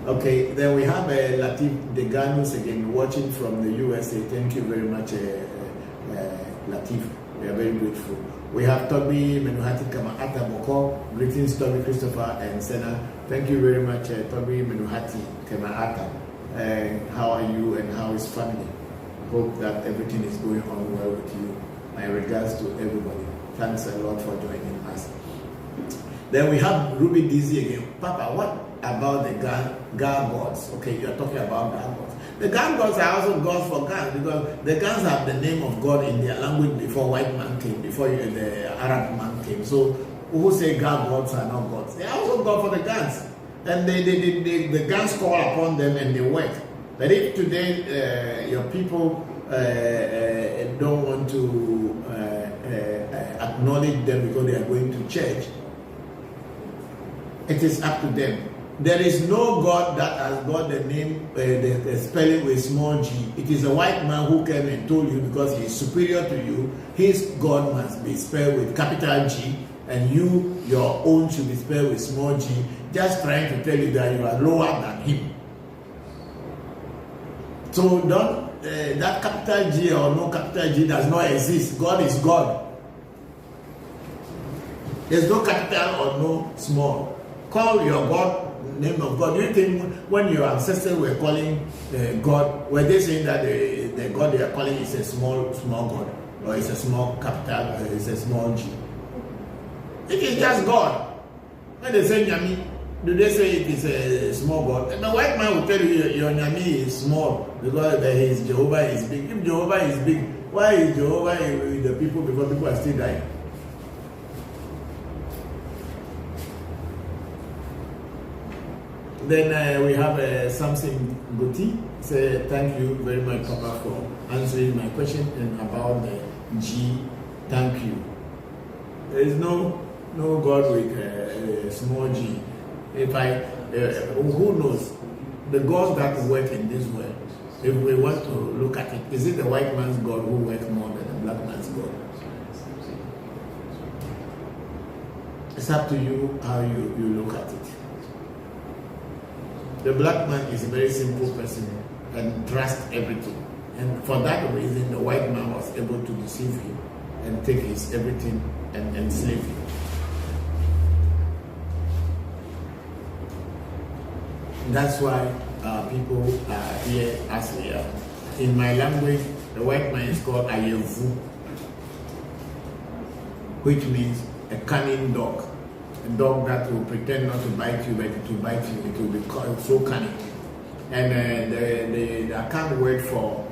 Okay, then we have Latif Deganus again watching from the USA. Thank you very much, Latif. We are very grateful. We have Toby Menuhati Kamaata Bokor. Greetings, Toby Christopher and Senna. Thank you very much, Toby Menuhati Kamaata. How are you and how is family? Hope that everything is going on well with you. My regards to everybody. Thanks a lot for joining us. Then we have Ruby Dizzy again. Papa, what about the Ga gods? Okay, you're talking about Ga gods. The Ga gods are also gods for Ga, because the Gans have the name of God in their language before white man came, before the Arab man came. So who say Ga gods are not gods? They are also God for the Gans. And the Gans call upon them and they work. But if today your people don't want to acknowledge them because they are going to church, it is up to them. There is no God that has got the name, the spelling with small g. It is a white man who came and told you because he is superior to you, his God must be spelled with capital G, and your own should be spelled with small g, just trying to tell you that you are lower than him. So don't, that capital G or no capital G does not exist. God is God. There's no capital or no small. Call your God name of God. Do you think when your ancestors were calling God, were they saying that the God they are calling is a small God, or is a small capital, or is a small G? It is just God. When they say Nyami, do they say it is a small God? And the white man will tell you your Nyami is small because his Jehovah is big. If Jehovah is big, why is Jehovah with the people because people are still dying? Then we have Samson Goti. Say thank you very much, Papa, for answering my question and about the G. Thank you. There is no God with a small G. If who knows the gods that work in this world? If we want to look at it, is it the white man's God who works more than the black man's God? It's up to you how you look at it. The black man is a very simple person and trusts everything. And for that reason, the white man was able to deceive him and take his everything and enslave him. That's why people are here as we are. In my language, the white man is called Ewe Vodu, which means a cunning dog. A dog that will pretend not to bite you, but it will bite you. It will be so cunning. And the account word for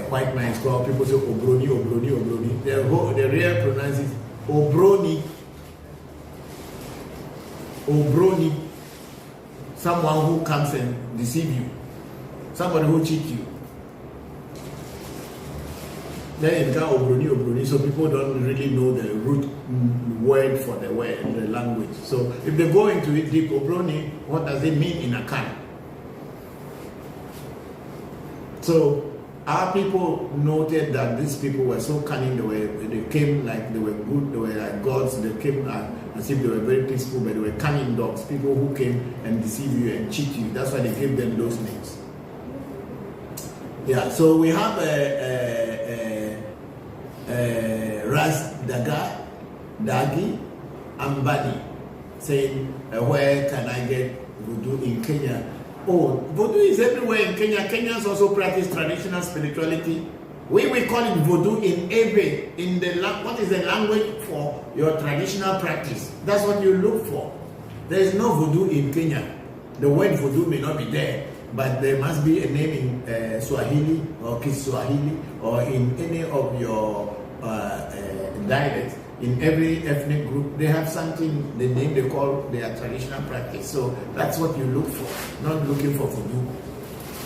white man is called, people say obroni, obroni, obroni. The real pronounce is obroni. Obroni. Someone who comes and deceive you. Somebody who cheats you. Then it becomes obroni, obroni, so people don't really know the root word for the word in the language. So if they go into it deep, obroni, what does it mean in Akan? So our people noted that these people were so cunning, they came like they were good, they were like gods, they came as if they were very peaceful, but they were cunning dogs, people who came and deceive you and cheat you. That's why they gave them those names. Yeah, so we have Ras Dagi Ambani saying, where can I get Voodoo in Kenya? Oh, Voodoo is everywhere in Kenya. Kenyans also practice traditional spirituality. We call it Voodoo in Ewe, in what is the language for your traditional practice. That's what you look for. There is no Voodoo in Kenya. The word Voodoo may not be there, but there must be a name in Swahili or Kiswahili or in any of your dialects. In every ethnic group, they have something, the name they call their traditional practice. So that's what you look for, not looking for voodoo.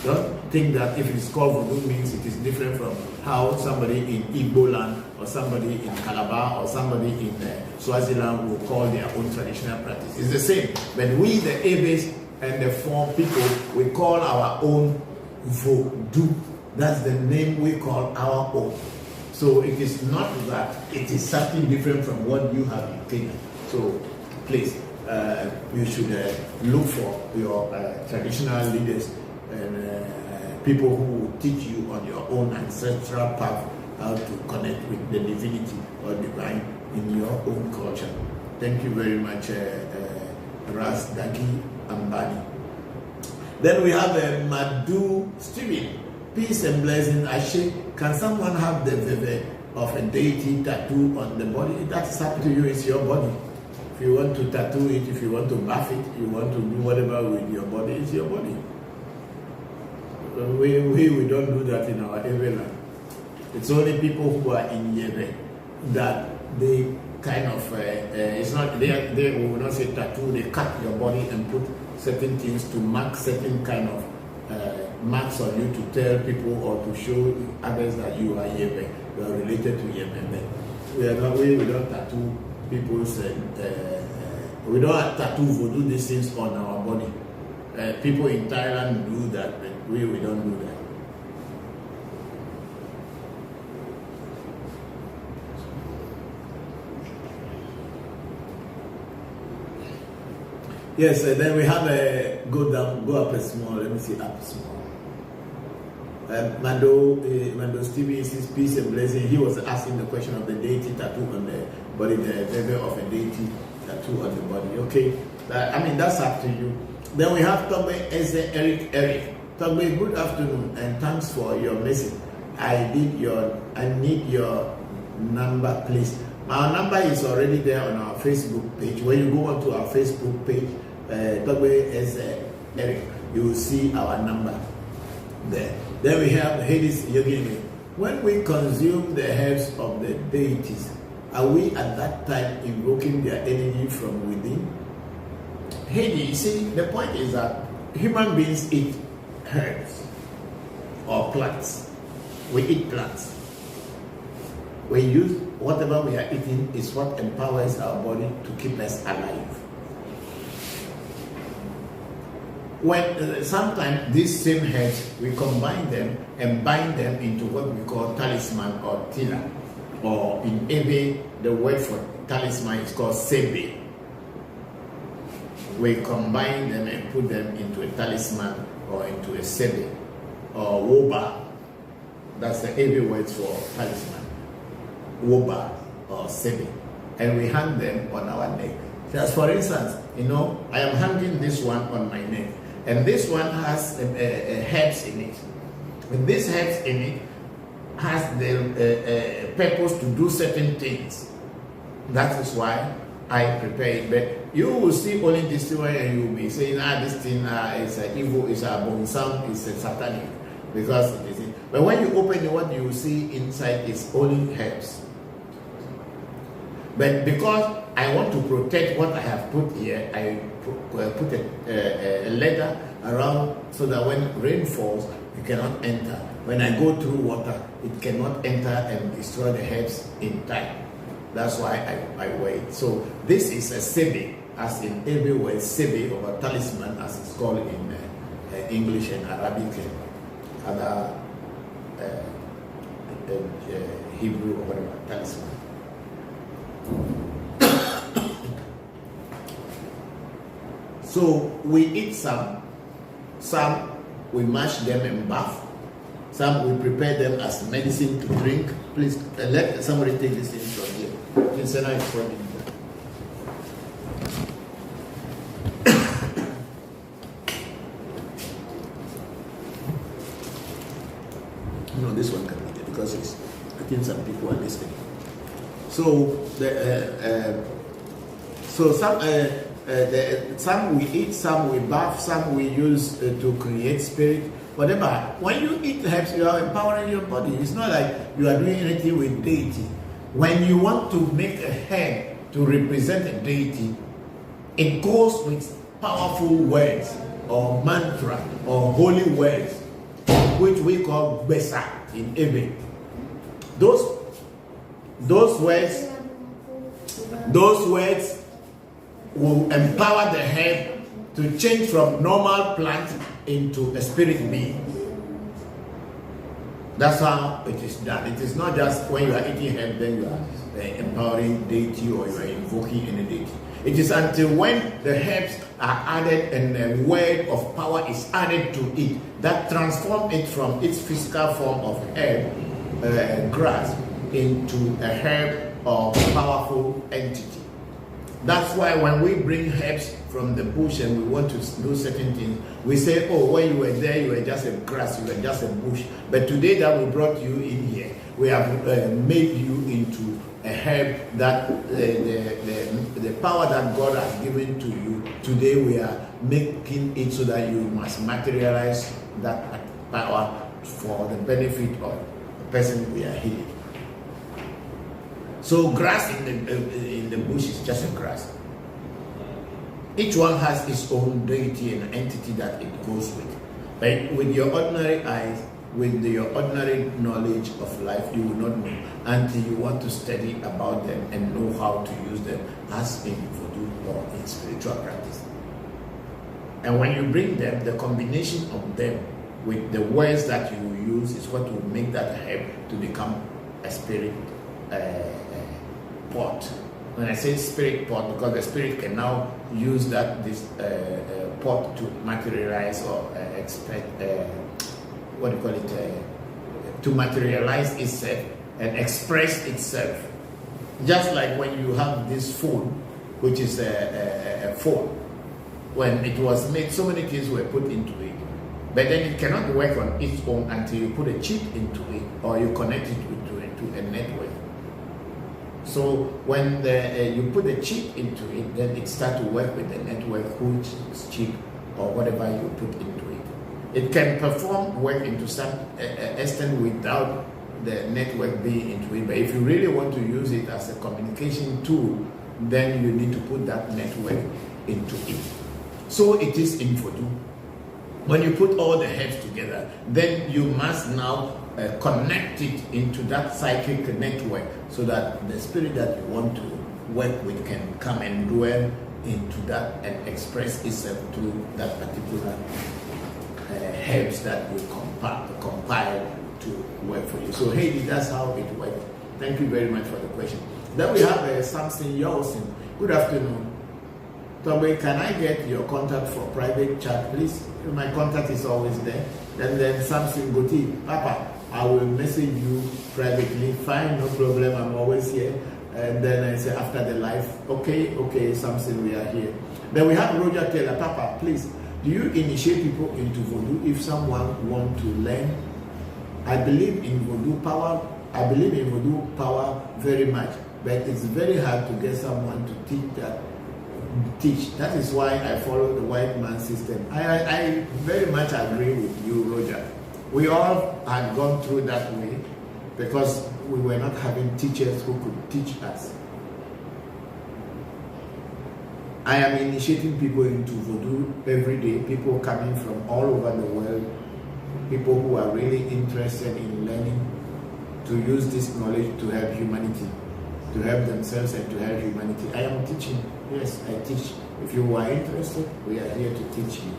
Don't think that if it's called voodoo means it is different from how somebody in Igbo land or somebody in Calabar or somebody in Swaziland will call their own traditional practice. It's the same. But we, the Ewes and the Fon people, we call our own voodoo. That's the name we call our own. So it is not that it is something different from what you have in Kenya. So please, you should look for your traditional leaders and people who will teach you on your own ancestral path how to connect with the divinity or divine in your own culture. Thank you very much, Ras Dagi Ambani. Then we have Madu Steven. Peace and blessing. Ashe, can someone have the veve of a deity tattoo on the body? That's up to you. It's your body. If you want to tattoo it, if you want to buff it, you want to do whatever with your body, it's your body. We don't do that in our Ewe land. It's only people who are in Ewe that they kind of, it's not, they will not say tattoo, they cut your body and put certain things to mark certain kind of marks on you to tell people or to show others that you are Ewe, you are related to Ewe. We don't tattoo people's, we don't tattoo voodoo these things on our body. People in Thailand do that, but we don't do that. Yes, then we have a go up a small. Let me see, up small. Mando Stevie says peace and blessing. He was asking the question of the deity tattoo on the body, the level of a deity tattoo on the body. Okay, I mean that's up to you. Then we have Togbe Eze Eric. Togbe, good afternoon and thanks for your message. I need your number, please. Our number is already there on our Facebook page. When you go onto our Facebook page, Togbe Eze Eric, you will see our number there. Then we have Hades Yogini. When we consume the herbs of the deities, are we at that time invoking their energy from within? Hades, you see, the point is that human beings eat herbs or plants. We eat plants. We use whatever we are eating is what empowers our body to keep us alive. When sometimes these same herbs, we combine them and bind them into what we call talisman or tila, or in Ewe, the word for talisman is called sebe. We combine them and put them into a talisman or into a sebe or woba. That's the Ewe word for talisman, woba or sebe, and we hang them on our neck. Just for instance, I am hanging this one on my neck. And this one has herbs in it. And this herbs in it has the purpose to do certain things. That is why I prepare it. But you will see only this one and you will be saying, this thing is evil, is a bonsam, is a satanic. Because it is. But when you open it, what you will see inside is only herbs. But because I want to protect what I have put here, I put a leather around so that when rain falls, it cannot enter. When I go through water, it cannot enter and destroy the herbs in time. That's why I wear it. So this is a sebe, as in everywhere, sebe or a talisman, as it's called in English and Arabic and other Hebrew or whatever, talisman. So we eat some we mash them and bath, some we prepare them as medicine to drink. Please let somebody take this thing from here. Kinsena is pointing. No, this one can be there because I think some people are listening. So some we eat, some we bath, some we use to create spirit, whatever. When you eat herbs, you are empowering your body. It's not like you are doing anything with deity. When you want to make a herb to represent a deity, it goes with powerful words or mantra or holy words, which we call Besa in Ewe. Those words will empower the herb to change from normal plant into a spirit being. That's how it is done. It is not just when you are eating herb, then you are empowering deity or you are invoking any deity. It is until when the herbs are added and a word of power is added to it that transforms it from its physical form of herb, grass, into a herb or powerful entity. That's why when we bring herbs from the bush and we want to do certain things, we say, oh, when you were there, you were just a grass, you were just a bush. But today that we brought you in here, we have made you into a herb that the power that God has given to you, today we are making it so that you must materialize that power for the benefit of the person we are healing. So grass in the bush is just a grass. Each one has its own deity and entity that it goes with. But with your ordinary eyes, with your ordinary knowledge of life, you will not know until you want to study about them and know how to use them as in Voodoo or in spiritual practice. And when you bring them, the combination of them with the words that you use is what will make that herb to become a spirit pot. When I say spirit pot, because the spirit can now use this pot to materialize or to materialize itself and express itself. Just like when you have this phone, which is a phone, when it was made, so many things were put into it, but then it cannot work on its own until you put a chip into it or you connect it to a network. So when you put a chip into it, then it starts to work with the network, which is chip or whatever you put into it. It can perform work into some extent without the network being into it. But if you really want to use it as a communication tool, then you need to put that network into it. So it is in Vodu. When you put all the heads together, then you must now connect it into that psychic network so that the spirit that you want to work with can come and dwell into that and express itself through that particular herbs that you compile to work for you. So Haiti, that's how it works. Thank you very much for the question. Then we have Samson Yawson. Good afternoon. Tobe, can I get your contact for private chat, please? My contact is always there. And then Samson Goti, Papa, I will message you privately. Fine, no problem, I'm always here. And then I say after the live, okay, Samson, we are here. Then we have Roger Taylor. Papa, please, do you initiate people into Voodoo if someone wants to learn? I believe in Voodoo power. I believe in Voodoo power very much, but it's very hard to get someone to teach that. That is why I follow the white man system. I very much agree with you, Roger. We all had gone through that way because we were not having teachers who could teach us. I am initiating people into Voodoo every day, people coming from all over the world, people who are really interested in learning to use this knowledge to help humanity, to help themselves and to help humanity. I am teaching. Yes, I teach. If you are interested, we are here to teach you.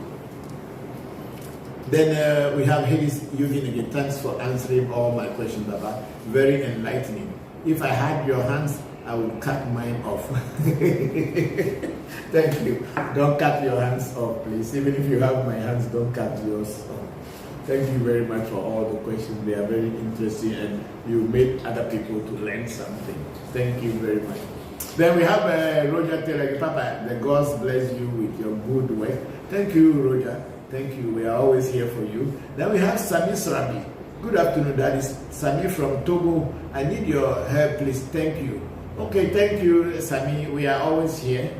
Then we have Hades Eugene again. Thanks for answering all my questions, Baba. Very enlightening. If I had your hands, I would cut mine off. Thank you. Don't cut your hands off, please. Even if you have my hands, don't cut yours off. Thank you very much for all the questions. They are very interesting and you made other people to learn something. Thank you very much. Then we have Roger Taylor. Papa, the gods bless you with your good work. Thank you, Roger. Thank you. We are always here for you. Then we have Sami Srabi. Good afternoon. That is Sami from Togo. I need your help, please. Thank you. Okay, thank you, Sami. We are always here.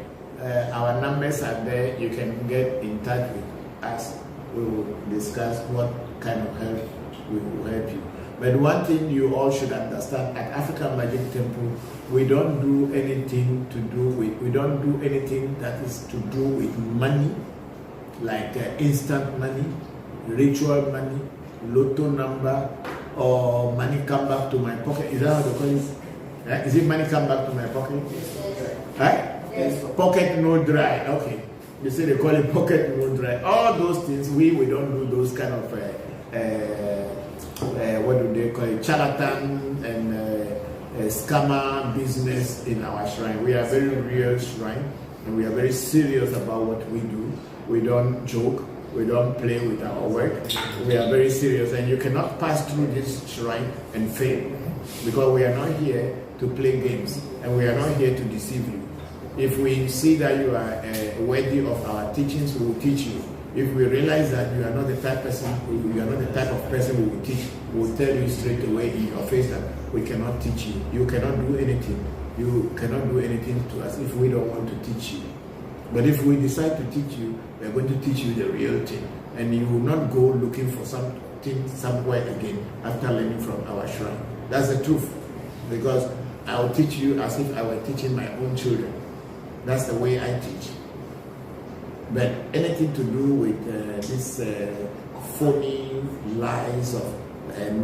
our numbers are there. You can get in touch with us. We will discuss what kind of help we will help you. But one thing you all should understand, at African Magic Temple, we don't do anything that is to do with money, like instant money, ritual money, lotto number, or money come back to my pocket. Is that how they call it? Is it money come back to my pocket? Right? Yes. Pocket no dry. Okay. You say they call it pocket no dry. All those things, we don't do those kind of what do they call it? Charlatan and scammer business in our shrine. We are very real shrine, and we are very serious about what we do. We don't joke. We don't play with our work. We are very serious, and you cannot pass through this shrine and fail, because we are not here to play games, and we are not here to deceive you. If we see that you are worthy of our teachings, we will teach you. If we realize that you are not the type of person we will teach, we will tell you straight away in your face that we cannot teach you. You cannot do anything. You cannot do anything to us if we don't want to teach you. But if we decide to teach you, we are going to teach you the real thing, and you will not go looking for something somewhere again after learning from our shrine. That's the truth, because I will teach you as if I were teaching my own children. That's the way I teach. But anything to do with this phony lies of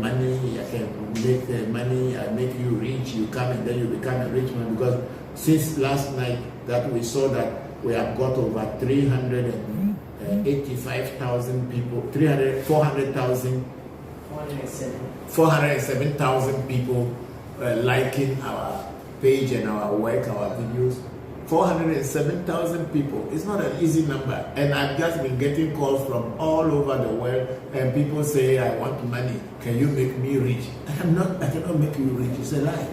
money, I can make money, I make you rich, you come and then you become a rich man. Because since last night that we saw that we have got over 385,000 people, 407,000 people liking our page and our work, our videos. 407,000 people. It's not an easy number. And I've just been getting calls from all over the world, and people say, I want money. Can you make me rich? I cannot make you rich. It's a lie.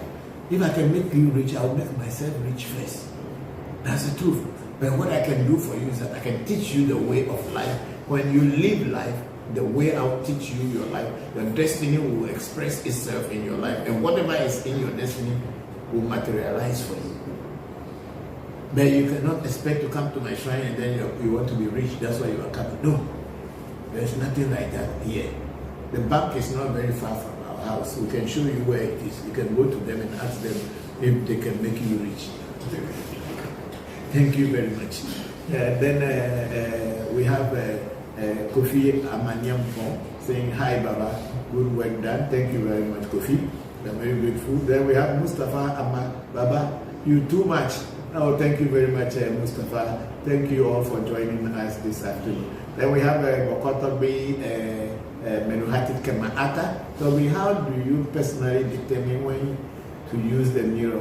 If I can make you rich, I'll make myself rich first. That's the truth. But what I can do for you is that I can teach you the way of life. When you live life, the way I'll teach you your life, your destiny will express itself in your life. And whatever is in your destiny will materialize for you. But you cannot expect to come to my shrine and then you want to be rich. That's why you are coming. No. There's nothing like that here. The bank is not very far from our house. We can show you where it is. You can go to them and ask them if they can make you rich. Thank you very much. Then we have Kofi Amanyampo saying, hi Baba, good work done. Thank you very much, Kofi. I'm very grateful. Then we have Mustafa Amma. Baba, you too much. Oh, thank you very much, Mustafa. Thank you all for joining us this afternoon. Then we have Bokor Menuhatit Kemaata. So how do you personally determine when to use the mirror?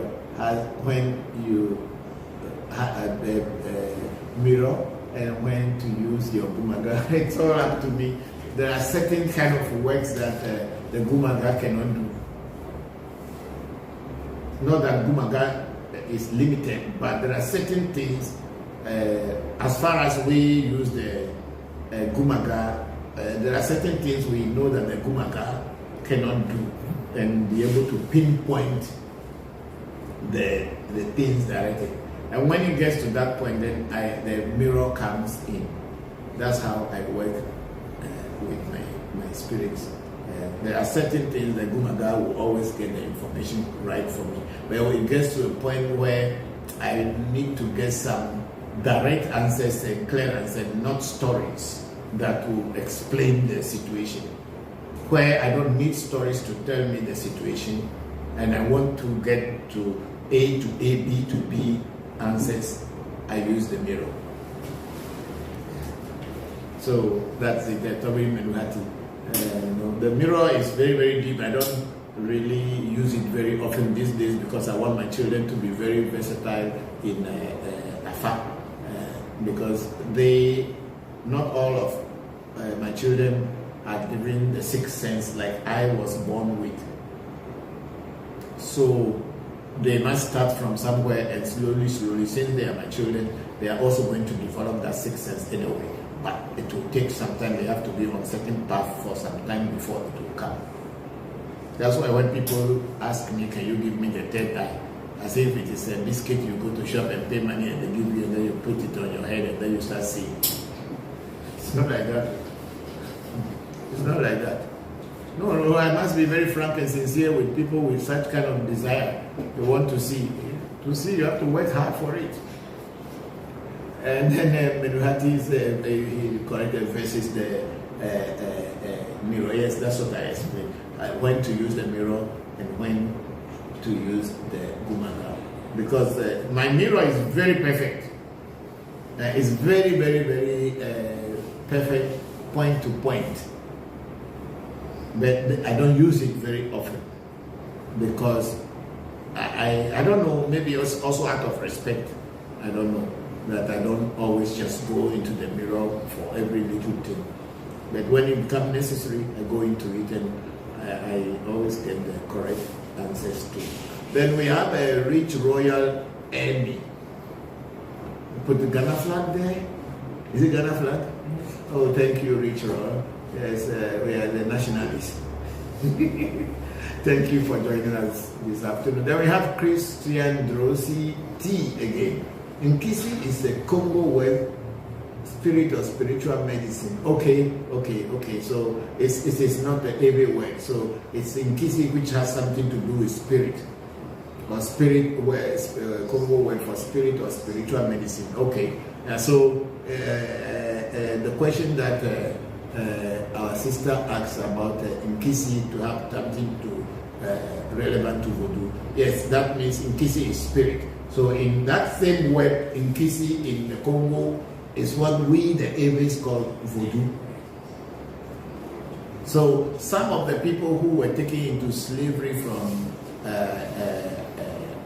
When you mirror and when to use your gumaga? It's all up to me. There are certain kind of works that the gumaga cannot do. Not that gumaga is limited, but there are certain things as far as we use the gumaga, there are certain things we know that the gumaga cannot do and be able to pinpoint the things directly. And when it gets to that point, then the mirror comes in. That's how I work with my spirits. There are certain things that Gumaga will always get the information right for me. But when it gets to a point where I need to get some direct answers and clear answers, not stories that will explain the situation. Where I don't need stories to tell me the situation, and I want to get to A to A, B to B answers, I use the mirror. So that's it. The mirror is very, very deep. I don't really use it very often these days because I want my children to be very versatile in Afa. Because not all of my children are given the sixth sense like I was born with. So they must start from somewhere and slowly, since they are my children, they are also going to develop that sixth sense anyway. But it will take some time. They have to be on a certain path for some time before it will come. That's why when people ask me, can you give me the third eye? as if it is a biscuit you go to shop and pay money and they give you and then you put it on your head and then you start seeing. It's not like that. It's not like that. No, I must be very frank and sincere with people with such kind of desire. They want to see. To see, you have to work hard for it. And then Menuhati he corrected versus the mirror. Yes, that's what I explained. When to use the mirror and when to use the gumaka. Because my mirror is very perfect. It's very, very, very perfect point to point. But I don't use it very often because I don't know, maybe it's also out of respect. I don't know, that I don't always just go into the mirror for every little thing. But when it becomes necessary, I go into it and I always get the correct answers too. Then we have a rich royal army. Put the Ghana flag there. Is it Ghana flag? Oh, thank you, rich royal. Yes, we are the nationalists. Thank you for joining us this afternoon. Then we have Christian Drosy T again. Nkisi is the Congo word spirit or spiritual medicine. Okay. So it is not the Ewe word. So it's Nkisi, which has something to do with spirit. Or spirit, Congo word for spirit or spiritual medicine. Okay. So the question that our sister asks about Nkisi to have something to relevant to Voodoo. Yes, that means Nkisi is spirit. So in that same word, Nkisi in the Congo is what we the Ewes call Voodoo. So some of the people who were taken into slavery from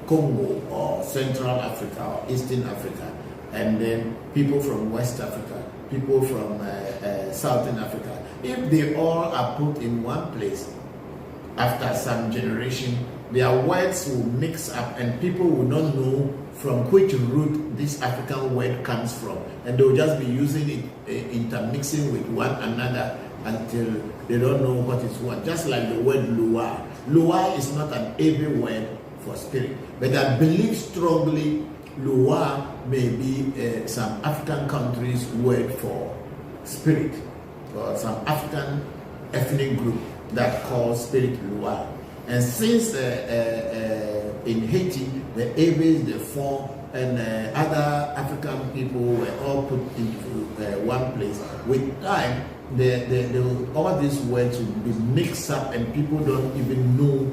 Congo or Central Africa or Eastern Africa, and then people from West Africa, people from Southern Africa, if they all are put in one place, after some generation, their words will mix up and people will not know from which root this African word comes from. And they'll just be using it, intermixing with one another until they don't know what is what. Just like the word Lua. Lua is not an Ewe word for spirit. But I believe strongly Lua may be some African country's word for spirit, or some African ethnic group that calls spirit Lua. And since in Haiti, the Ewes, the Fon, and other African people were all put into one place, with time, all these words will be mixed up and people don't even know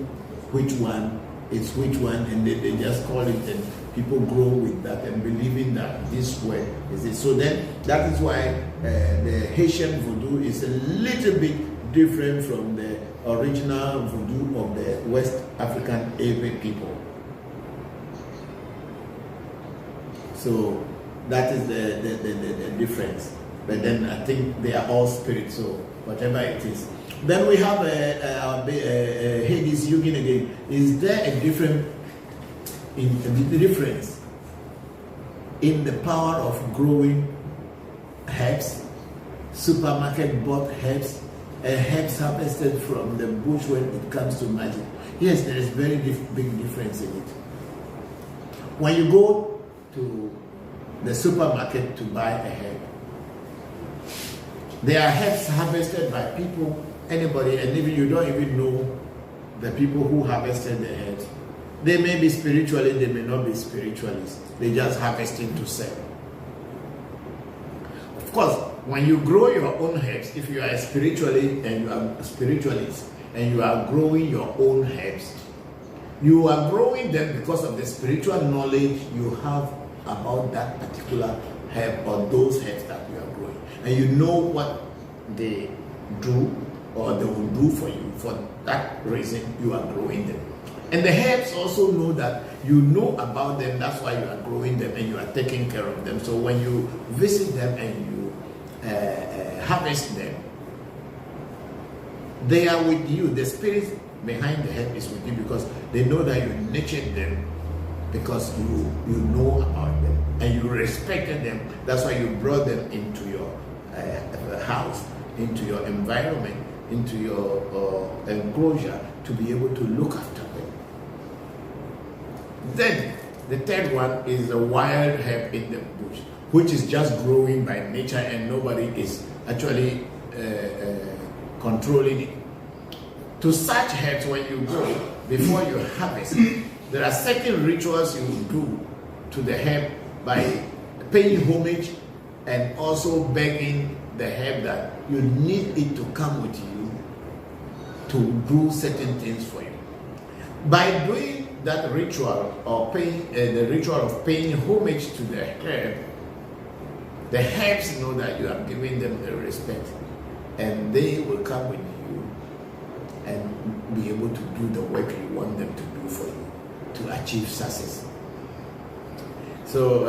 which one is which one, and they just call it, and people grow with that and believing that this word is it. So then that is why the Haitian Voodoo is a little bit different from the original Voodoo of the West African Ewe people. So that is the difference. But then I think they are all spirits, so whatever it is. Then we have Hades Yugin again. Is there a difference in the power of growing herbs, supermarket bought herbs, herbs harvested from the bush when it comes to magic? Yes, there is very big difference in it. When you go to the supermarket to buy a herb, there are herbs harvested by people, anybody, and even you don't even know the people who harvested the herbs. They may be spiritually, they may not be spiritualists. They just harvesting to sell. Of course, when you grow your own herbs, if you are spiritually and you are spiritualist and you are growing your own herbs, you are growing them because of the spiritual knowledge you have about that particular herb or those herbs that you are growing. And you know what they do or they will do for you. For that reason, you are growing them. And the herbs also know that you know about them, that's why you are growing them and you are taking care of them. So when you visit them and you harvest them, they are with you. The spirit behind the herb is with you because they know that you nurtured them because you know about them and you respected them. That's why you brought them into your house, into your environment, into your enclosure to be able to look after them. Then the third one is the wild herb in the bush, which is just growing by nature and nobody is actually controlling it. To such herbs, when you go, before you harvest, there are certain rituals you will do to the herb by paying homage and also begging the herb that you need it to come with you to do certain things for you. By doing that ritual or paying the ritual of paying homage to the herbs know that you are giving them the respect, and they will come with you and be able to do the work you want them to do for you to achieve success. So,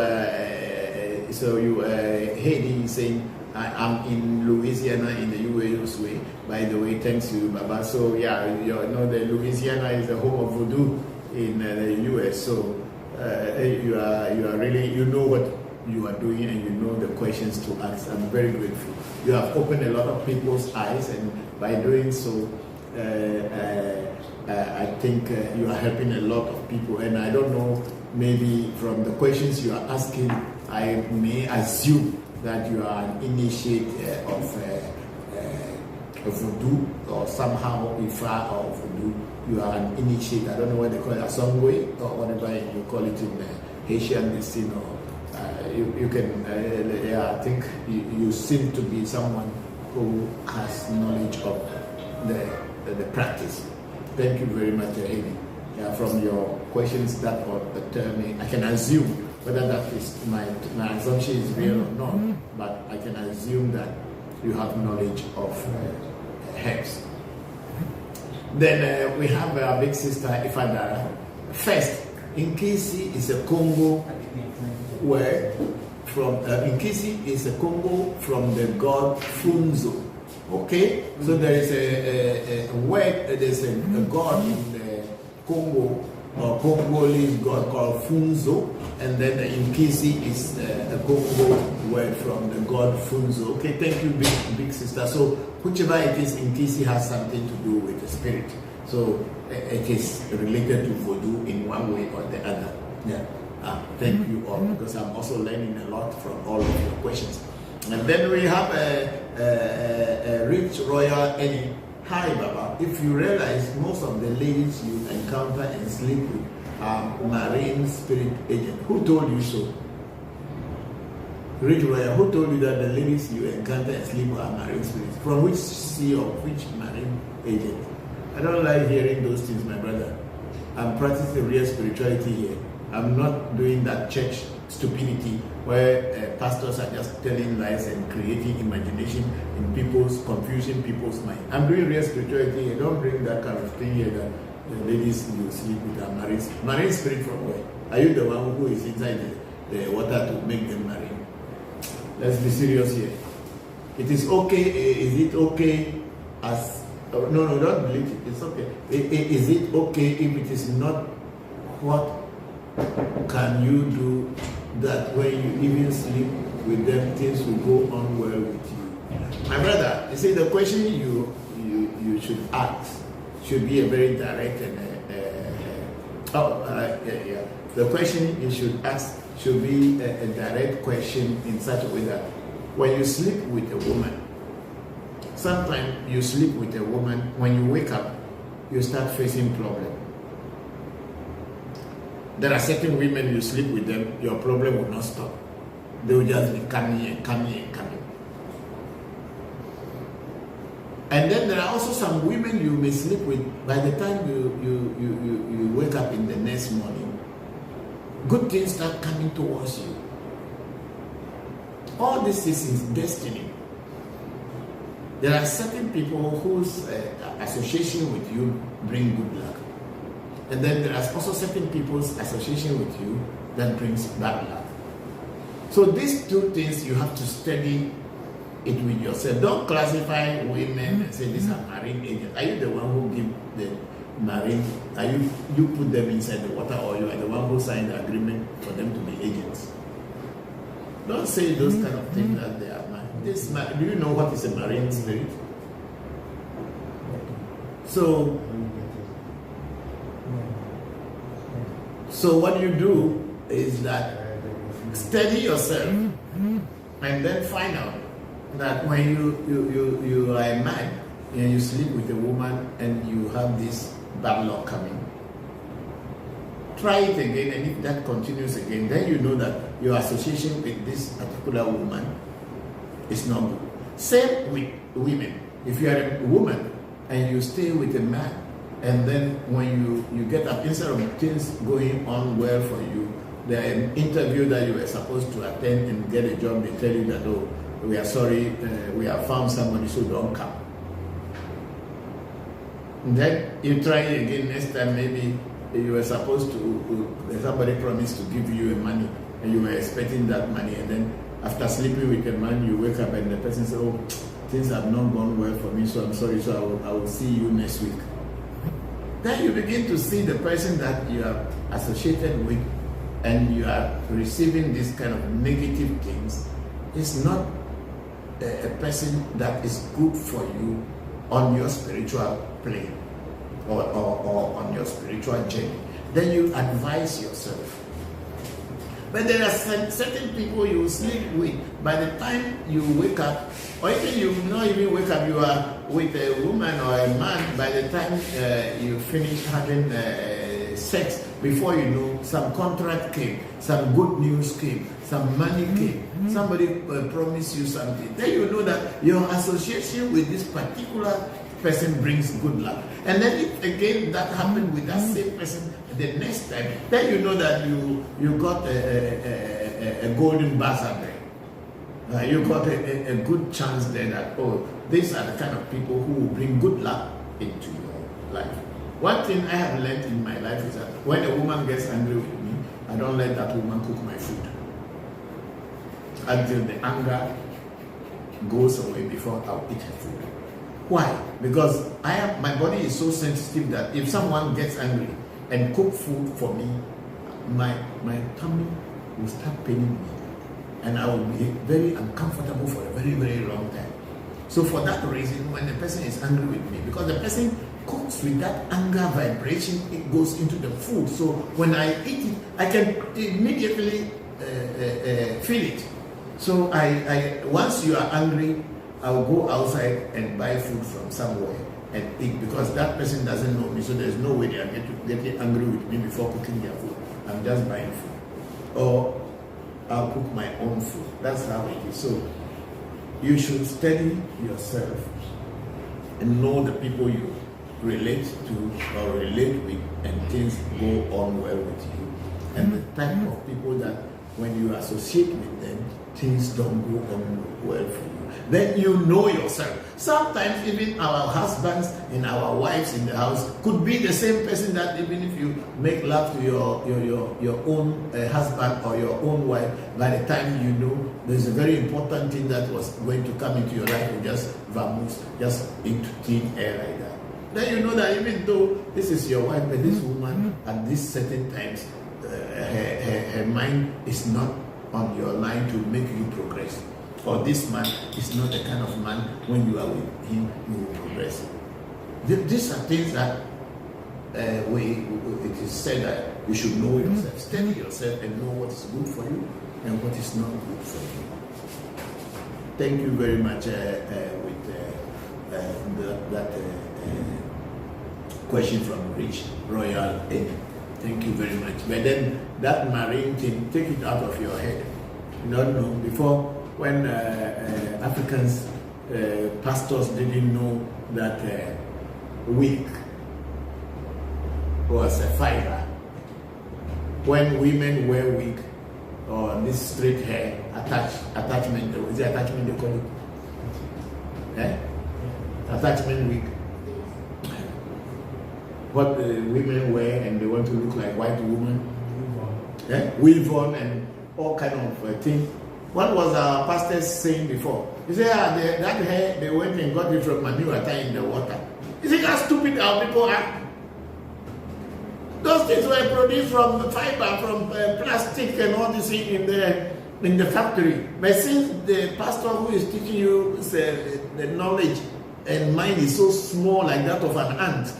Haiti is saying, I'm in Louisiana in the US way. By the way, thanks to Baba. So yeah, you know the Louisiana is the home of Voodoo in the US. So you are really, you know what you are doing and you know the questions to ask. I'm very grateful. You have opened a lot of people's eyes, and by doing so, I think you are helping a lot of people. And I don't know, maybe from the questions you are asking, I may assume that you are an initiate of Voodoo, or somehow Ifa or Voodoo. You are an initiate. I don't know what they call it, a Songwe or whatever you call it in Haitian medicine. Or you can. I think you seem to be someone who has knowledge of the practice. Thank you very much, Haley. From your questions that tell me, I can assume whether that is my assumption is real or not, but I can assume that you have knowledge of herbs. Then we have our big sister Ifadara. First, Nkisi is a Congo word from Nkisi is a Congo from the god Funzo. Okay, so there is a word. There's a god in the Congo or Congolese god called Funzo, and then the Nkisi is a Congo word from the god Funzo. Okay, thank you, big sister. So whichever it is, Nkisi has something to do with the spirit. So it is related to Voodoo in one way or the other. Yeah. Thank you all, because I'm also learning a lot from all of your questions. And then we have a rich royal Annie. Hi, Baba. If you realize most of the ladies you encounter and sleep with are marine spirit agents. Who told you so? Rich royal, who told you that the ladies you encounter and sleep with are marine spirits? From which sea or which marine agent? I don't like hearing those things, my brother. I'm practicing real spirituality here. I'm not doing that church stupidity where pastors are just telling lies and creating imagination in people's, confusing people's mind. I'm doing real spirituality here. Don't bring that kind of thing here that the ladies you sleep with are marine spirit from where? Are you the one who is inside the water to make them marine? Let's be serious here. It is okay. Is it okay as... No, don't believe it. It's okay. Is it okay if it is not? What can you do that when you even sleep with them, things will go on well with you? My brother, you see, the question you should ask should be a very direct and the question you should ask should be a direct question in such a way that when you sleep with a woman, sometimes you sleep with a woman, when you wake up, you start facing problems. There are certain women, you sleep with them, your problem will not stop. They will just be coming and coming and coming. And then there are also some women you may sleep with, by the time you wake up in the next morning, good things start coming towards you. All this is destiny. There are certain people whose association with you bring good luck. And then there are also certain people's association with you that brings bad luck. So these two things you have to study it with yourself. Don't classify women and say these are marine agents. Are you the one who give the marine? Are you put them inside the water, or you are the one who signed the agreement for them to be agents? Don't say those kind of things that they are marine. Do you know what is a marine spirit? So what you do is that steady yourself and then find out that when you are a man and you sleep with a woman and you have this bad luck coming, try it again, and if that continues again, then you know that your association with this particular woman is not good. Same with women. If you are a woman and you stay with a man, and then when you get up, instead of things going on well for you, the interview that you were supposed to attend and get a job, they tell you that, oh, we are sorry, we have found somebody, so don't come. And then you try again next time, maybe you were supposed to, somebody promised to give you money, and you were expecting that money, and then after sleeping with a man, you wake up and the person says, oh, things have not gone well for me, so I'm sorry, so I will see you next week. Then you begin to see the person that you are associated with, and you are receiving this kind of negative things, is not a person that is good for you on your spiritual plane or on your spiritual journey. Then you advise yourself. But there are certain people you sleep with, by the time you wake up, or even you not even wake up, you are with a woman or a man, by the time you finish having sex, before you know, some contract came, some good news came, some money came, somebody promised you something. Then you know that your association with this particular person brings good luck. And then if again that happened with that same person the next time, then you know that you got a golden buzzer there. You got a good chance there that, oh, these are the kind of people who will bring good luck into your life. One thing I have learned in my life is that when a woman gets angry with me, I don't let that woman cook my food until the anger goes away before I'll eat her food. Why? Because my body is so sensitive that if someone gets angry and cook food for me, my tummy will start paining me, and I will be very uncomfortable for a very, very long time. So for that reason, when the person is angry with me, because the person cooks with that anger vibration, it goes into the food. So when I eat it, I can immediately feel it. So I once you are angry, I'll go outside and buy food from somewhere and eat, because that person doesn't know me, so there's no way they are getting angry with me before cooking their food. I'm just buying food. Or I'll cook my own food. That's how it is. So you should study yourself and know the people you relate to or relate with, and things go on well with you. And the type of people that when you associate with them, things don't go on well for you. Then you know yourself. Sometimes even our husbands and our wives in the house could be the same person, that even if you make love to your own husband or your own wife, by the time you know there's a very important thing that was going to come into your life, you just vamoose, just into thin air like that. Then you know that even though this is your wife, but this woman at these certain times, her mind is not on your line to make you progress. Or this man is not the kind of man, when you are with him, you will progress. These are things that it is said that you should know yourself. Study yourself and know what is good for you and what is not good for you. Thank you very much with that question from Rich Royal Ed. Thank you very much. But then that marine thing, take it out of your head. You don't know, before, when Africans, pastors didn't know that wig was a fiber. When women wear wig or this straight hair, attachment, is it attachment they call it? Attachment wig. What the women wear, and they want to look like white women. Weave on and all kind of things. What was our pastor saying before? He said, that hair, they went and got it from Manuata in the water. You see how stupid our people are? Those things were produced from the fiber, from plastic and all this in the factory. But since the pastor who is teaching you the knowledge and mind is so small like that of an ant,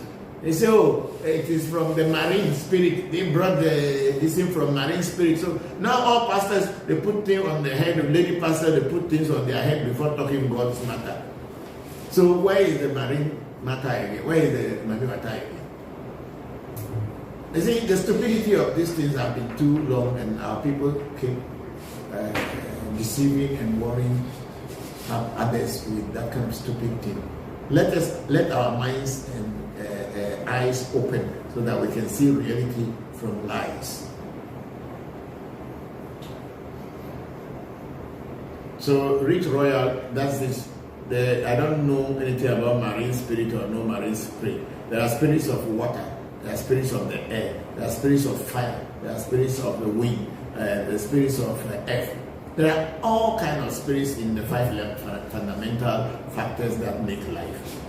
They say, oh, it is from the marine spirit. They brought this thing from marine spirit. So now all pastors, they put things on the head of lady pastors, they put things on their head before talking God's matter. So where is the marine matter again? Where is the marine matter again? You see, the stupidity of these things have been too long, and our people keep deceiving and worrying others with that kind of stupid thing. Let our minds and eyes open so that we can see reality from lies. So Rich Royal, that's this. I don't know anything about marine spirit or no marine spirit. There are spirits of water, there are spirits of the air, there are spirits of fire, there are spirits of the wind, the spirits of earth. There are all kinds of spirits in the 5 fundamental factors that make life.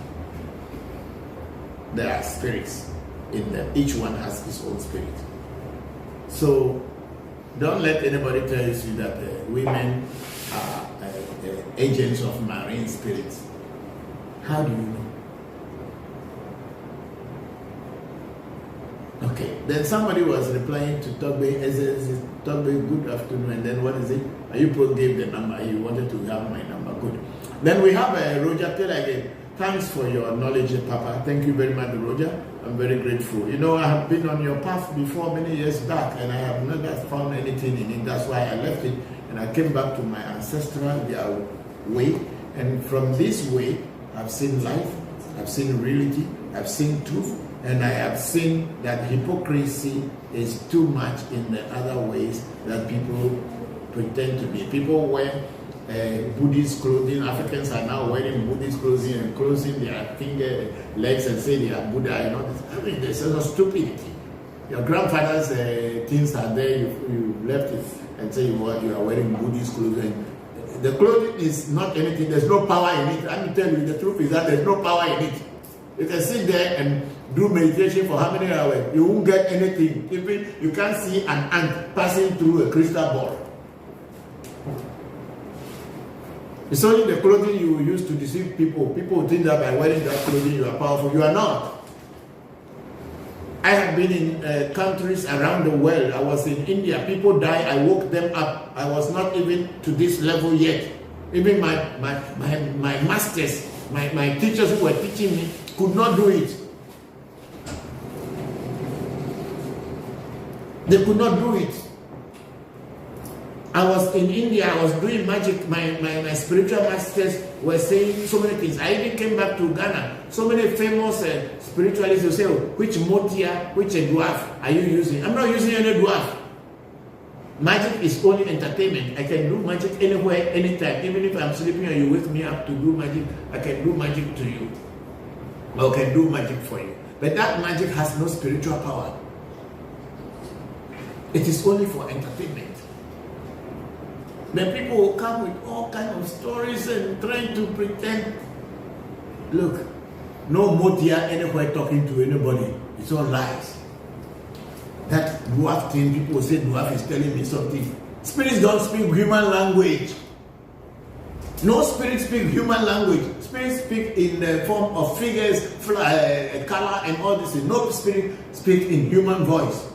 There are spirits in them. Each one has its own spirit. So don't let anybody tell you that women are agents of marine spirits. How do you know? Okay. Then somebody was replying to Togbe, Togbe, good afternoon. And then what is it? You both gave the number. You wanted to have my number. Good. Then we have Roger Taylor again. Thanks for your knowledge, Papa. Thank you very much, Roger. I'm very grateful. You know, I have been on your path before many years back, and I have never found anything in it. That's why I left it, and I came back to my ancestral way. And from this way, I've seen life, I've seen reality, I've seen truth, and I have seen that hypocrisy is too much in the other ways that people pretend to be. People wear Buddhist clothing. Africans are now wearing Buddhist clothing and closing their legs and say they are Buddha and all this. I mean, there's a stupidity. Your grandfather's things are there, you left it and say you are wearing Buddhist clothing. The clothing is not anything, there's no power in it. Let me tell you, the truth is that there's no power in it. You can sit there and do meditation for how many hours? You won't get anything. Even you can't see an ant passing through a crystal ball. It's only the clothing you use to deceive people. People think that by wearing that clothing you are powerful. You are not. I have been in countries around the world. I was in India. People die. I woke them up. I was not even to this level yet. Even my masters, my teachers who were teaching me could not do it. They could not do it. I was in India, I was doing magic. My spiritual masters were saying so many things. I even came back to Ghana. So many famous spiritualists will say, oh, which motia, which dwarf are you using? I'm not using any dwarf. Magic is only entertainment. I can do magic anywhere, anytime. Even if I'm sleeping and you wake me up to do magic, I can do magic to you. I can do magic for you. But that magic has no spiritual power. It is only for entertainment. Then people will come with all kinds of stories and trying to pretend. Look, no motia anywhere talking to anybody. It's all lies. That dwarf thing, people say dwarf is telling me something. Spirits don't speak human language. No spirit speak human language. Spirits speak in the form of figures, color, and all this. No spirit speak in human voice.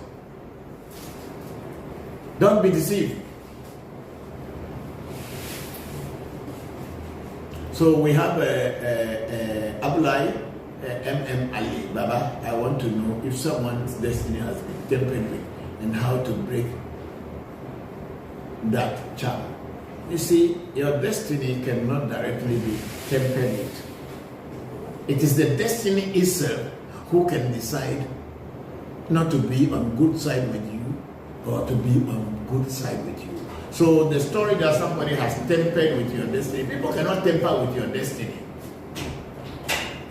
Don't be deceived. So we have Abulai M.M. Ali. Baba, I want to know if someone's destiny has been tampered with and how to break that charm. You see, your destiny cannot directly be tampered with. It is the destiny itself who can decide not to be on good side with you or to be on good side with you. So the story that somebody has tampered with your destiny, people cannot tamper with your destiny.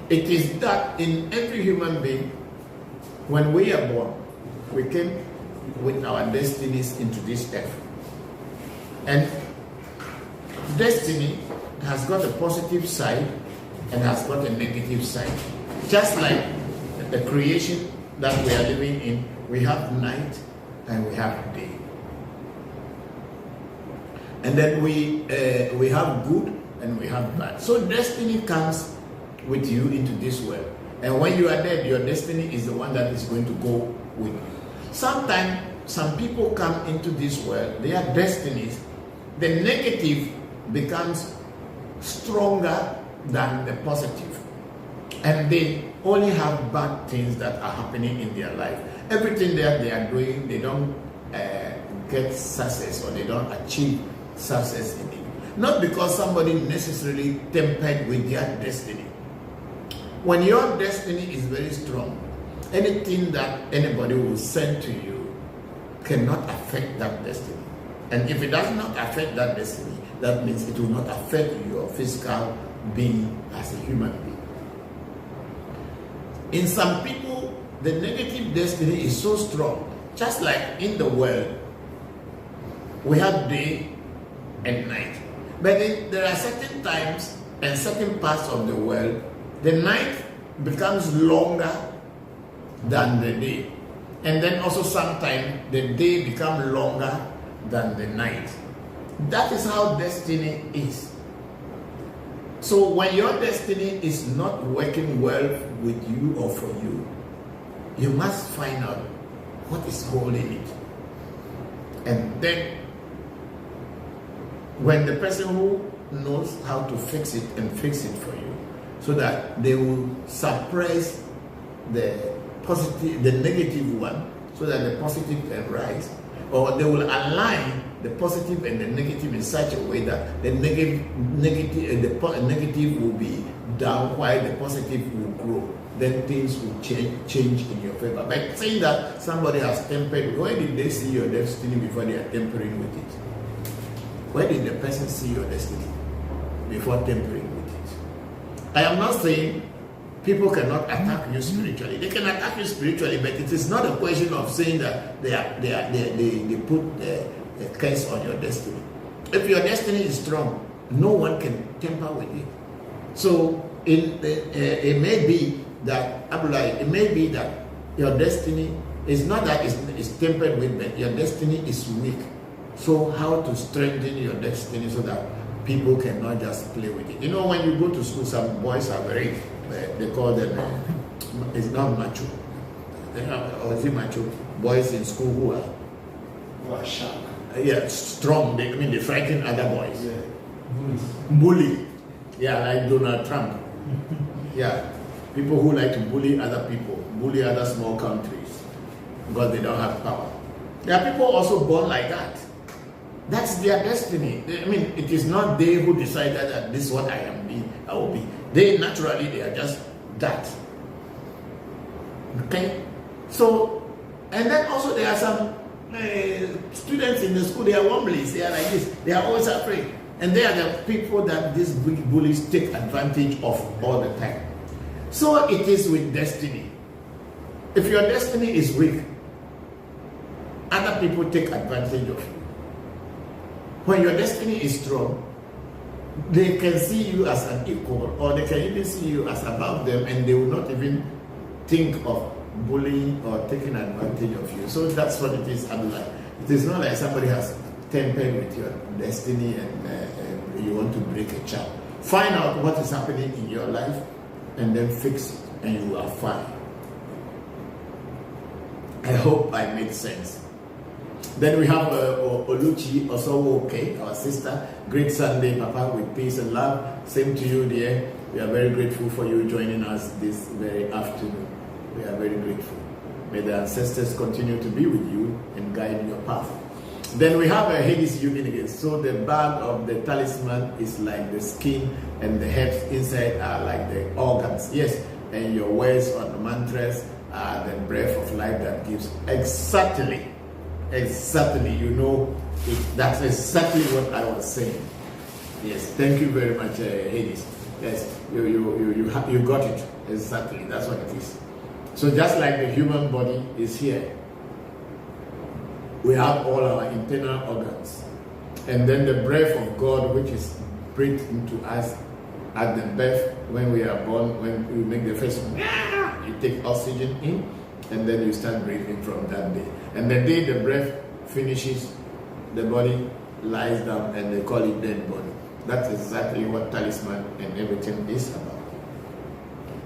It is that in every human being, when we are born, we came with our destinies into this earth. And destiny has got a positive side and has got a negative side. Just like the creation that we are living in, we have night and we have day. And then we have good and we have bad. So destiny comes with you into this world. And when you are dead, your destiny is the one that is going to go with you. Sometimes some people come into this world, their destinies, the negative becomes stronger than the positive. And they only have bad things that are happening in their life. Everything that they are doing, they don't get success, or they don't achieve success in it. Not because somebody necessarily tempered with their destiny. When your destiny is very strong, anything that anybody will send to you cannot affect that destiny. And if it does not affect that destiny, that means it will not affect your physical being as a human being. In some people, the negative destiny is so strong. Just like in the world, we have day and night. But there are certain times and certain parts of the world, the night becomes longer than the day. And then also sometimes the day becomes longer than the night. That is how destiny is. So when your destiny is not working well with you or for you, you must find out what is holding it. And then when the person who knows how to fix it and fix it for you, so that they will suppress the positive, the negative one, so that the positive can rise, or they will align the positive and the negative in such a way that the negative will be down while the positive will grow. Then things will change in your favor. By saying that somebody has tempered, where did they see your destiny before they are tempering with it? Where did the person see your destiny before tempering with it? I am not saying people cannot attack you spiritually. They can attack you spiritually, but it is not a question of saying that they put a curse on your destiny. If your destiny is strong, no one can tamper with it. So it may be that Abdullah, it may be that your destiny is not that it's tempered with, but your destiny is weak. So how to strengthen your destiny so that people cannot just play with it? You know, when you go to school, some boys are very, they call them, it's not macho. Or is it macho? Boys in school who are sharp. Yeah, strong. They frighten other boys. Yeah. Bully. Yeah, like Donald Trump. Yeah. People who like to bully other people, bully other small countries because they don't have power. There are people also born like that. That's their destiny. I mean, it is not they who decided that this is what I will be. They are just that. Okay? So, and then also there are some students in the school, they are womblies, they are like this, they are always afraid. And they are the people that these big bullies take advantage of all the time. So it is with destiny. If your destiny is weak, other people take advantage of you. When your destiny is strong, they can see you as an equal, or they can even see you as above them, and they will not even think of bullying or taking advantage of you. So that's what it is, Abdullah. It is not like somebody has tempered with your destiny and you want to break a charm. Find out what is happening in your life and then fix it, and you are fine. I hope I made sense. Then we have Oluchi Osowoke, our sister. Great Sunday, Papa, with peace and love. Same to you, dear. We are very grateful for you joining us this very afternoon. We are very grateful. May the ancestors continue to be with you and guide your path. Then we have a Hades union again. So the bag of the talisman is like the skin, and the heads inside are like the organs. Yes, and your words on the mantras are the breath of life that gives. Exactly. You know, that's exactly what I was saying. Yes, thank you very much, Hades. Yes, you got it. Exactly, that's what it is. So just like the human body is here, we have all our internal organs. And then the breath of God, which is breathed into us at the birth, when we are born, when we make the first one, you take oxygen in, and then you start breathing from that day. And the day the breath finishes, the body lies down, and they call it dead body. That's exactly what talisman and everything is about.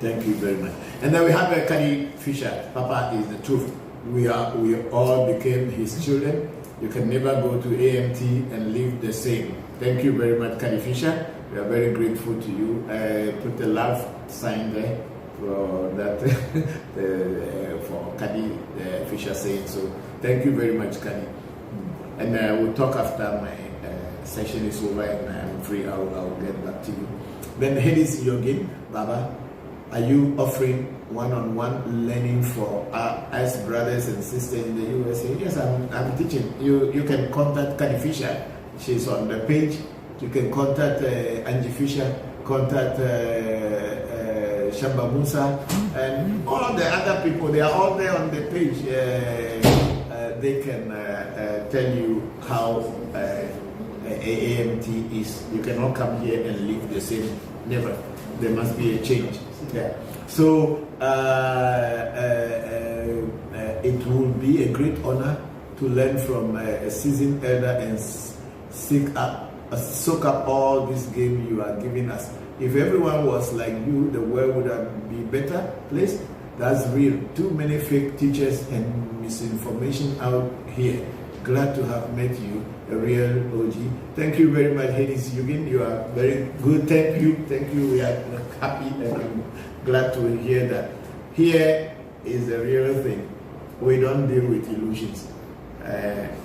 Thank you very much. And then we have Kadi Fisher. Papa is the truth. We all became his children. You can never go to AMT and live the same. Thank you very much, Kadi Fisher. We are very grateful to you. Put the love sign there for that for Kadi Fisher saying so. Thank you very much, Kadi. And we'll talk after my session is over and I'm free. I'll get back to you. Then Hades Yogin, Baba, are you offering one-on-one learning for us brothers and sisters in the USA? Yes, I'm teaching. You can contact Kadi Fisher. She's on the page. You can contact Angie Fisher, contact Shamba Musa, and all of the other people. They are all there on the page. They can tell you how AMT is. You cannot come here and live the same. Never. There must be a change. Yeah. So it will be a great honor to learn from a seasoned elder and soak up all this game you are giving us. If everyone was like you, the world would have been better place. That's real. Too many fake teachers and misinformation out here. Glad to have met you, a real OG. Thank you very much, Hades Yugin. You are very good. Thank you. We are happy and I'm glad to hear that. Here is the real thing. We don't deal with illusions.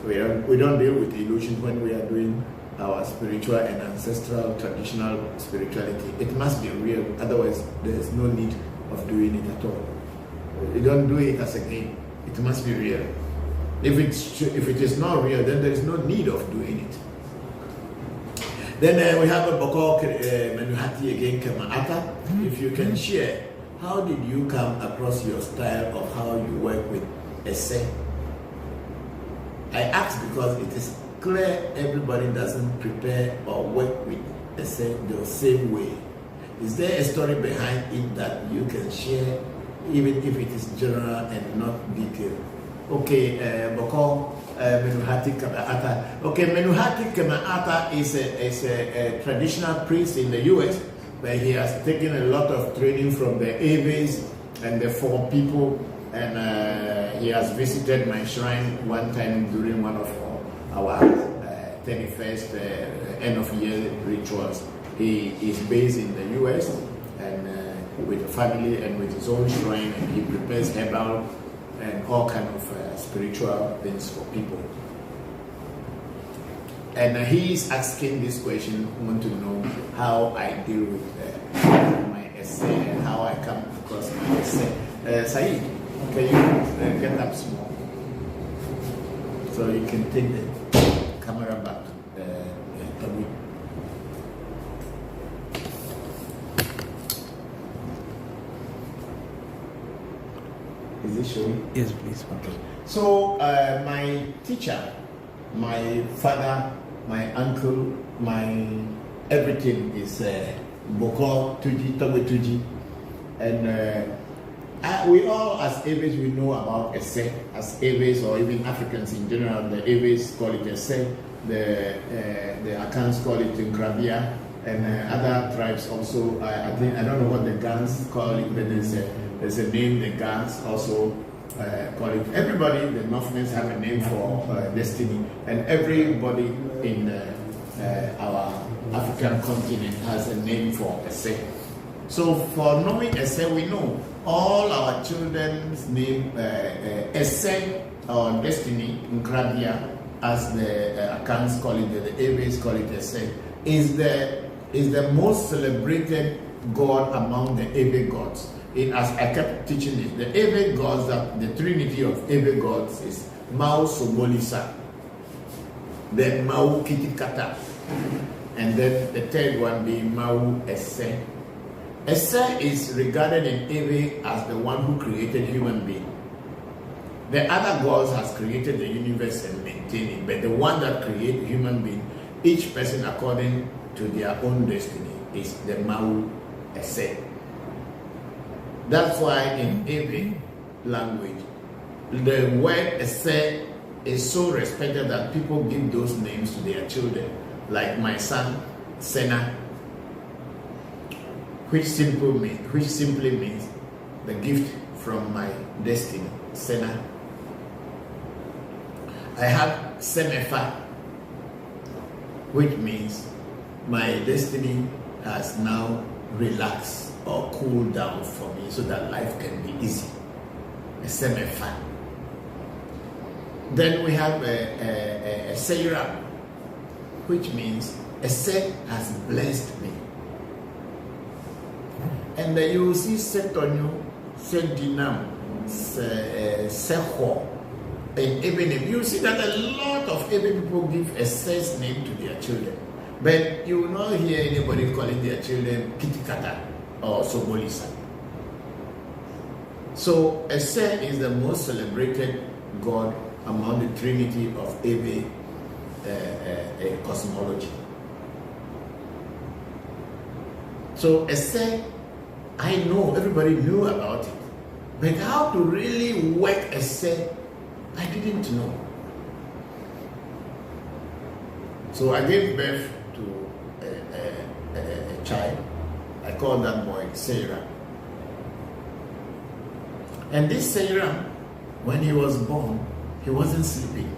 We don't deal with illusions when we are doing our spiritual and ancestral traditional spirituality. It must be real. Otherwise, there is no need of doing it at all. You don't do it as a game. It must be real. If it is not real, then there is no need of doing it. Then we have a Bokor Menuhati again, Kamaata. If you can share, how did you come across your style of how you work with essay? I ask because it is clear everybody doesn't prepare or work with essay the same way. Is there a story behind it that you can share, even if it is general and not detailed? Okay, Bokor Menuhati Kamaata. Okay, Menuhati Kamaata is a traditional priest in the US, where he has taken a lot of training from the Ewes and the four people, and he has visited my shrine one time during one of our 31st end of year rituals. He is based in the US and with a family and with his own shrine, and he prepares herbal and all kind of spiritual things for people. And he is asking this question, want to know how I deal with my essay and how I come across my essay. Saeed, can you get up small so you can take the camera back to the Is it showing? Yes, please. Okay. So my teacher, my father, my uncle, my everything is Bokor Tuji, and we all as Ewes we know about essay. As Ewes or even Africans in general, the Ewes call it essay. The Akans call it Nkrabia, and other tribes also. I think I don't know what the Gans call it, but there's a name the Gans also call it. Everybody, the Northmen have a name for destiny, and everybody in our African continent has a name for essay. So for knowing essay, we know all our children's name essay or destiny, Nkrabia, as the Akans call it, the Ewes call it essay, is the most celebrated god among the Ewe gods. As I kept teaching it, the Ewe gods, the trinity of Ewe gods is Mau Sobolisa, then Mau Kitikata, and then the third one being Mau Ese. Ese is regarded in Ewe as the one who created human being. The other gods has created the universe and maintained it, but the one that created human being, each person according to their own destiny, is the Mau Ese. That's why in Ewe language, the word Ese is so respected that people give those names to their children. Like my son, Sena. which simply means the gift from my destiny, Sena. I have Semefa, which means my destiny has now relaxed or cooled down for me so that life can be easy. A Semefa. Then we have a Seira, which means a Se has blessed me. And you will see Setonyo, Sedinam, Seho, and Ebenem. You see that a lot of Ebe people give a Se's name to their children. But you will not hear anybody calling their children Kitikata or Sobolisa. So Ese is the most celebrated god among the trinity of Ebe cosmology. So Ese, I know everybody knew about it, but how to really work Ese, I didn't know. So I gave birth to a child. I called that boy Sarah. And this Sarah, when he was born, he wasn't sleeping.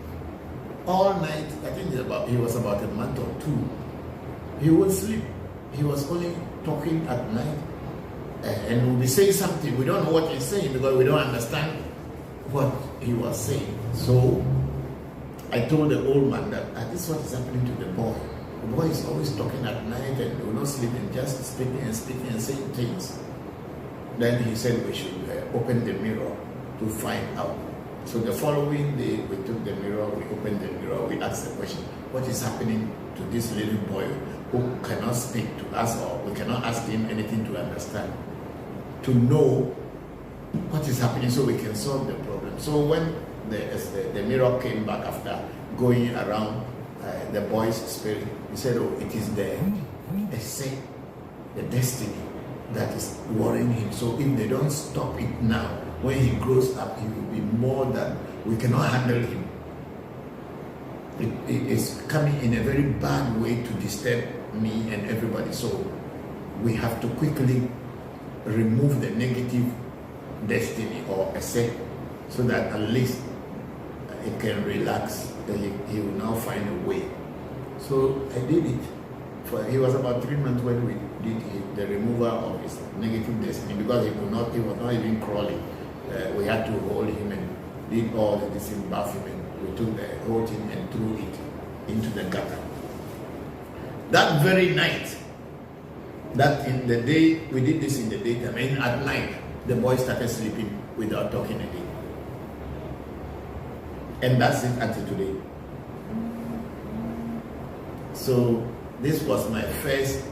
All night, I think he was about a month or two. He wouldn't sleep. He was only talking at night and would be saying something. We don't know what he's saying because we don't understand what he was saying. So I told the old man that this is what is happening to the boy. The boy is always talking at night and will not sleeping, just speaking and saying things. Then he said we should open the mirror to find out. So the following day, we took the mirror, we opened the mirror, we asked the question, what is happening to this little boy who cannot speak to us, or we cannot ask him anything to understand, to know what is happening so we can solve the problem. So when the mirror came back after going around the boy's spirit, he said, oh, it is the destiny that is worrying him. So if they don't stop it now, when he grows up, he will be more than, we cannot handle him. It is coming in a very bad way to disturb me and everybody. So we have to quickly remove the negative destiny or asset so that at least it can relax. He will now find a way. So I did it. He was about 3 months when we did the removal of his negative destiny because he was not even crawling. We had to hold him and did all the disembath him, and we took the whole thing and threw it into the gutter. That very night, that in the day, we did this in the daytime, and at night, the boy started sleeping without talking again. And that's it until today. So this was my first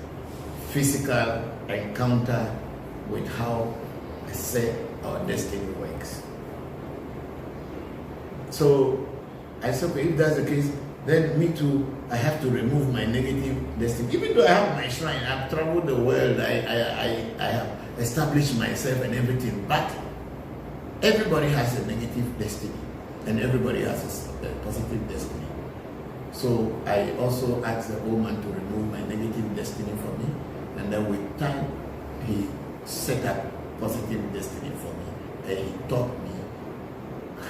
physical encounter with how I said our destiny works. So I said, okay, if that's the case, then me too, I have to remove my negative destiny. Even though I have my shrine, I've traveled the world, I have established myself and everything, but everybody has a negative destiny and everybody has a positive destiny. So I also asked the old man to remove my negative destiny from me, and then with time, he set up positive destiny for me, and he taught me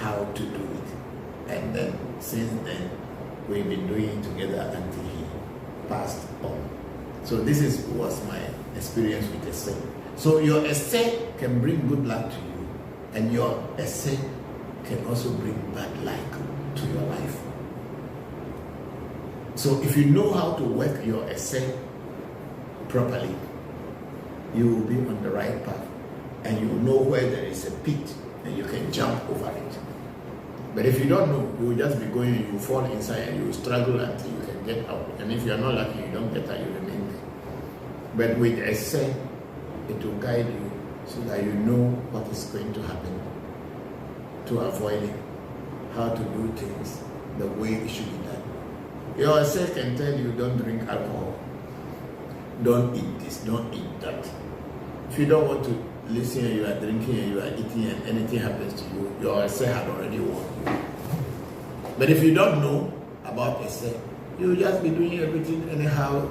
how to do it. And then since then, we've been doing it together until he passed on. So this was my experience with essay. So your essay can bring good luck to you, and your essay can also bring bad luck to your life. So if you know how to work your essay properly, you will be on the right path, and you will know where there is a pit and you can jump over it. But if you don't know, you will just be going, you will fall inside and you will struggle until you can get out. And if you are not lucky, you don't get out, you remain there. But with essay, it will guide you so that you know what is going to happen to avoid it, how to do things the way it should be done. Your essay can tell you don't drink alcohol, don't eat this, don't eat that. If you don't want to listen and you are drinking and you are eating and anything happens to you, your essay had already warned you. But if you don't know about essay, you will just be doing everything anyhow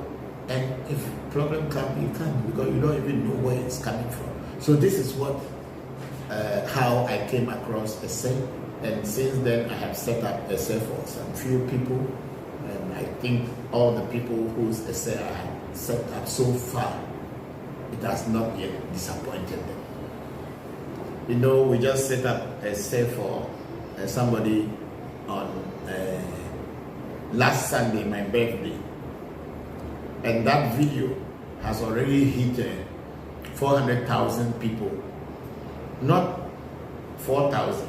And if problem comes, you can't, because you don't even know where it's coming from. So this is how I came across essay, and since then I have set up essay for some few people, and I think all the people whose essay I have set up so far, it has not yet disappointed them. You know, we just set up essay for somebody on last Sunday, my birthday, and that video has already hit 400,000 people. Not 4,000,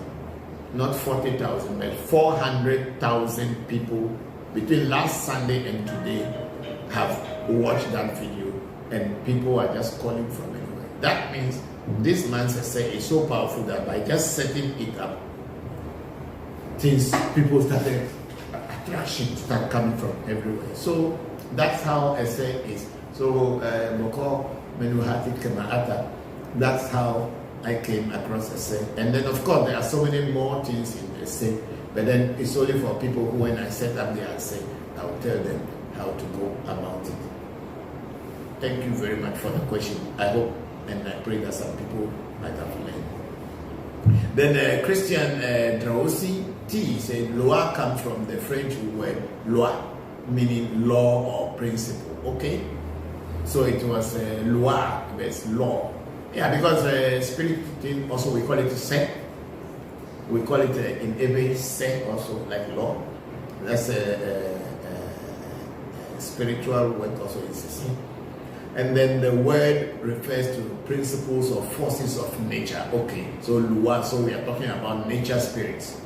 not 40,000, but 400,000 people between last Sunday and today have watched that video, and people are just calling from anywhere. That means this man's essay is so powerful that by just setting it up, people started, attraction start coming from everywhere. So that's how essay is. So Bokor Christopher, that's how I came across essay. And then of course there are so many more things in essay, but then it's only for people who, when I set up the essay, I'll tell them how to go about it. Thank you very much for the question. I hope and I pray that some people might have learned. Then Christian Drausi T said, loi comes from the French word loi, meaning law or principle. Okay? So it was loi, it's law. Yeah, because spirit thing also we call it se. We call it in Ewe se also, like law. That's a spiritual word also is se. And then the word refers to principles or forces of nature. Okay, so loi, so we are talking about nature spirits.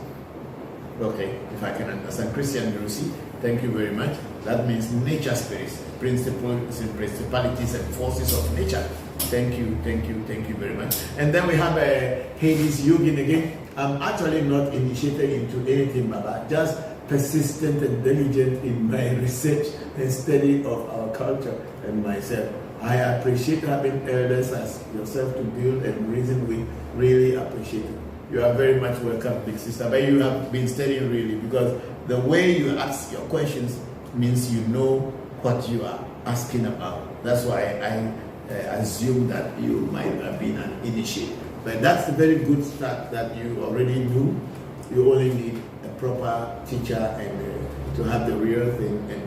Okay, if I can understand. Christian Drusi, thank you very much. That means nature spirits, principles and principalities and forces of nature. Thank you very much. And then we have Hades Yogin again. I'm actually not initiated into anything, Baba, just persistent and diligent in my research and study of our culture and myself. I appreciate having elders as yourself to build and reason with. Really appreciate it. You are very much welcome, big sister. But you have been studying really, because the way you ask your questions means you know what you are asking about. That's why I assume that you might have been an initiate. But that's a very good start that you already knew. You only need a proper teacher and to have the real thing, and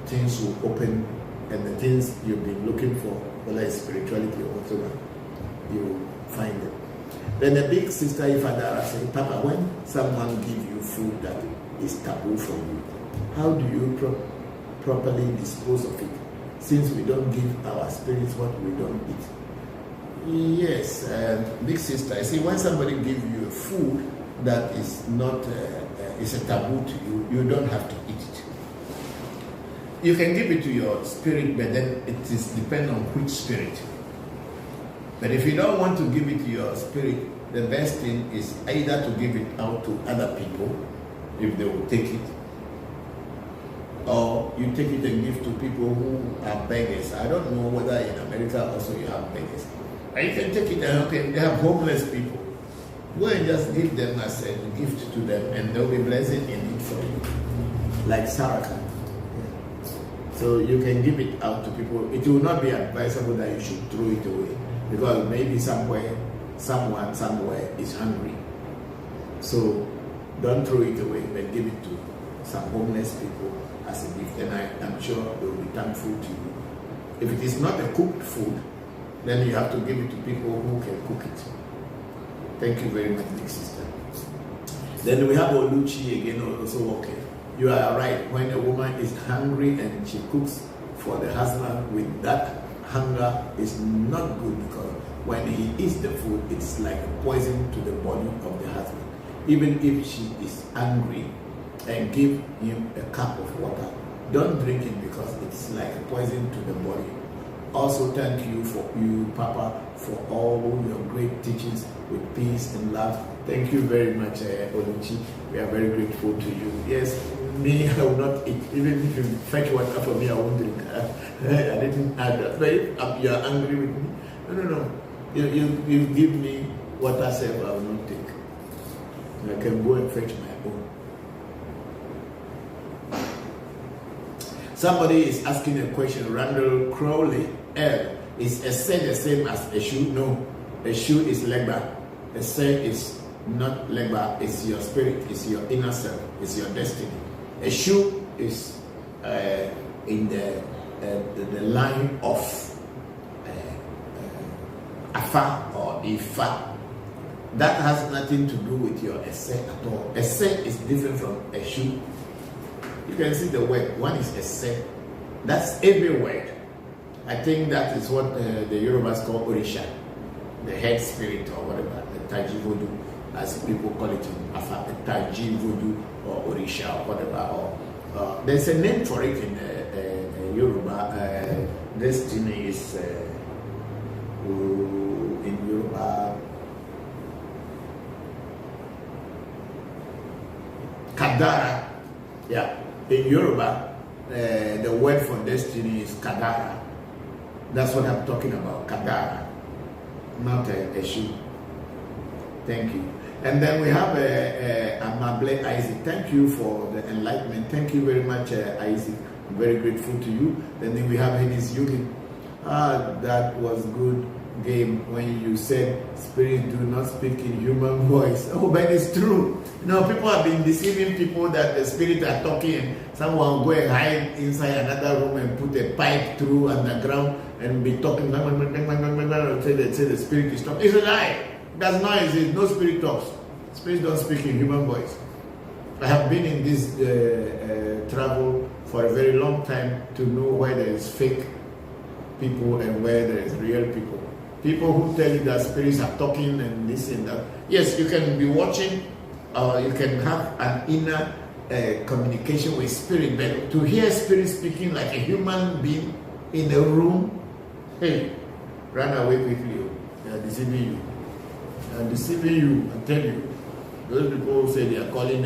things will open, and the things you've been looking for, whether it's spirituality or whatever, you find it. Then the big sister Ifadara said, Papa, when someone gives you food that is taboo for you, how do you properly dispose of it, since we don't give our spirits what we don't eat? Yes, big sister, I see, when somebody gives you a food that is not, is a taboo to you, you don't have to eat it. You can give it to your spirit, but then it is depend on which spirit. But if you don't want to give it to your spirit, the best thing is either to give it out to other people, if they will take it, or you take it and give to people who are beggars. I don't know whether in America also you have beggars. And you can take it and okay, they have homeless people. Go and just give them as a gift to them, and they'll be blessing in it for you. Like Saraka. So you can give it out to people. It will not be advisable that you should throw it away, because maybe someone somewhere is hungry. So don't throw it away, but give it to some homeless people as a gift, and I'm sure they will be thankful to you. If it is not a cooked food, then you have to give it to people who can cook it. Thank you very much, big sister. Then we have Oluchi again also. Okay, you are right. When a woman is hungry and she cooks for the husband with that hunger, is not good, because when he eats the food, it's like a poison to the body of the husband. Even if she is angry and give him a cup of water, don't drink it, because it's like a poison to the body. Also, thank you Papa, for all your great teachings with peace and love. Thank you very much, Oluchi. We are very grateful to you. Yes, me, I will not eat. Even if you fetch water for me, I won't drink. I didn't add that. But if you are angry with me, no. You give me water, self, I will not take. I can go and fetch my own. Somebody is asking a question. Randall Crowley, L. Is a set the same as a shoe? No. A shoe is legba. A set is not legba. It's your spirit. It's your inner self. It's your destiny. A shoe is in the line of Afa or Ifa. That has nothing to do with your essay at all. Essay is different from a shoe. You can see the word. One is essay. That's every word. I think that is what the Yorubas call Orisha, the head spirit or whatever, the Taji Vodu, as people call it in Afa, the Taji Vodu or Orisha or whatever. Or there's a name for it in Yoruba. Destiny is in Yoruba. Kadara. Yeah, in Yoruba, the word for destiny is Kadara. That's what I'm talking about, Kadara, not a shoe. Thank you. And then we have Amable Isaac. Thank you for the enlightenment. Thank you very much, Isaac. I'm very grateful to you. And then we have Hedis Yugi. That was good game when you said spirits do not speak in human voice. Oh, but it's true. You know, people have been deceiving people that the spirits are talking. Someone will go and hide inside another room and put a pipe through underground and be talking. Say the spirit is talking. It's a lie. That's noise. No spirit talks. Spirits don't speak in human voice. I have been in this travel for a very long time to know where there is fake people and where there is real people. People who tell you that spirits are talking and this and that. Yes, you can be watching, you can have an inner communication with spirit, but to hear spirit speaking like a human being in a room, hey, run away quickly. They are deceiving you. They are deceiving you, I tell you. Those people who say they are calling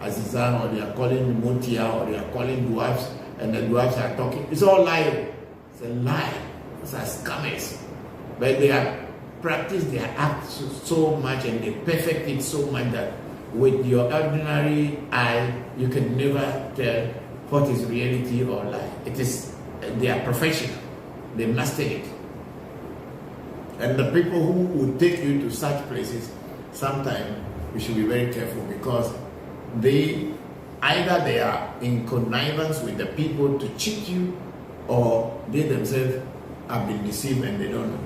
Azizan or they are calling Montia or they are calling dwarfs and the dwarfs are talking. It's all lie. It's a lie. It's a scammers. But they have practiced their act so much and they perfect it so much that with your ordinary eye, you can never tell what is reality or lie. It is, they are professional. They mastered it. And the people who would take you to such places, sometimes you should be very careful because either they are in connivance with the people to cheat you or they themselves have been deceived and they don't know.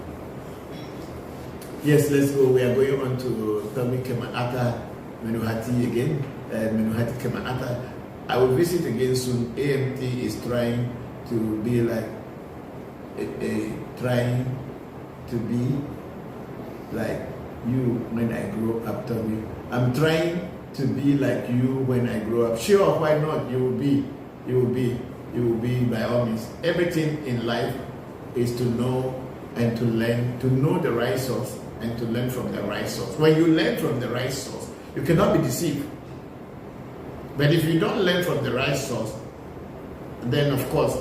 Yes, let's go. We are going on to Tommy Kemaata Menuhati again. Menuhati Kemaata. I will visit again soon. AMT is trying to be like, trying to be like you when I grow up, Tommy. I'm trying to be like you when I grow up. Sure, why not? You will be. You will be. You will be by all means. Everything in life is to know and to learn, to know the right source and to learn from the right source. When you learn from the right source, you cannot be deceived. But if you don't learn from the right source, then of course,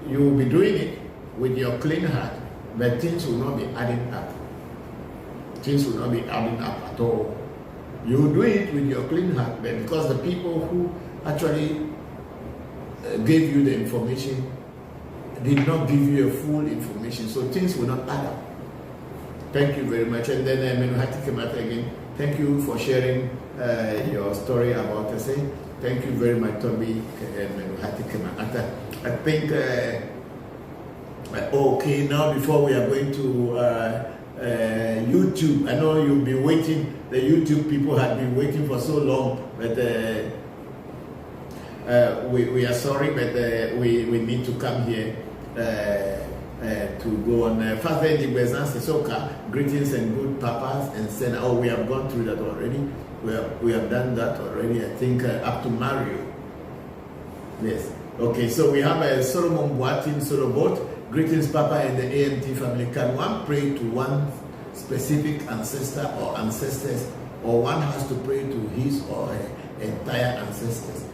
you will be doing it with your clean heart, but things will not be adding up. Things will not be adding up at all. You will do it with your clean heart, but because the people who actually gave you the information did not give you a full information, so things will not add up. Thank you very much. And then Menuhati Kemata again. Thank you for sharing your story about us. Thank you very much, Tommy Menuhati Kemata. I think, okay, now before we are going to YouTube, I know you'll be waiting. The YouTube people have been waiting for so long, but we are sorry, but we need to come here to go on. Father Jibwezan Sesoka, greetings and good papas, and said, oh, we have gone through that already. We have done that already, I think, up to Mario. Yes. Okay, so we have Solomon Boatin Solobot. Greetings, Papa, and the AMT family. Can one pray to one specific ancestor or ancestors, or one has to pray to his or her entire ancestors?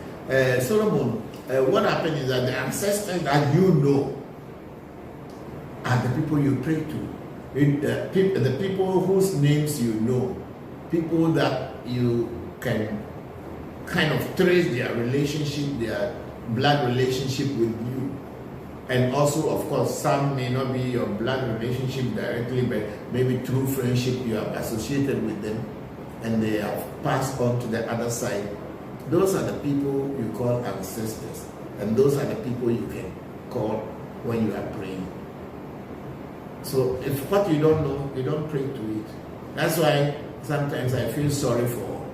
Solomon, what happened is that the ancestors that you know are the people you pray to. The people whose names you know, people that you can kind of trace their relationship, their blood relationship with you. And also, of course, some may not be your blood relationship directly, but maybe through friendship you have associated with them and they have passed on to the other side. Those are the people you call ancestors. And those are the people you can call when you are praying. So if what you don't know, you don't pray to it. That's why sometimes I feel sorry for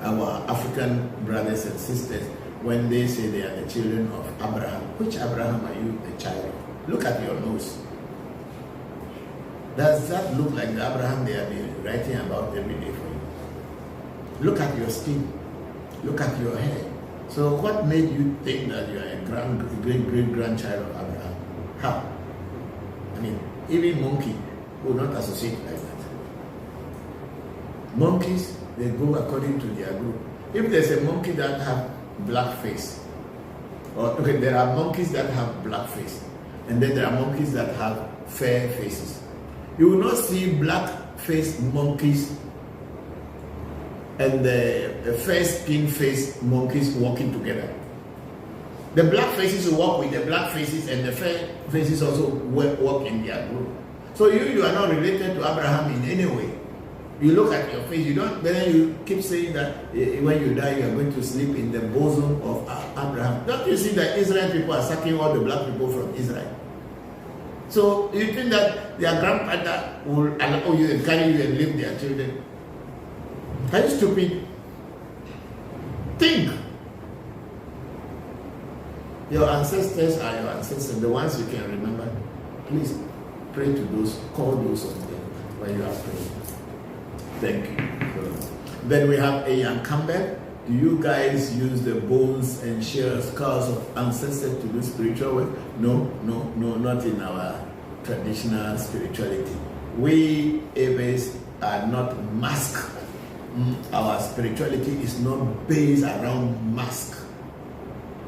our African brothers and sisters when they say they are the children of Abraham. Which Abraham are you the child of? Look at your nose. Does that look like the Abraham they have been writing about every day for you? Look at your skin. Look at your hair. So what made you think that you are a great-grandchild of Abraham? How? I mean, even monkey will not associate like that. Monkeys, they go according to their group. If there's a monkey that have black face, or okay, there are monkeys that have black face, and then there are monkeys that have fair faces. You will not see black-faced monkeys and the fair skin-faced monkeys walking together. The black faces will walk with the black faces, and the fair faces also walk in their group. So you are not related to Abraham in any way. You look at your face, you don't, then you keep saying that when you die, you are going to sleep in the bosom of Abraham. Don't you see that Israel people are sucking all the black people from Israel? So you think that their grandfather will allow you and carry you and leave their children? Are you stupid? Think. Your ancestors are your ancestors, the ones you can remember. Please pray to those, call those of them when you are praying. Thank you. Then we have a young Campbell. Do you guys use the bones and share skulls of ancestors to do spiritual work? No, not in our traditional spirituality. We Ewes are not mask. Our spirituality is not based around mask.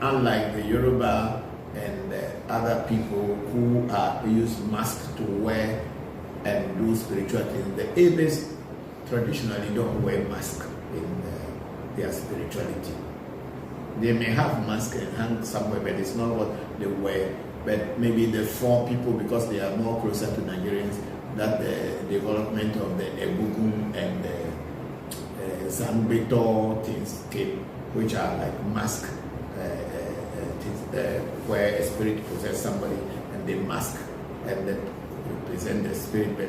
Unlike the Yoruba and other people who use mask to wear and do spiritual things, the Ewes traditionally don't wear mask in their spirituality. They may have mask and hang somewhere, but it's not what they wear. But maybe the four people, because they are more closer to Nigerians, that the development of the Egungun and the Zambeto things came, which are like mask things, where a spirit possesses somebody and they mask and then represent the spirit, but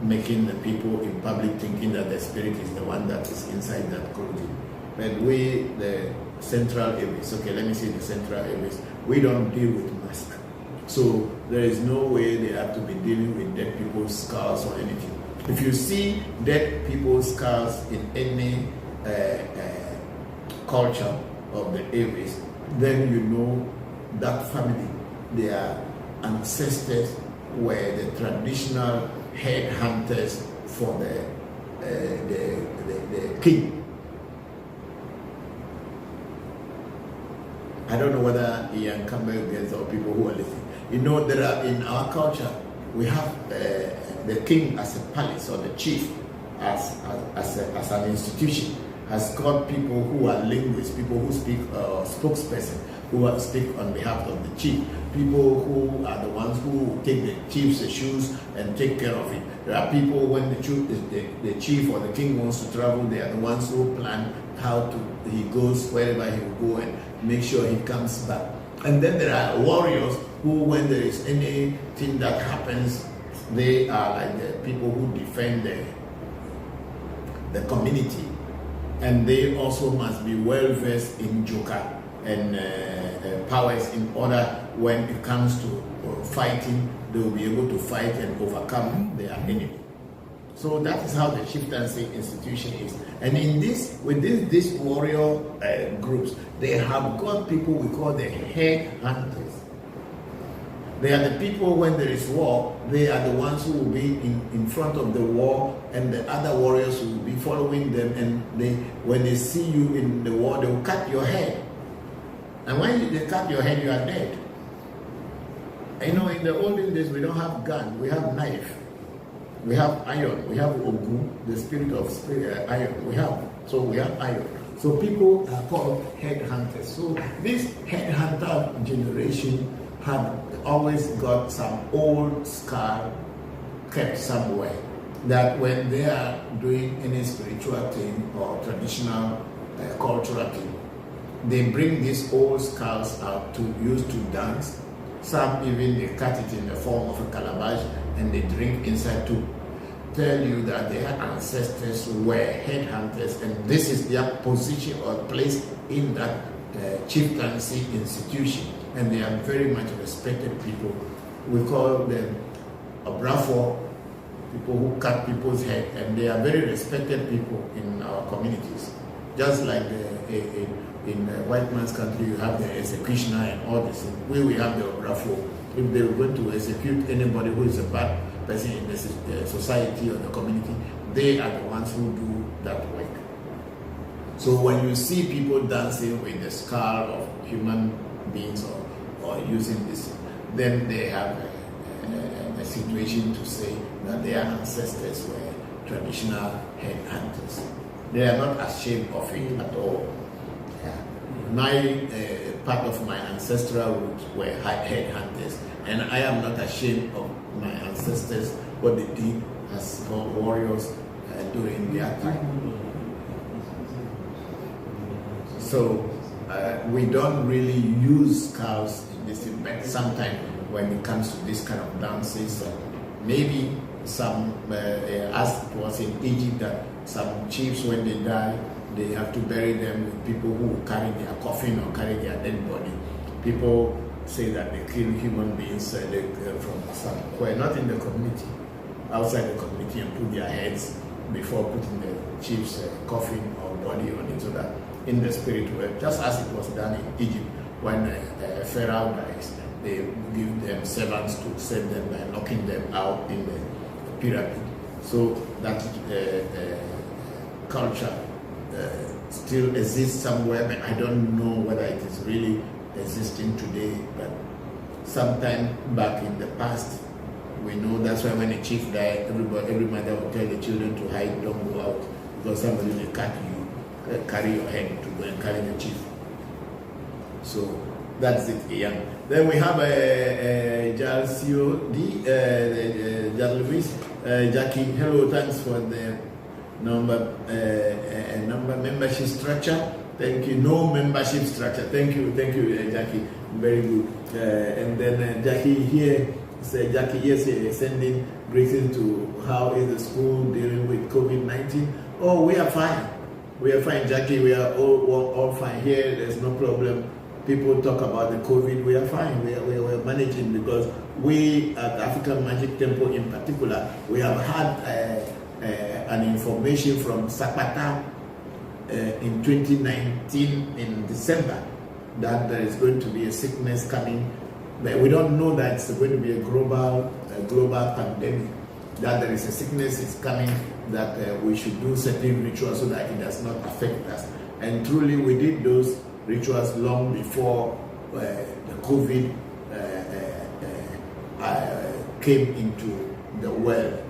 making the people in public thinking that the spirit is the one that is inside that clothing. But we, the central Ewes, okay, let me say the central Ewes, we don't deal with mask. So there is no way they have to be dealing with dead people's skulls or anything. If you see dead people's skulls in any culture of the Ewes, then you know that family, their ancestors were the traditional head hunters for the king. I don't know whether Ian Campbell gets or people who are listening. You know, there are in our culture, we have the king as a palace, or the chief as an institution, has got people who are linguists, people who speak spokesperson, who speak on behalf of the chief, people who are the ones who take the chief's shoes and take care of it. There are people when the chief or the king wants to travel, they are the ones who plan how he goes wherever he will go and make sure he comes back. And then there are warriors who, when there is anything that happens, they are like the people who defend the community. And they also must be well versed in joka and powers in order when it comes to fighting, they will be able to fight and overcome their enemy. So that is how the chieftaincy institution is. And in this, within these warrior groups, they have got people we call the head hunters. They are the people when there is war, they are the ones who will be in front of the war, and the other warriors will be following them, and when they see you in the war, they will cut your head. And when they cut your head, you are dead. You know, in the olden days, we don't have gun, we have knife. We have iron, we have Ogu, the spirit of iron. We have iron. So people are called headhunters. So this headhunter generation had always got some old scar kept somewhere, that when they are doing any spiritual thing or traditional cultural thing, they bring these old skulls out to use to dance. Some even they cut it in the form of a calabash and they drink inside to tell you that their ancestors were headhunters, and this is their position or place in that chieftaincy institution, and they are very much respected people. We call them Abrafo, people who cut people's head, and they are very respected people in our communities. Just like in white man's country, you have the executioner and all this. We have the Abrafo. If they were going to execute anybody who is a bad person in the society or the community, they are the ones who do that work. So when you see people dancing with the skull of human beings or using this, then they have a situation to say that their ancestors were traditional headhunters. They are not ashamed of it at all. My part of my ancestral roots were headhunters, and I am not ashamed of my ancestors, what they did as warriors during their time. So we don't really use cows in this thing, but sometimes when it comes to this kind of dances, maybe some, as it was in Egypt, that some chiefs, when they die, they have to bury them with people who carry their coffin or carry their dead body. People say that they kill human beings from somewhere, not in the community, outside the community, and put their heads before putting the chief's coffin or body on it, so that in the spirit world, just as it was done in Egypt when Pharaoh dies, they give them servants to send them by knocking them out in the pyramid. So that culture still exists somewhere, but I don't know whether it is really existing today. But sometime back in the past, we know that's why when a chief died, every mother would tell the children to hide, don't go out, because somebody will cut you, carry your head to go and carry the chief. So that's it. Yeah. Then we have Jackie. Hello, thanks for the number membership structure. Thank you. No membership structure. Thank you, Jackie. Very good. And then Jackie here said, Jackie, yes, sending greetings to how is the school dealing with COVID-19. Oh, we are fine. We are fine, Jackie. We are all fine here. There's no problem. People talk about the COVID. We are fine. We are managing, because we at African Magic Temple in particular, we have had an information from Sapata in 2019 in December that there is going to be a sickness coming, but we don't know that it's going to be a global pandemic, that there is a sickness is coming, that we should do certain rituals so that it does not affect us. And truly we did those rituals long before the COVID came into the world.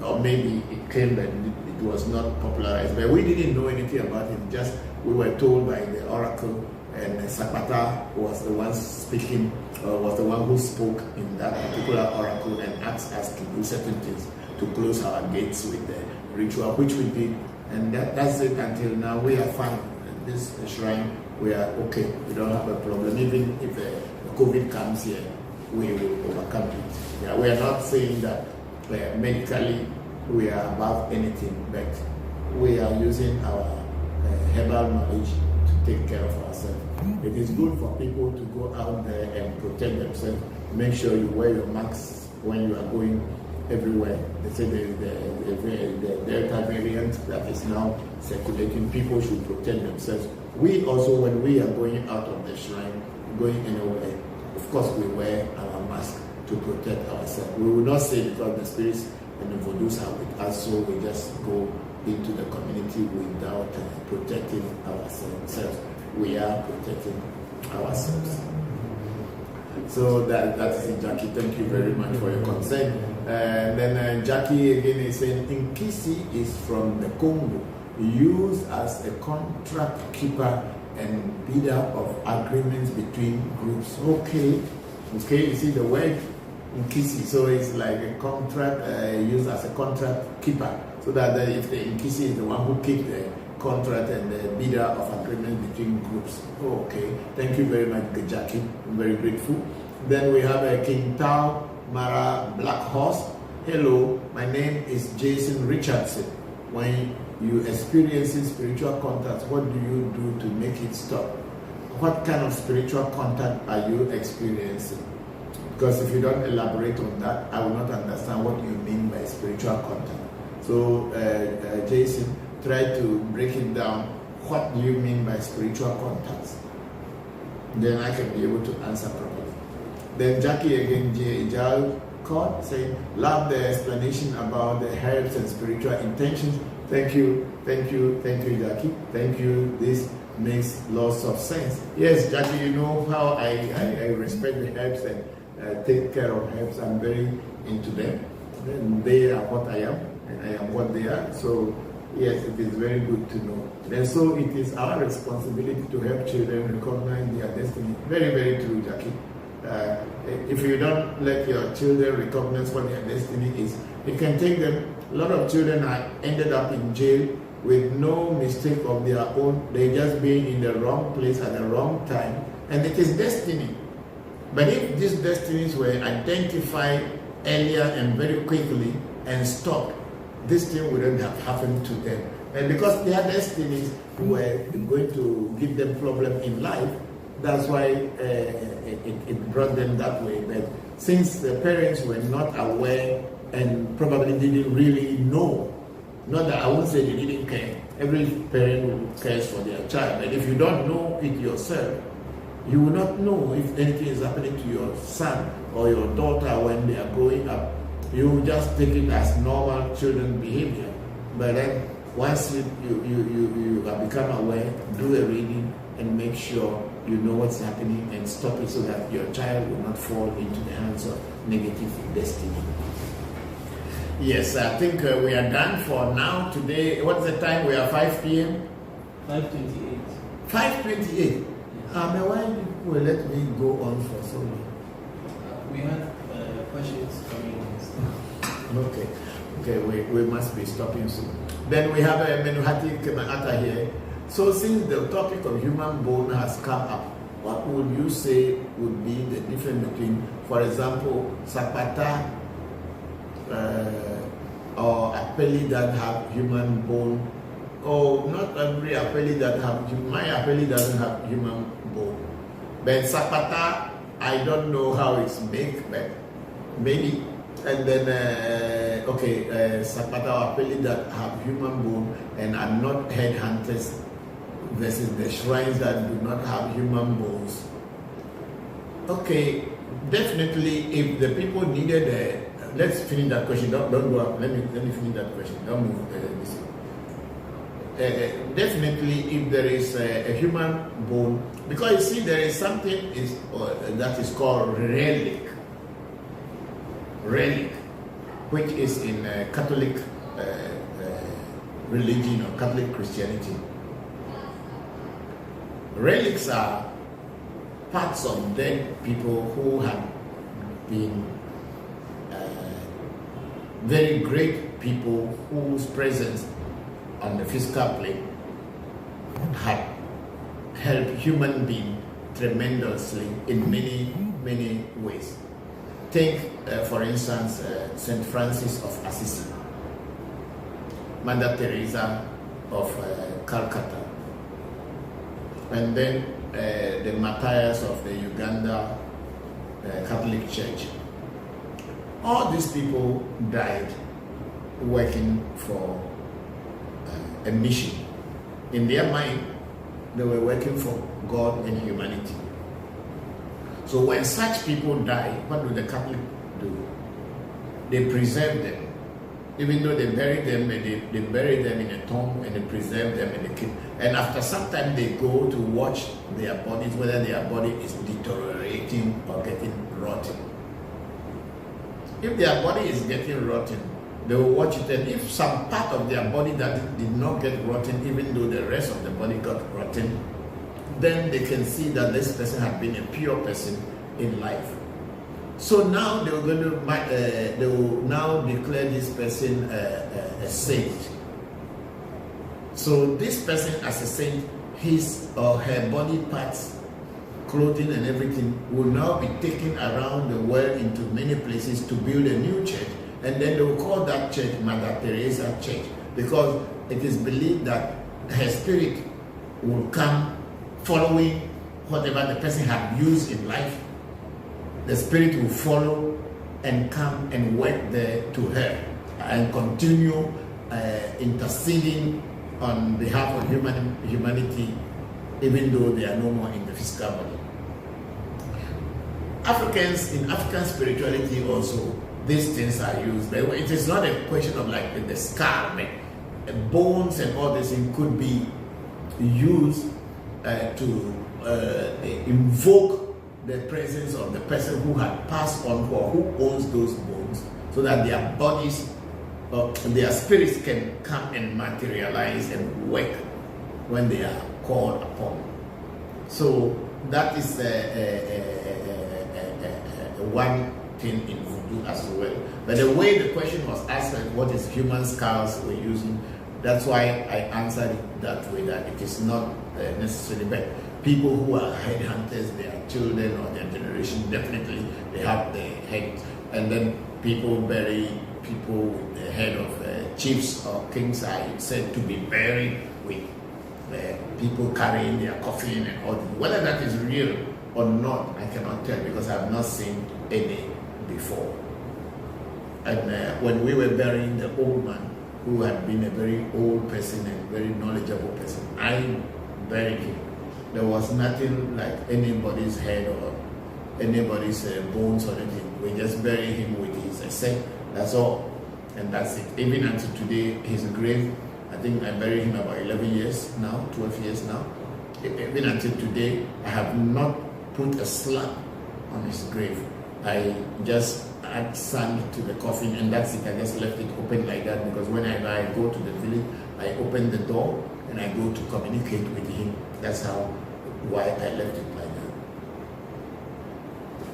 Or maybe it came that it was not popularized, but we didn't know anything about it. Just we were told by the oracle, and Sapata was the one speaking, was the one who spoke in that particular oracle and asked us to do certain things to close our gates with the ritual, which we did, and that's it until now. We are fine. At this shrine, we are okay. We don't have a problem. Even if the COVID comes here, we will overcome it. Yeah, we are not saying that medically we are above anything, but we are using our herbal knowledge to take care of ourselves. It is good for people to go out there and protect themselves. Make sure you wear your masks when you are going everywhere. They say the Delta variant that is now circulating, people should protect themselves. We also, when we are going out of the shrine, going anywhere, of course we wear our mask to protect ourselves. We will not say because the spirits and the vodus are with us, so we just go into the community without protecting ourselves. We are protecting ourselves. So that is it, Jackie. Thank you very much for your concern. And then Jackie again is saying, Nkisi is from the Congo. used as a contract keeper and bidder of agreements between groups. Okay, you see the word Nkisi, so it's like a contract used as a contract keeper, so that if the Nkisi is the one who keeps the contract and the bidder of agreement between groups. Okay, thank you very much, Jackie. I'm very grateful. Then we have a King Tao Mara Black Horse. Hello, my name is Jason Richardson. When you experience spiritual contact, what do you do to make it stop? What kind of spiritual contact are you experiencing? Because if you don't elaborate on that, I will not understand what you mean by spiritual contact. So, Jason, try to break it down. What do you mean by spiritual contacts? Then I can be able to answer properly. Then Jackie again, J. Caught saying, love the explanation about the herbs and spiritual intentions. Thank you, Jackie. Thank you. This makes lots of sense. Yes, Jackie, you know how I respect the herbs and take care of herbs. I'm very into them. And they are what I am, and I am what they are. So, yes, it is very good to know. And so it is our responsibility to help children recognize their destiny. Very, very true, Jackie. If you don't let your children recognize what their destiny is, it can take them. A lot of children are ended up in jail with no mistake of their own. They just being in the wrong place at the wrong time, and it is destiny. But if these destinies were identified earlier and very quickly and stopped, this thing wouldn't have happened to them. And because their destinies were going to give them problem in life, that's why it brought them that way. But since the parents were not aware and probably didn't really know, not that I won't say they didn't care. Every parent cares for their child. But if you don't know it yourself, you will not know if anything is happening to your son or your daughter when they are growing up. You will just take it as normal children behavior. But then once you have become aware, do a reading and make sure you know what's happening and stop it so that your child will not fall into the hands of negative destiny. Yes, I think we are done for now. Today, what's the time? We are 5 p.m.? 5:28. 5:28? Yes. Why people let me go on for so long? We had questions coming in. Okay, we must be stopping soon. Then we have a Menuhati Kemaata here. So since the topic of human bone has come up, what would you say would be the difference between, for example, Sapata or Apeli that have human bone? Oh, not every Apeli that have, my Apeli doesn't have human bone. But Sapata, I don't know how it's made, but maybe. And then, Sapata or Apeli that have human bone and are not headhunters versus the shrines that do not have human bones. Okay, definitely if the people needed let's finish that question. Don't go up. Let me finish that question. Don't move this. Definitely if there is a human bone, because you see there is something that is called relic, which is in Catholic religion or Catholic Christianity. Relics are parts of dead people who have been very great people whose presence on the physical plane had helped human beings tremendously in many, many ways. Take, for instance, St. Francis of Assisi, Mother Teresa of Calcutta, and then the Matthias of the Uganda Catholic Church. All these people died working for a mission. In their mind, they were working for God and humanity. So when such people die, what do the Catholics do? They preserve them. Even though they bury them, they bury them in a tomb and they preserve them in a cave. And after some time, they go to watch their bodies, whether their body is deteriorating or getting rotten. If their body is getting rotten, They will watch it, and if some part of their body that did not get rotten, even though the rest of the body got rotten, then they can see that this person had been a pure person in life. So now they will now declare this person a saint. So this person as a saint, his or her body parts, clothing and everything will now be taken around the world into many places to build a new church, and then they will call that church Mother Teresa Church, because it is believed that her spirit will come following whatever the person had used in life. The spirit will follow and come and work there to her and continue interceding on behalf of humanity, even though they are no more in the physical body. In African spirituality also, these things are used. It is not a question of like the skull, but bones and all this thing could be used to invoke the presence of the person who had passed on or who owns those bones, so that their bodies, their spirits can come and materialize and work when they are called upon. So that is one thing in Voodoo as well. But the way the question was asked, what is human skulls we're using, that's why I answered it that way, that it is not necessarily bad. People who are headhunters, their children or their generation, definitely they have the head. And then people bury people with the head of chiefs or kings are said to be buried with people carrying their coffin and all that. Whether that is real or not, I cannot tell, because I have not seen any before. And when we were burying the old man, who had been a very old person and very knowledgeable person, I buried him. There was nothing like anybody's head or anybody's bones or anything. We just buried him with his set. That's all. And that's it. Even until today, his grave, I think I buried him about 11 years now, 12 years now. Even until today, I have not put a slab on his grave. I just add sand to the coffin, and that's it. I just left it open like that, because whenever I go to the village, I open the door and I go to communicate with him. That's why I left it like that.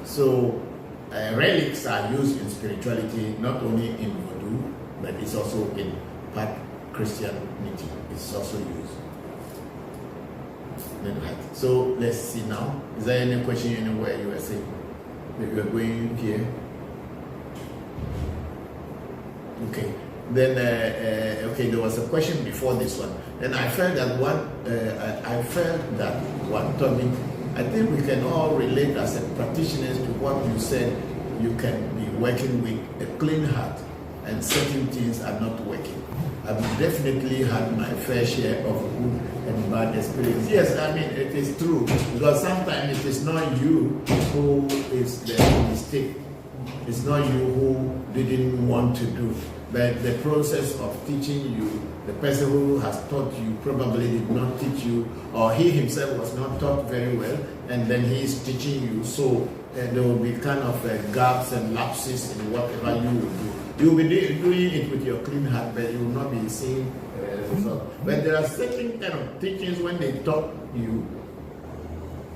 So relics are used in spirituality, not only in Voodoo, but it's also in part Christianity. It's also used. So let's see now. Is there any question anywhere you were saying? Maybe you are going here. Okay. Then okay, there was a question before this one. Then I felt that one topic, I think we can all relate as a practitioners to what you said. You can be working with a clean heart, and certain things are not working. I've definitely had my fair share of good and bad experience. Yes, I mean, it is true, because sometimes it is not you who is the mistake. It's not you who didn't want to do. But the process of teaching you, the person who has taught you probably did not teach you, or he himself was not taught very well, and then he is teaching you. So there will be kind of gaps and lapses in whatever you will do. You will be doing it with your clean heart, but you will not be seeing results. But there are certain kind of teachings when they taught you,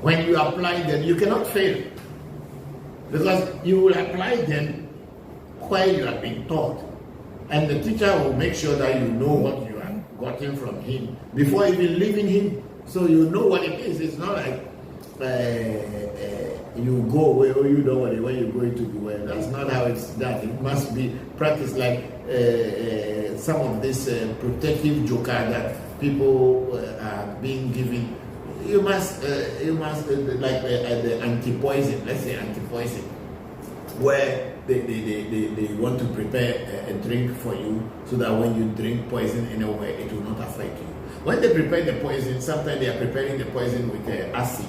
when you apply them, you cannot fail. Because you will apply them where you have been taught. And the teacher will make sure that you know what you have gotten from him before even leaving him. So you know what it is. It's not like you go away or you don't know where you're going to do. Well, that's not how it's done. It must be practiced like some of this protective joker that people are being given. You must like the anti-poison, let's say anti-poison, where they want to prepare a drink for you so that when you drink poison anywhere, it will not affect you. When they prepare the poison, sometimes they are preparing the poison with acid.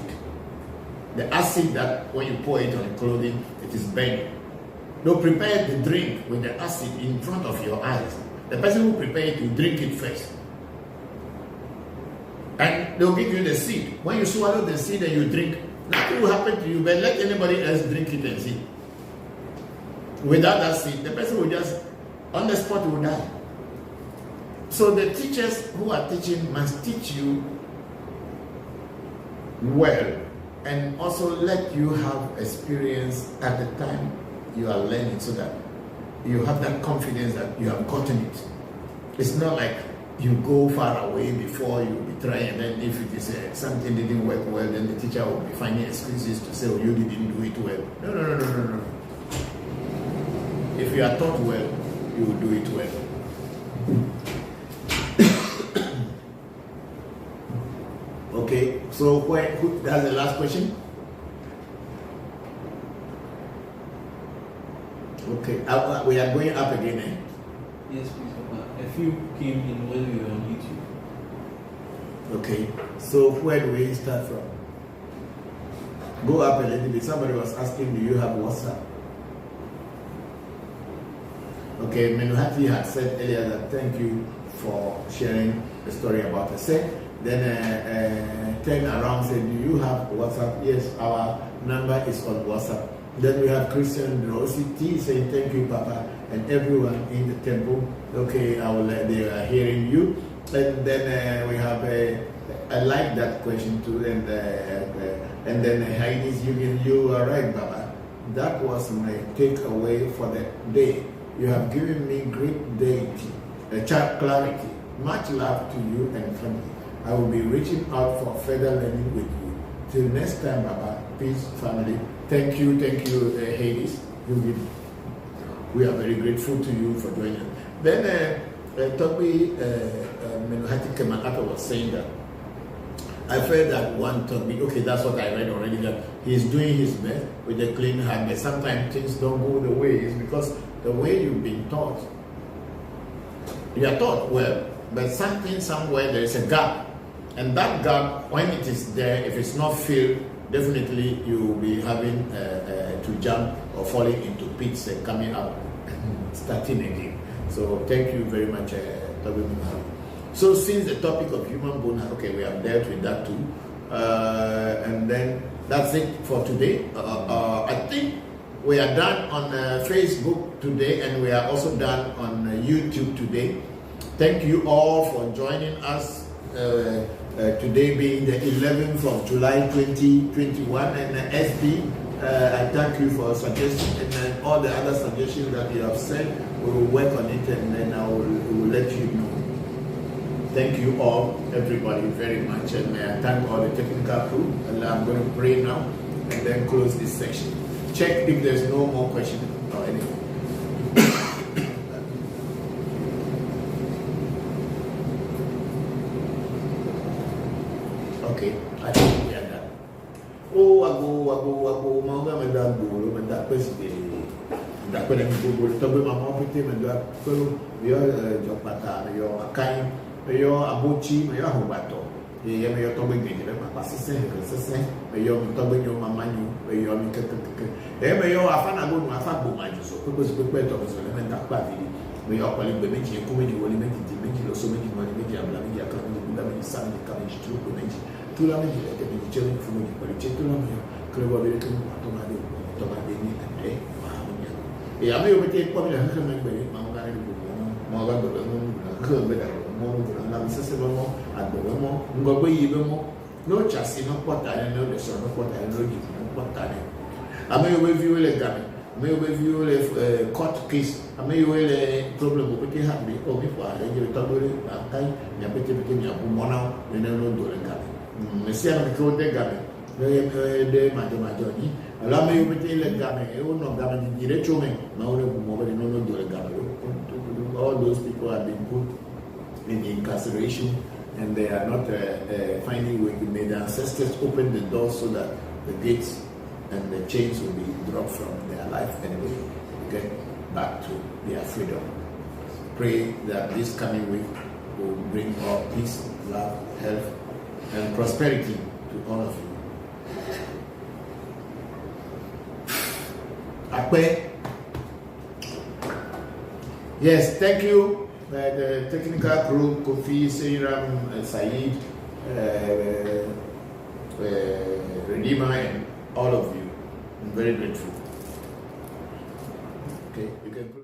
The acid that when you pour it on clothing, it is burning. They'll prepare the drink with the acid in front of your eyes. The person who prepared it will drink it first. And they'll give you the seed. When you swallow the seed and you drink, nothing will happen to you, but let anybody else drink it and see. Without that seed, the person will just On the spot, you will die. So the teachers who are teaching must teach you well and also let you have experience at the time you are learning so that you have that confidence that you have gotten it. It's not like you go far away before you be trying, and then if it is something didn't work well, then the teacher will be finding excuses to say, oh, you didn't do it well. No. If you are taught well, you will do it well. Okay, so that's the last question. Okay, we are going up again. Eh? Yes, please. A few came in when we were on YouTube. Okay, so where do we start from? Go up a little bit. Somebody was asking, do you have WhatsApp? Okay, Menuhati had said earlier that thank you for sharing the story about the set. Then turn around said, do you have WhatsApp? Yes, our number is on WhatsApp. Then we have Christian Rossi T saying thank you, Papa, and everyone in the temple. Okay, they are hearing you. And then we have I like that question too. And then Heidi's you are right, Baba. That was my takeaway for the day. You have given me great deity, clarity. Much love to you and family. I will be reaching out for further learning with you. Till next time, Baba. Peace, family. Thank you, Hades. We are very grateful to you for joining us. Then, Toby Menuhati Kemakata was saying that I felt that one Toby, okay, that's what I read already, that he's doing his best with a clean hand, but sometimes things don't go the way. It's because the way you've been taught, you are taught well, but something somewhere there is a gap. And that gap, when it is there, if it's not filled, definitely you will be having to jump or falling into pits and coming out and starting again. So thank you very much, Toby. So since the topic of human bone, okay, we have dealt with that too. And then that's it for today. I think we are done on Facebook today, and we are also done on YouTube today. Thank you all for joining us. Today being the 11th of July 2021, and SB, I thank you for suggesting and all the other suggestions that you have said. We will work on it, and then I will let you know. Thank you all, everybody, very much, and I thank all the technical crew. And I'm going to pray now and then close this section. Check if there's no more questions or anything. Okay, I think we are done. Oh, I go, Manga, and that bull, and that person, that when you go to my mom, and that fellow, your Jopata, your Akai, your Abuchi, your Hobato, your Toby, my assistant, your Toby, your Mamanu, your Mikaka, your Afanago, my Fabu, so purpose prepared of his elemental party. We are calling the Meji, comedy, will make it, make it also make it money, make it a black, a coming, some coming to Meji. Tout la même chose, il y a des gens qui tout la même que le voit avec le tomate, et à mes côtés, comme il a un peu de may review the court case. I may well a problem with the happy or before I give a tablet, a petty mona, and no do a the same code the gabi. Very Majoni. Allow me with the gabi, no gabi, the rechume, Mauro, no do a gabi. All those people have been put in incarceration, and they are not finding way to make the ancestors open the door so that the gates and the chains will be dropped from their life anyway to get back to their freedom. Pray that this coming week will bring all peace, love, health, and prosperity to all of you. Akpe. Yes, thank you. The technical crew, Kofi, Seiram, Saeed, Redeemer, and all of you. I'm very grateful. Okay, you can put